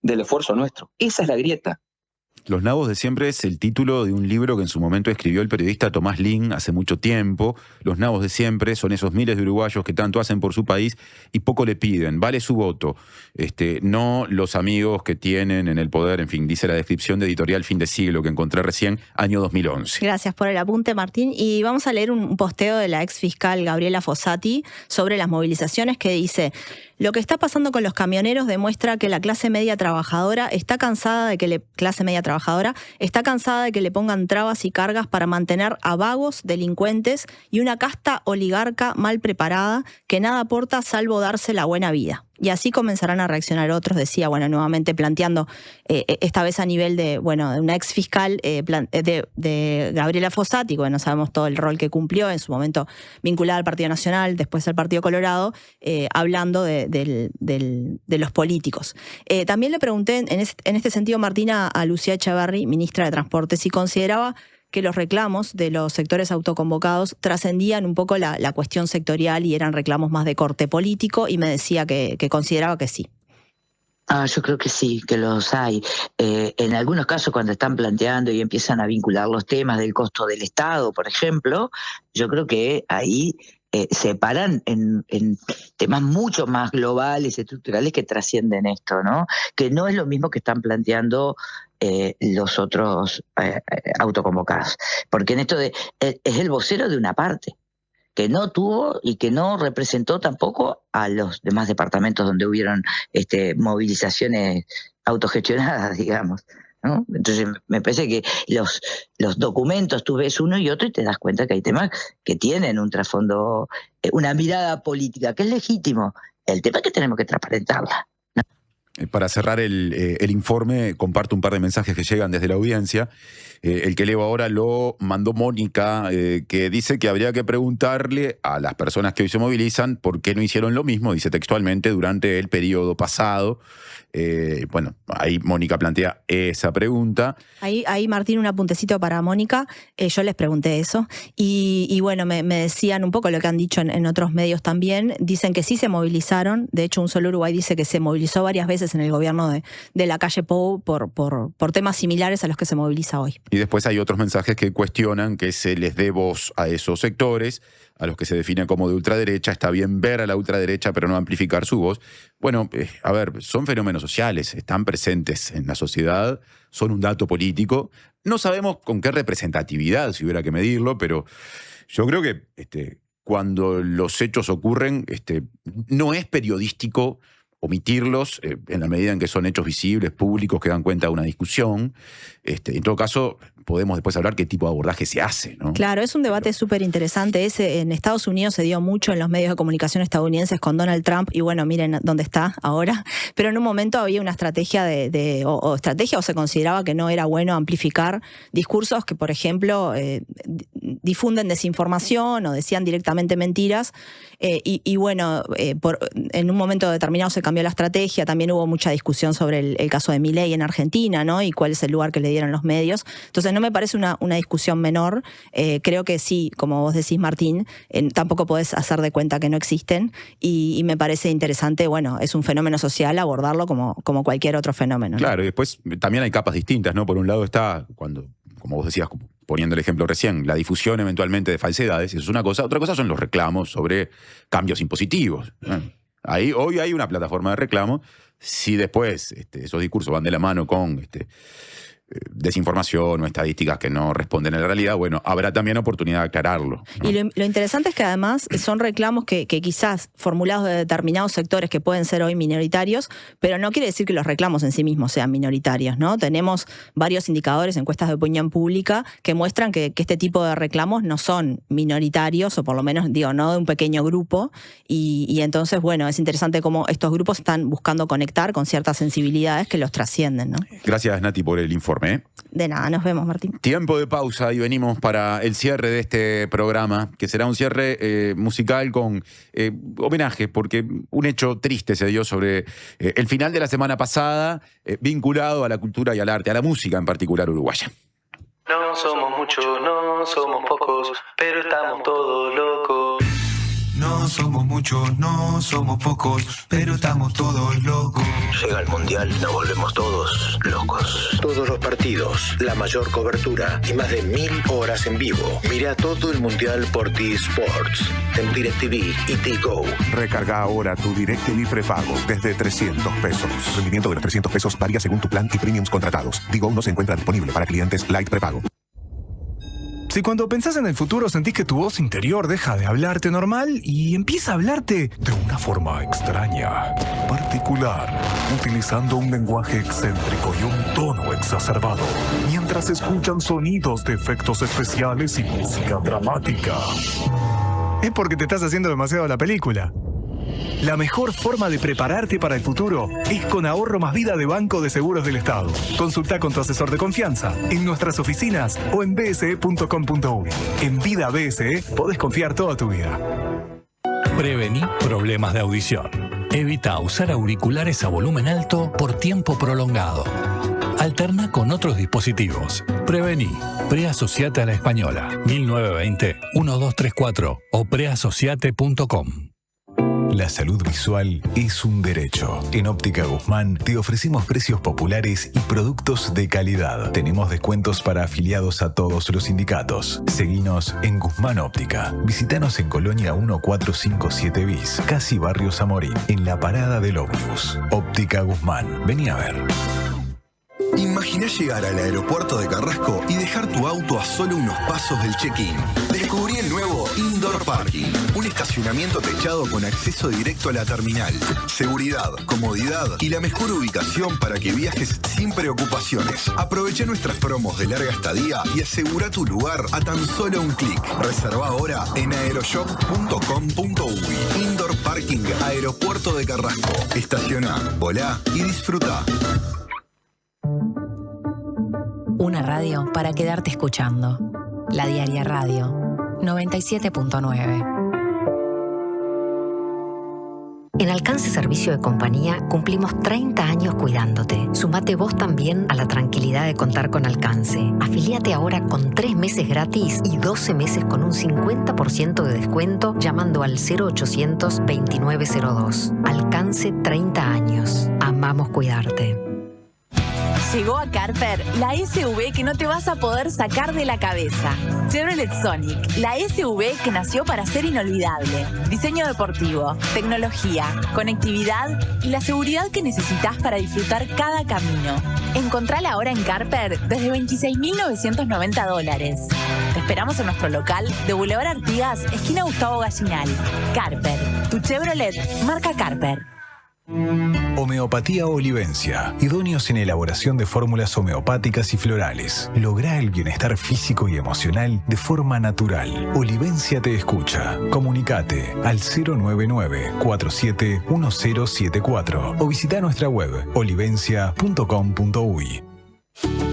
del esfuerzo nuestro. Esa es la grieta.
Los nabos de siempre es el título de un libro que en su momento escribió el periodista Tomás Lin hace mucho tiempo. Los nabos de siempre son esos miles de uruguayos que tanto hacen por su país y poco le piden. Vale su voto. No los amigos que tienen en el poder, en fin, dice la descripción de Editorial Fin de Siglo que encontré recién, año 2011.
Gracias por el apunte, Martín. Y vamos a leer un posteo de la ex fiscal Gabriela Fossati sobre las movilizaciones que dice: lo que está pasando con los camioneros demuestra que la clase media trabajadora está cansada de que le pongan trabas y cargas para mantener a vagos, delincuentes y una casta oligarca mal preparada que nada aporta salvo darse la buena vida. Y así comenzarán a reaccionar otros, decía, nuevamente planteando, esta vez a nivel de una ex fiscal de Gabriela Fossati, que sabemos todo el rol que cumplió en su momento vinculada al Partido Nacional, después al Partido Colorado, hablando de los políticos. También le pregunté en este sentido, Martina, a Lucía Echeverri, ministra de Transporte, si consideraba que los reclamos de los sectores autoconvocados trascendían un poco la cuestión sectorial y eran reclamos más de corte político, y me decía que consideraba que sí.
Yo creo que sí, que los hay. En algunos casos, cuando están planteando y empiezan a vincular los temas del costo del Estado, por ejemplo, yo creo que ahí se paran en temas mucho más globales, estructurales, que trascienden esto, ¿no? Que no es lo mismo que están planteando los otros autoconvocados. Porque en esto es el vocero de una parte, que no tuvo y que no representó tampoco a los demás departamentos donde hubieron movilizaciones autogestionadas, digamos, ¿no? Entonces me parece que los documentos, tú ves uno y otro y te das cuenta que hay temas que tienen un trasfondo, una mirada política, que es legítimo. El tema es que tenemos que transparentarla.
Para cerrar el informe, comparto un par de mensajes que llegan desde la audiencia. El que leo ahora lo mandó Mónica, que dice que habría que preguntarle a las personas que hoy se movilizan por qué no hicieron lo mismo, dice textualmente, durante el periodo pasado. Ahí Mónica plantea esa pregunta.
Ahí Martín, un apuntecito para Mónica. Yo les pregunté eso y me decían un poco lo que han dicho en otros medios también. Dicen que sí se movilizaron. De hecho, Un Solo Uruguay dice que se movilizó varias veces en el gobierno de la calle Pou por temas similares a los que se moviliza hoy.
Y después hay otros mensajes que cuestionan que se les dé voz a esos sectores, a los que se definen como de ultraderecha. Está bien ver a la ultraderecha, pero no amplificar su voz. Son fenómenos sociales, están presentes en la sociedad, son un dato político. No sabemos con qué representatividad, si hubiera que medirlo, pero yo creo que cuando los hechos ocurren, no es periodístico omitirlos en la medida en que son hechos visibles, públicos, que dan cuenta de una discusión. En todo caso, podemos después hablar qué tipo de abordaje se hace, ¿no?
Claro, es un debate súper interesante. En Estados Unidos se dio mucho en los medios de comunicación estadounidenses con Donald Trump, y miren dónde está ahora. Pero en un momento había una estrategia o se consideraba que no era bueno amplificar discursos que, por ejemplo, difunden desinformación o decían directamente mentiras. En un momento determinado se cambió la estrategia. También hubo mucha discusión sobre el caso de Milei en Argentina, ¿no? Y cuál es el lugar que le dieron los medios. Entonces no me parece una discusión menor. Creo que sí, como vos decís, Martín, tampoco podés hacer de cuenta que no existen, y me parece interesante, es un fenómeno social, abordarlo como cualquier otro fenómeno, ¿no?
Claro, y después también hay capas distintas, ¿no? Por un lado está cuando, como vos decías, poniendo el ejemplo recién, la difusión eventualmente de falsedades, eso es una cosa. Otra cosa son los reclamos sobre cambios impositivos. Hoy hay una plataforma de reclamo. Si después esos discursos van de la mano con desinformación o estadísticas que no responden a la realidad, bueno, habrá también oportunidad de aclararlo, ¿no?
Y lo interesante es que además son reclamos que quizás formulados de determinados sectores que pueden ser hoy minoritarios, pero no quiere decir que los reclamos en sí mismos sean minoritarios, ¿no? Tenemos varios indicadores, encuestas de opinión pública, que muestran que este tipo de reclamos no son minoritarios, o por lo menos, no de un pequeño grupo, y entonces, bueno, es interesante cómo estos grupos están buscando conectar con ciertas sensibilidades que los trascienden, ¿no?
Gracias, Nati, por el informe.
De nada, nos vemos, Martín.
Tiempo de pausa y venimos para el cierre de este programa, que será un cierre musical con homenaje, porque un hecho triste se dio sobre el final de la semana pasada, vinculado a la cultura y al arte, a la música en particular uruguaya.
No somos muchos, no somos pocos, pero estamos todos locos.
No somos muchos, no somos pocos, pero estamos todos locos.
Llega el Mundial y nos volvemos todos locos. Todos los partidos, la mayor cobertura y más de 1000 horas en vivo. Mira todo el Mundial por T-Sports, en DirecTV y T-Go.
Recarga ahora tu DirecTV prepago desde 300 pesos. Rendimiento de los 300 pesos varía según tu plan y premiums contratados. T-Go no se encuentra disponible para clientes Light prepago.
Si cuando pensás en el futuro sentís que tu voz interior deja de hablarte normal y empieza a hablarte de una forma extraña, particular, utilizando un lenguaje excéntrico y un tono exacerbado, mientras escuchan sonidos de efectos especiales y música dramática, es porque te estás haciendo demasiado la película. La mejor forma de prepararte para el futuro es con Ahorro Más Vida de Banco de Seguros del Estado. Consulta con tu asesor de confianza en nuestras oficinas o en bse.com.uy. En Vida BSE podés confiar toda tu vida.
Prevení problemas de audición. Evita usar auriculares a volumen alto por tiempo prolongado. Alterna con otros dispositivos. Prevení. Preasociate a la Española. 1920-1234 o preasociate.com.
La salud visual es un derecho. En Óptica Guzmán te ofrecemos precios populares y productos de calidad. Tenemos descuentos para afiliados a todos los sindicatos. Seguinos en Guzmán Óptica. Visítanos en Colonia 1457 bis, casi Barrio Zamorín, en la parada del ómnibus. Óptica Guzmán. Vení a ver.
Imagina llegar al aeropuerto de Carrasco y dejar tu auto a solo unos pasos del check-in. Descubrí el nuevo Indoor Parking, un estacionamiento techado con acceso directo a la terminal. Seguridad, comodidad y la mejor ubicación para que viajes sin preocupaciones. Aprovecha nuestras promos de larga estadía y asegura tu lugar a tan solo un clic. Reserva ahora en aeroshop.com.uy. Indoor Parking Aeropuerto de Carrasco. Estaciona, volá y disfruta.
Una radio para quedarte escuchando. La Diaria Radio 97.9.
En Alcance Servicio de Compañía cumplimos 30 años cuidándote. Sumate vos también a la tranquilidad de contar con Alcance. Afilíate ahora con 3 meses gratis y 12 meses con un 50% de descuento llamando al 0800 2902. Alcance 30 años. Amamos cuidarte.
Llegó a Carper la SUV que no te vas a poder sacar de la cabeza. Chevrolet Sonic, la SUV que nació para ser inolvidable. Diseño deportivo, tecnología, conectividad y la seguridad que necesitas para disfrutar cada camino. Encontrala ahora en Carper desde $26.990. Te esperamos en nuestro local de Boulevard Artigas, esquina Gustavo Gallinal. Carper, tu Chevrolet, marca Carper.
Homeopatía Olivencia. Idóneos en elaboración de fórmulas homeopáticas y florales. Logra el bienestar físico y emocional de forma natural. Olivencia te escucha. Comunicate al 099-471074 o visita nuestra web olivencia.com.uy.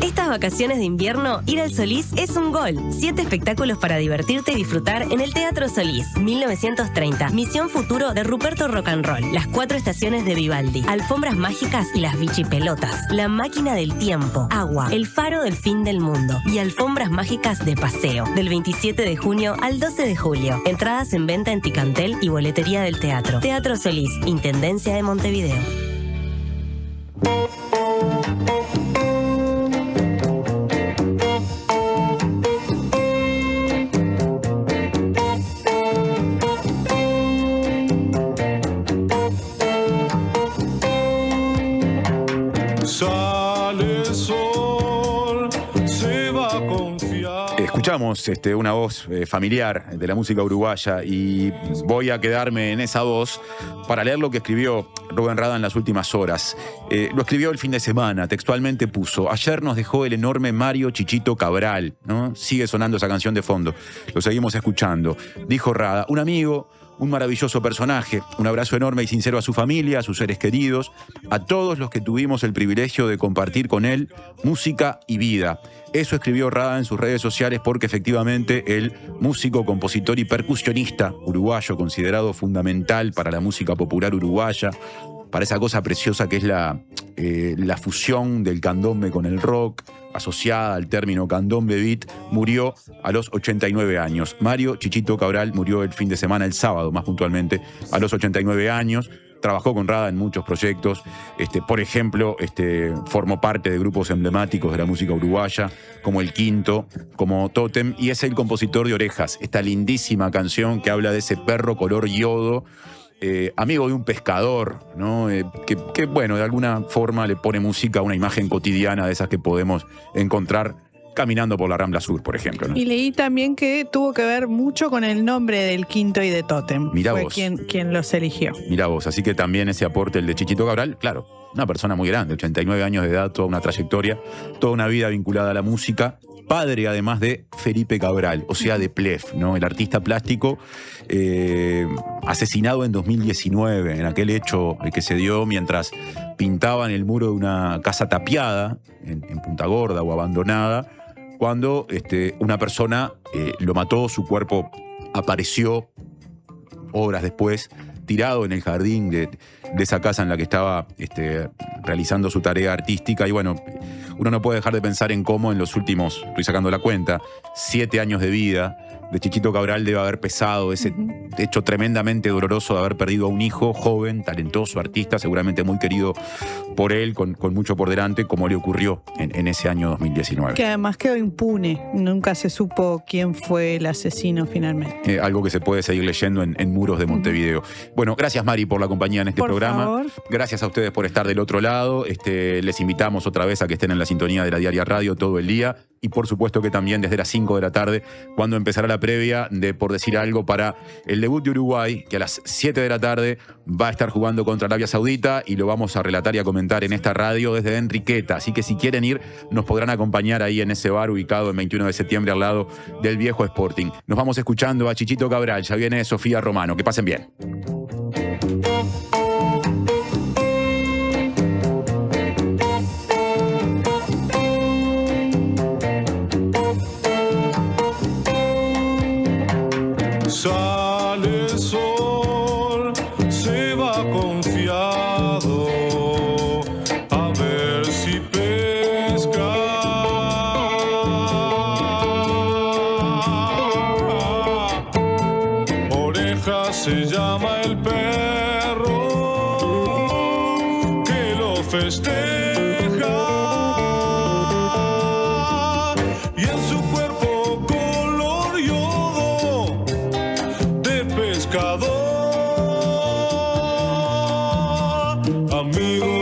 Estas vacaciones de invierno, ir al Solís es un gol. 7 espectáculos para divertirte y disfrutar en el Teatro Solís. 1930, Misión Futuro de Ruperto Rock and Roll. Las 4 estaciones de Vivaldi. Alfombras mágicas y las bichipelotas. La máquina del tiempo. Agua. El faro del fin del mundo. Y alfombras mágicas de paseo. Del 27 de junio al 12 de julio. Entradas en venta en Ticantel y boletería del teatro. Teatro Solís, Intendencia de Montevideo.
Sale sol
Escuchamos una voz familiar de la música uruguaya y voy a quedarme en esa voz para leer lo que escribió Rubén Rada en las últimas horas. Lo escribió el fin de semana, textualmente puso: ayer nos dejó el enorme Mario Chichito Cabral, ¿no? Sigue sonando esa canción de fondo, lo seguimos escuchando. Dijo Rada: un amigo, un maravilloso personaje, un abrazo enorme y sincero a su familia, a sus seres queridos, a todos los que tuvimos el privilegio de compartir con él música y vida. Eso escribió Rada en sus redes sociales porque efectivamente el músico, compositor y percusionista uruguayo, considerado fundamental para la música popular uruguaya, para esa cosa preciosa que es la fusión del candombe con el rock, asociada al término candombe beat, murió a los 89 años. Mario Chichito Cabral murió el fin de semana, el sábado más puntualmente, a los 89 años. Trabajó con Rada en muchos proyectos. Por ejemplo, formó parte de grupos emblemáticos de la música uruguaya, como El Quinto, como Tótem, y es el compositor de Orejas, esta lindísima canción que habla de ese perro color yodo, amigo de un pescador, ¿no? Que, bueno, de alguna forma le pone música a una imagen cotidiana de esas que podemos encontrar caminando por la Rambla Sur, por ejemplo, ¿no?
Y leí también que tuvo que ver mucho con el nombre del Quinto y de Tótem.
Mirá
Fue
vos.
quien los eligió.
Mirá vos, así que también ese aporte, el de Chichito Cabral, claro, una persona muy grande, 89 años de edad, toda una trayectoria, toda una vida vinculada a la música, padre además de Felipe Cabral, o sea, de Plef, ¿no? El artista plástico asesinado en 2019, en aquel hecho que se dio mientras pintaban el muro de una casa tapiada en Punta Gorda o abandonada, cuando una persona lo mató, su cuerpo apareció horas después, tirado en el jardín de esa casa en la que estaba realizando su tarea artística. Y bueno, uno no puede dejar de pensar en cómo en los últimos, estoy sacando la cuenta, 7 años de vida de Chichito Cabral debe haber pesado ese hecho tremendamente doloroso de haber perdido a un hijo joven, talentoso, artista, seguramente muy querido por él, con mucho por delante, como le ocurrió en ese año 2019.
Que además quedó impune. Nunca se supo quién fue el asesino finalmente.
Algo que se puede seguir leyendo en muros de Montevideo. Bueno, gracias Mari por la compañía en este programa.
Favor.
Gracias a ustedes por estar del otro lado. Les invitamos otra vez a que estén en la sintonía de la Diaria Radio todo el día. Y por supuesto que también desde las 5 de la tarde, cuando empezará la previa de Por Decir Algo para el debut de Uruguay, que a las 7 de la tarde va a estar jugando contra Arabia Saudita y lo vamos a relatar y a comentar en esta radio desde Enriqueta. Así que si quieren ir, nos podrán acompañar ahí en ese bar ubicado en 21 de septiembre al lado del viejo Sporting. Nos vamos escuchando a Chichito Cabral, ya viene Sofía Romano. Que pasen bien.
Sale el sol, se va confiado, a ver si pesca. Orejas se llama el perro que lo festeja. Y en su cuerpo color yodo de pescador, amigo